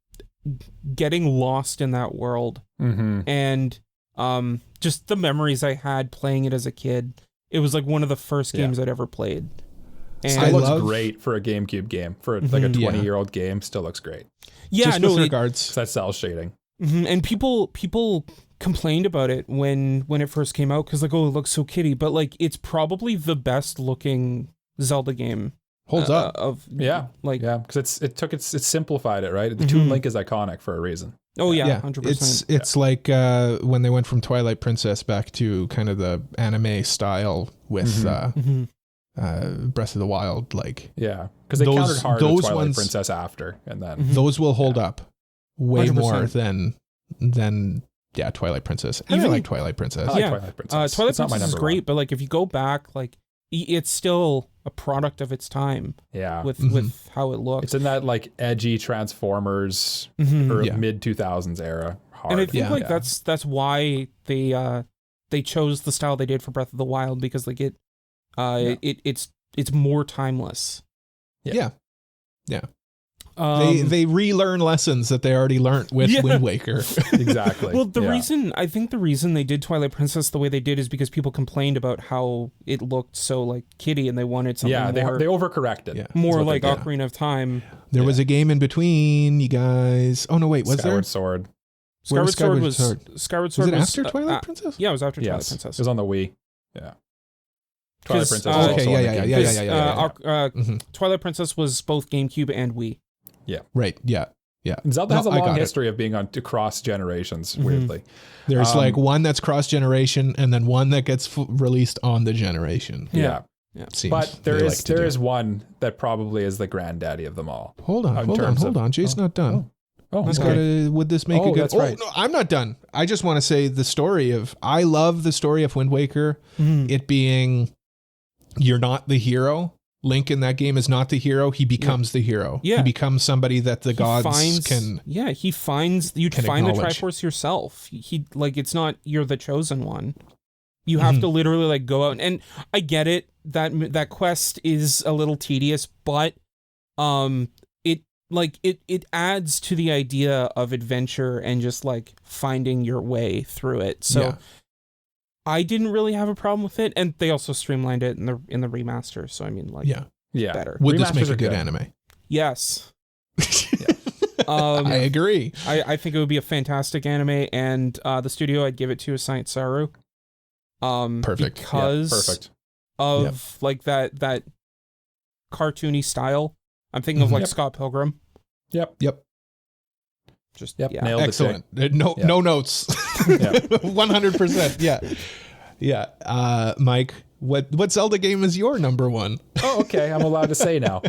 lost in that world, and just the memories I had playing it as a kid. It was like one of the first games I'd ever played. And Still looks great for a GameCube game. For like a 20-year-old game, still looks great. Yeah, just with regards. That cell shading. And people complained about it when it first came out because like, oh, it looks so kiddie, but like it's probably the best looking Zelda game. Holds up. Because it's simplified it, right? The Toon Link is iconic for a reason. Oh yeah, 100%. It's like when they went from Twilight Princess back to kind of the anime style with Breath of the Wild, like because they countered hard with Twilight Princess after, and then those will hold up way 100%. more than Twilight Princess. And I like Twilight Princess. I like Twilight Princess. Twilight Princess is great, but like if you go back, like it's still a product of its time. Yeah, with how it looks. It's in that like edgy Transformers or mid 2000s era. Hard. And I think that's why they chose the style they did for Breath of the Wild, because like it's more timeless. Yeah. They relearn lessons that they already learned with Wind Waker. Exactly. Well, the reason they did Twilight Princess the way they did is because people complained about how it looked so like kiddie, and they wanted something more. They overcorrected. Yeah. More like Ocarina of Time. There was a game in between, you guys. Oh no, wait, was Skyward there? Sword. Skyward Sword was after Twilight Princess? Yeah, it was after Twilight Princess. It was on the Wii. Yeah. Twilight Princess. Twilight Princess was both GameCube and Wii. Yeah. Right. Yeah. Zelda has a long history of being on cross generations. Weirdly, there's like one that's cross generation, and then one that gets released on the generation. Yeah. But there is one that probably is the granddaddy of them all. Hold on. Jay's not done. Would this make a good? That's right. No, I'm not done. I just want to say I love the story of Wind Waker. It being, you're not the hero. Link in that game is not the hero. He becomes the hero. Yeah. He becomes somebody that the gods can. Yeah, you'd find the Triforce yourself. It's not you're the chosen one. You have to literally like go out, and I get it that quest is a little tedious, but it adds to the idea of adventure and just like finding your way through it. So I didn't really have a problem with it, and they also streamlined it in the remaster. So I mean, like, better. Would this make a good anime? Yes. I agree. I think it would be a fantastic anime, and the studio I'd give it to is Science Saru. Perfect. Because of like that cartoony style. I'm thinking of like Scott Pilgrim. Yep. Just nailed it. Excellent. No notes. 100%. Yeah. Mike, what Zelda game is your number one? Oh, okay. I'm allowed to say now.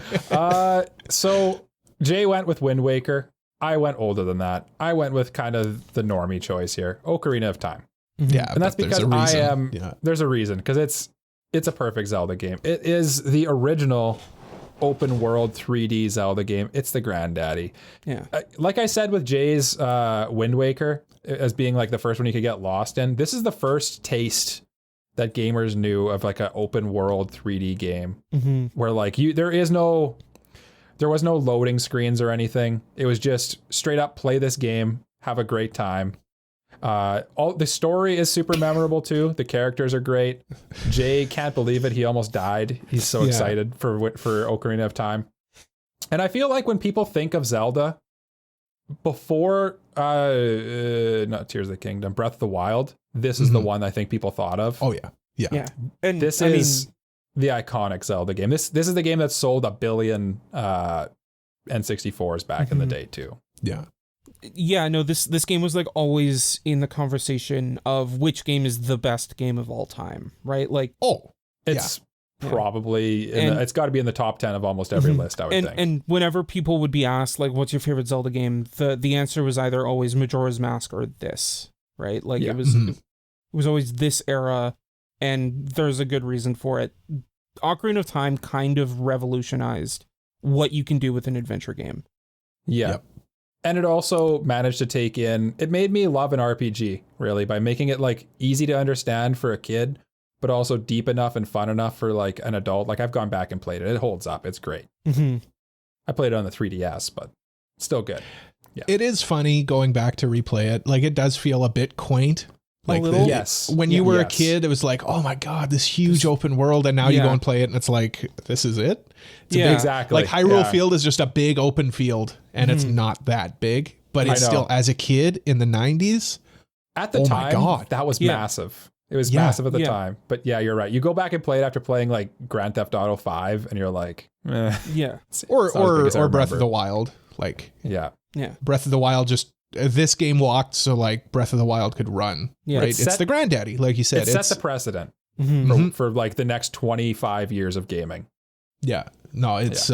So Jay went with Wind Waker. I went older than that. I went with kind of the normie choice here, Ocarina of Time. Yeah, and that's because I am. There's a reason, because it's a perfect Zelda game. It is the original open world 3D Zelda game. It's the granddaddy. Yeah. Like I said with Jay's Wind Waker as being like the first one you could get lost in, this is the first taste that gamers knew of like an open world 3D game where like there was no loading screens or anything. It was just straight up play this game, have a great time. The story is super memorable too. The characters are great. Jay can't believe it. He almost died. He's so excited for Ocarina of Time. And I feel like when people think of Zelda before not Tears of the Kingdom, Breath of the Wild, this is the one I think people thought of. Oh yeah. And this is the iconic Zelda game. This is the game that sold 1 billion N64s back in the day too. Yeah, no, this game was like always in the conversation of which game is the best game of all time, right? Like, it's probably it's got to be in the top 10 of almost every list, I would think. And whenever people would be asked like, what's your favorite Zelda game, the answer was either always Majora's Mask or this, right? Like it was always this era, and there's a good reason for it. Ocarina of Time kind of revolutionized what you can do with an adventure game. Yeah. Yep. And it also managed to take in, it made me love an RPG, really, by making it like easy to understand for a kid, but also deep enough and fun enough for like an adult. Like I've gone back and played it. It holds up. It's great. Mm-hmm. I played it on the 3DS, but still good. Yeah. It is funny going back to replay it. Like it does feel a bit quaint. Like little? Yes. When you were a Yes. kid, it was like, oh my God, this huge open world. And now you Yeah. go and play it and it's like, this is it? It's a Yeah. big, Exactly. like Hyrule Yeah. Field is just a big open field and it's not that big, but I it's know. still, as a kid in the 90s. At the Oh my time, God. that was Yeah. massive. It was Yeah. massive at the Yeah. time. But yeah, you're right. You go back and play it after playing like Grand Theft Auto 5 and you're like, Yeah. Or, it's not as big as I Breath of remember. the Wild. Like Yeah. Yeah. Breath of the Wild just, this game walked so like Breath of the Wild could run. Yeah. Right? It It's set- the granddaddy, like you said. It set the precedent Mm-hmm. Mhm. for like the next 25 years of gaming. Yeah. No, it's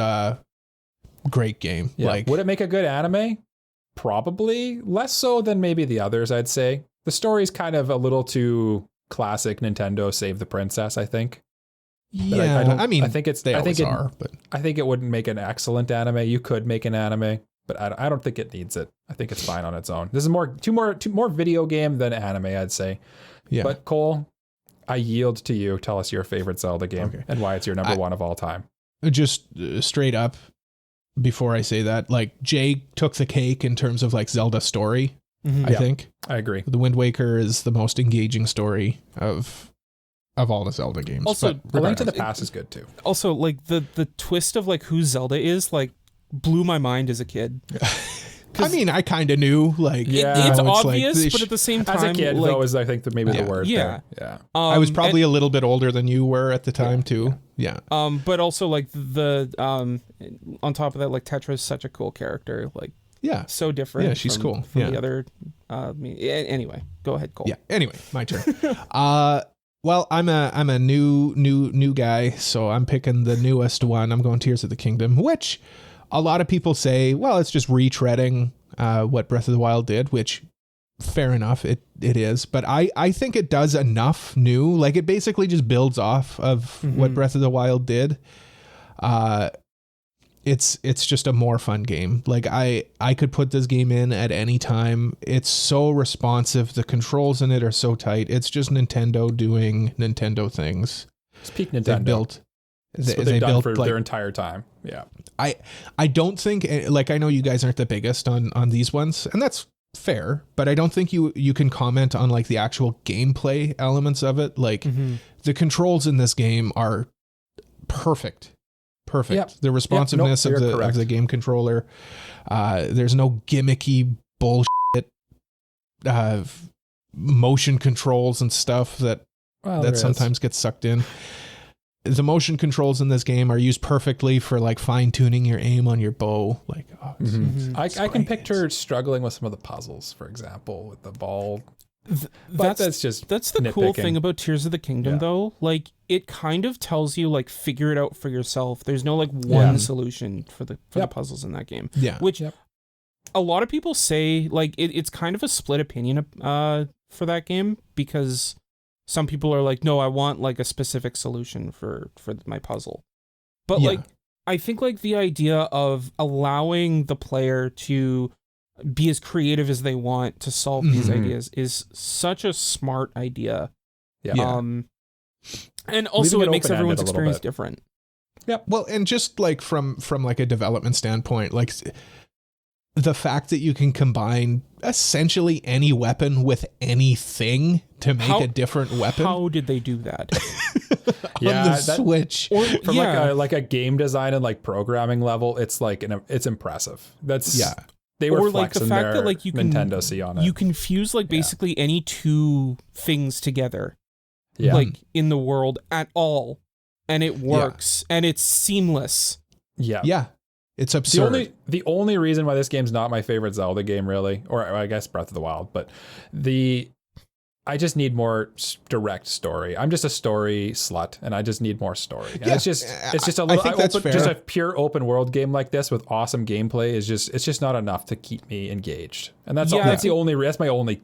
great game. Yeah. Like Would it make a good anime? Probably less so than maybe the others, I'd say. The story's kind of a little too classic Nintendo Save the Princess, I think. But yeah, I don't. I mean, I think it's. they I think always are, but I think it wouldn't make an excellent anime. You could make an anime, but I don't think it needs it. I think it's fine on its own. This is more video game than anime, I'd say. yeah. But Cole, I yield to you. Tell us your favorite Zelda game Okay. and why it's your number one of all time. Just straight up before I say that, like Jay took the cake in terms of like Zelda story. Mm-hmm. I think I agree. the Wind Waker is the most engaging story of all the Zelda games. Also, But A Link to the regardless. Past is good too. Also, like the twist of like who Zelda is, like blew my mind as a kid. I mean, I kind of knew, like, Yeah. It's you know, obvious, like, but at the same time, As a kid, like, though, is I think maybe Yeah. the word. Yeah. there. Yeah. I was and- probably a little bit older than you were at the time too. Yeah. but also like the on top of that, like Tetra is such a cool character, like Yeah. so different. Yeah, she's from, cool. From Yeah. the other. Anyway, go ahead, Cole. Yeah. Anyway, my turn. Well, I'm a new guy, so I'm picking the newest one. I'm going Tears of the Kingdom, which a lot of people say, well, it's just retreading what Breath of the Wild did, which fair enough, it is. But I think it does enough new. Like it basically just builds off of what Breath of the Wild did. It's just a more fun game. Like I could put this game in at any time. It's so responsive. The controls in it are so tight. It's just Nintendo doing Nintendo things. It's peak They Nintendo. built. That's what they they've done built for like their entire time. Yeah. I don't think, like, I know you guys aren't the biggest on these ones, and that's fair, but I don't think you can comment on like the actual gameplay elements of it. Like the controls in this game are perfect. Yep. The responsiveness Nope, of you're the correct. game controller. There's no gimmicky bullshit motion controls and stuff that sometimes gets sucked in. The motion controls in this game are used perfectly for like fine tuning your aim on your bow. Like, oh, it's I can great. picture struggling with some of the puzzles, for example, with the ball. That's just that's the cool nitpicking. thing about Tears of the Kingdom, Yeah. though. Like it kind of tells you like figure it out for yourself. There's no like one solution for the puzzles in that game. Yeah. Which a lot of people say like it's kind of a split opinion for that game, because some people are like, no, I want like a specific solution for my puzzle. But Yeah. like I think like the idea of allowing the player to be as creative as they want to solve these ideas is such a smart idea. Yeah. Yeah. And also Leaving it it makes open-ended everyone's a little experience bit. different. Well, and just like from like a development standpoint, like the fact that you can combine essentially any weapon with anything to make a different weapon How did they do that? on the Switch. Or From like a game design and like programming level, it's like it's impressive. That's they were or like the flexing fact their that like you can Nintendo C on it. you can fuse like basically any two things together, yeah. like in the world at all, and it works and it's seamless. yeah. Yeah. It's absurd. The only reason why this game's not my favorite Zelda game, really, or I guess Breath of the Wild, but I just need more direct story. I'm just a story slut, and I just need more story. And it's just a little. I think that's fair. Just a pure open world game like this with awesome gameplay is just not enough to keep me engaged. And that's Yeah, that's the only. That's my only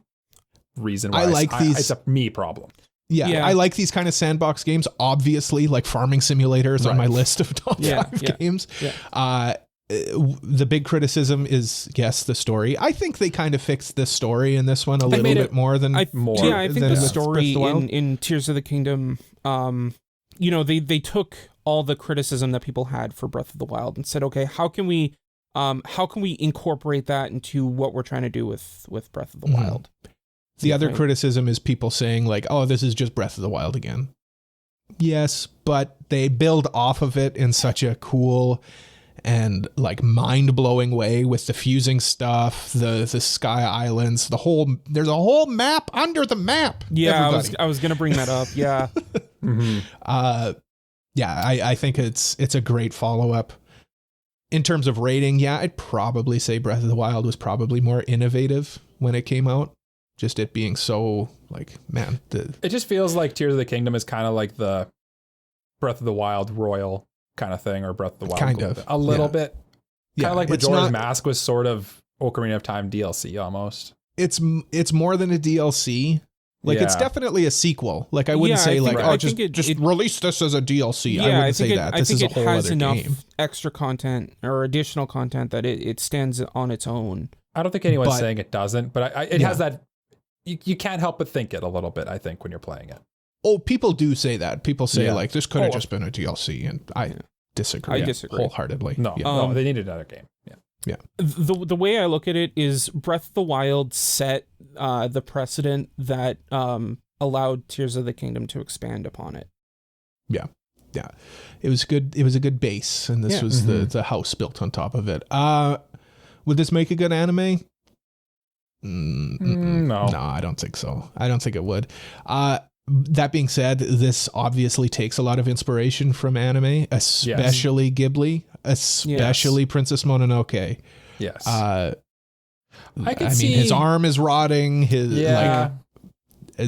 reason why I like these- it's a me problem. Yeah, I like these kind of sandbox games. Obviously, like Farming Simulator is on my list of top 5 games. Yeah. The big criticism is, yes, the story. I think they kind of fixed the story in this one a little bit more than I think the story in Tears of the Kingdom, they took all the criticism that people had for Breath of the Wild and said, okay, how can we incorporate that into what we're trying to do with Breath of the Wild? The other criticism is people saying like, oh, this is just Breath of the Wild again. Yes, but they build off of it in such a cool and like mind-blowing way with the fusing stuff, the sky islands, there's a whole map under the map. Yeah, I was gonna bring that up. Yeah. I think it's a great follow-up. In terms of rating, I'd probably say Breath of the Wild was probably more innovative when it came out. Just it being so like, man, it just feels like Tears of the Kingdom is kind of like the Breath of the Wild Royal kind of thing, or Breath of the Wild kind of a little bit, kind of like Majora's Mask was sort of Ocarina of Time DLC almost. It's more than a DLC. Like it's definitely a sequel. Like I wouldn't say just release this as a DLC. Yeah, I wouldn't say that. This is a whole other game. Extra content or additional content that it stands on its own. I don't think anyone's saying it doesn't, but it has that. You can't help but think it a little bit, I think, when you're playing it. Oh, people do say that. People say like this could have just been a DLC, and I disagree. I disagree wholheartedly. No, they needed another game. Yeah. The way I look at it is Breath of the Wild set the precedent that allowed Tears of the Kingdom to expand upon it. Yeah. It was good. It was a good base, and this was the house built on top of it. Would this make a good anime? No, I don't think so. I don't think it would. That being said, this obviously takes a lot of inspiration from anime, especially Ghibli, especially Princess Mononoke. Yes. I mean, his arm is rotting.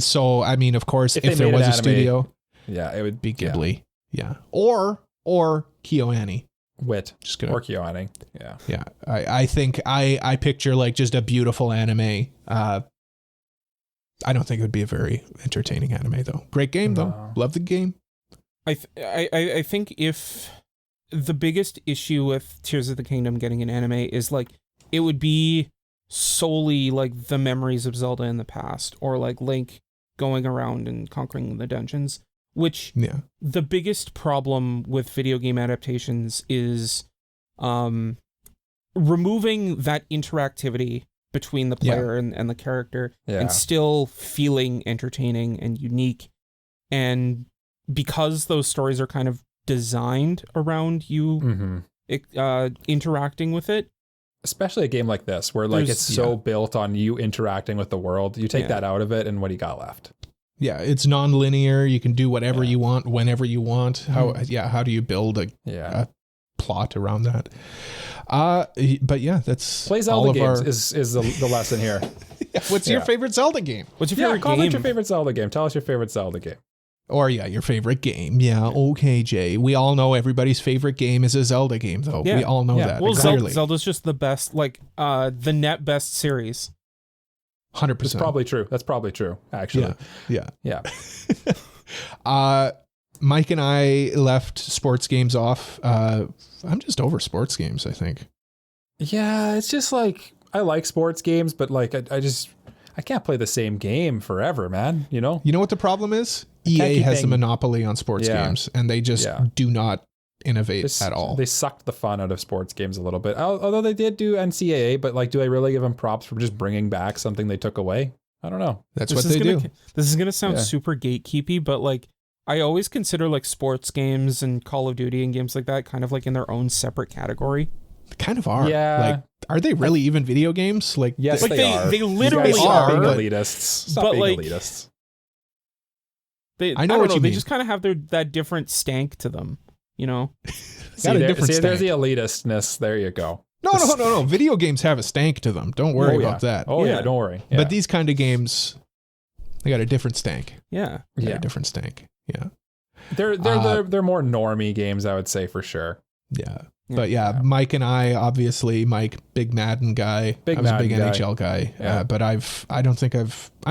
So I mean, of course, if there was a studio, it would be Ghibli. Yeah. Or KyoAni. Or KyoAni. Yeah. I think I picture like just a beautiful anime. I don't think it would be a very entertaining anime though. Great game though. Love the game. I think if the biggest issue with Tears of the Kingdom getting an anime is like it would be solely like the memories of Zelda in the past, or like Link going around and conquering the dungeons. Which the biggest problem with video game adaptations is removing that interactivity between the player and the character and still feeling entertaining and unique. And because those stories are kind of designed around you interacting with it. Especially a game like this where like it's so built on you interacting with the world. You take that out of it and what do you got left? Yeah, it's non-linear. You can do whatever you want, whenever you want. How do you build a plot around that? But that's play Zelda games is the lesson here. What's your favorite Zelda game? What's your favorite game? Comment your favorite Zelda game. Tell us your favorite Zelda game. Or your favorite game. Yeah, okay, Jay. We all know everybody's favorite game is a Zelda game, though. Yeah. We all know that. Well, Zelda's just the best, like the net best series. 100%. That's probably true, actually. Yeah. Mike and I left sports games off. I'm just over sports games, I think. Yeah, it's just like I like sports games, but like I can't play the same game forever, man. You know what the problem is? EA has the monopoly on sports games, and they just do not innovate at all. They sucked the fun out of sports games a little bit. Although they did do NCAA, but like, do I really give them props for just bringing back something they took away? I don't know. That's what they do. This is gonna sound super gatekeepy, but like I always consider like sports games and Call of Duty and games like that kind of like in their own separate category. They kind of are. Yeah. Like, are they really even video games? Like, yes, like they are. They literally are. Being elitists. Stop being elitists. I know what you mean. They just kind of have that different stank to them, you know? There's the elitistness. There you go. No. Video games have a stank to them. Don't worry about that. Oh, yeah, don't worry. Yeah. But these kind of games, they got a different stank. Yeah. A different stank. Yeah. They're more normie games, I would say, for sure. Yeah. But yeah, Mike and I, obviously, Mike, big Madden guy. I was a big NHL guy. But I'm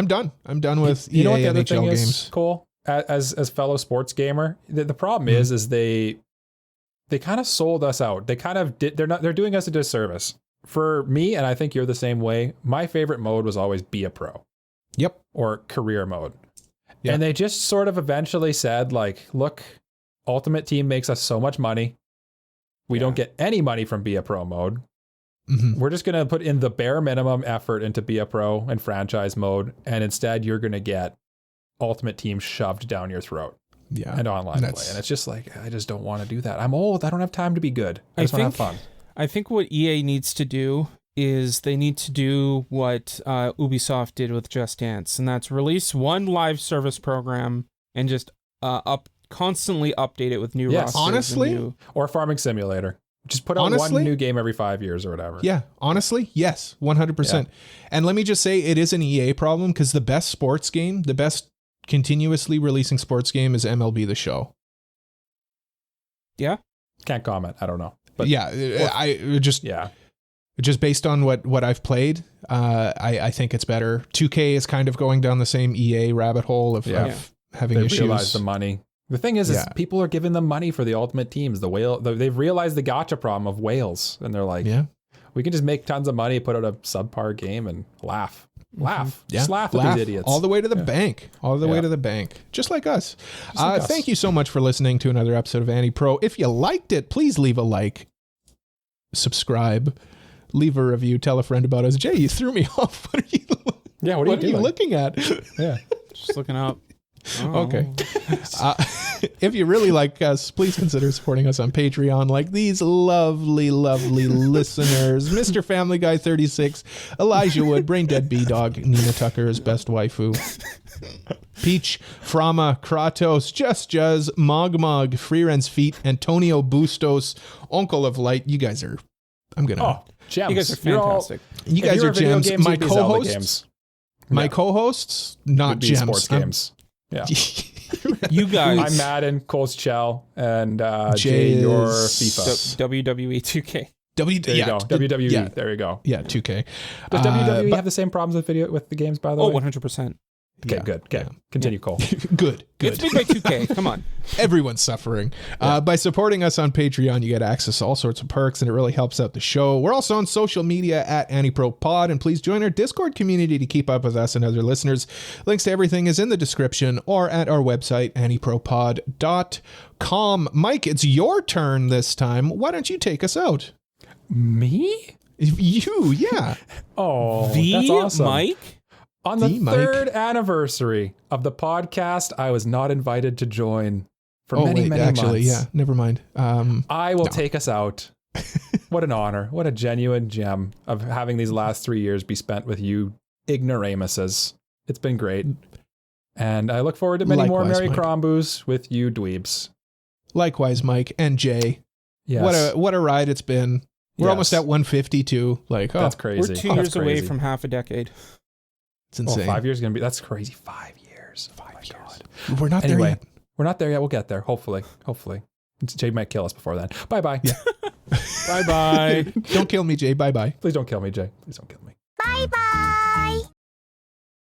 done. I'm done with you know what EA the other NHL thing games. is, Cole? As fellow sports gamer, the problem is they kind of sold us out. They kind of did. They're doing us a disservice. For me, and I think you're the same way, my favorite mode was always be a pro. Yep. Or career mode. Yeah. And they just sort of eventually said, like, look, Ultimate Team makes us so much money. We don't get any money from be a pro mode. Mm-hmm. We're just going to put in the bare minimum effort into be a pro and franchise mode. And instead you're going to get Ultimate Team shoved down your throat. Yeah. And online play. And it's just like, I just don't want to do that. I'm old. I don't have time to be good. I just want to have fun. I think what EA needs to do is they need to do what Ubisoft did with Just Dance, and that's release one live service program and just constantly update it with new rosters. Honestly? Or Farming Simulator. Just put out one new game every 5 years or whatever. Yeah, honestly, yes, 100%. Yeah. And let me just say, it is an EA problem because the best sports game, the best continuously releasing sports game is MLB The Show. Yeah? Can't comment. I don't know. But just based on what I've played, I think it's better. 2K is kind of going down the same EA rabbit hole of having issues. They realize the money. The thing is people are giving them money for the Ultimate Teams. They've realized the gotcha problem of whales, and they're like, we can just make tons of money, put out a subpar game, and laugh. Just laugh at these idiots. All the way to the bank. All the way to the bank. Just like us. Thank you so much for listening to another episode of AniPro. If you liked it, please leave a like, subscribe, leave a review, tell a friend about us. Jay, you threw me off. What are you looking at? Just looking up. Oh. Okay. If you really like us, please consider supporting us on Patreon like these lovely, lovely listeners. Mr. Family Guy 36, Elijah Wood, Brain Dead B-Dog, Nina Tucker's best waifu, Peach, Frama, Kratos, Just Juzz, Mog, Freeren's Feet, Antonio Bustos, Uncle of Light. You guys are, gems. You guys are fantastic. You guys are gems. My co-hosts, not gems. Sports games. Yeah. You guys. I'm Madden, Cole's Chell, and Jay, your FIFA. WWE 2K. WWE. Yeah. There you go. Yeah, 2K. Does WWE have the same problems with the games, by the way? 100%. Okay, good. Continue, Cole. Good. It's made by 2K. Come on. Everyone's suffering. By supporting us on Patreon, you get access to all sorts of perks, and it really helps out the show. We're also on social media at AniProPod, and please join our Discord community to keep up with us and other listeners. Links to everything is in the description or at our website, AniProPod.com. Mike, it's your turn this time. Why don't you take us out? Me? You, yeah. That's awesome. Mike? On the third anniversary of the podcast, I was not invited to join for many months. Yeah, never mind. I will take us out. What an honor. What a genuine gem of having these last 3 years be spent with you ignoramuses. It's been great. And I look forward to many more Merry Cromboos with you dweebs. Likewise, Mike and Jay. Yes. What a ride it's been. We're almost at 152. That's crazy. We're 2 years away from half a decade. It's insane. 5 years going to be, that's crazy. 5 years. Oh my God. We're not there yet. We're not there yet. We'll get there. Hopefully. Jay might kill us before then. Bye-bye. Yeah. Bye-bye. Don't kill me, Jay. Bye-bye. Please don't kill me, Jay. Please don't kill me. Bye-bye.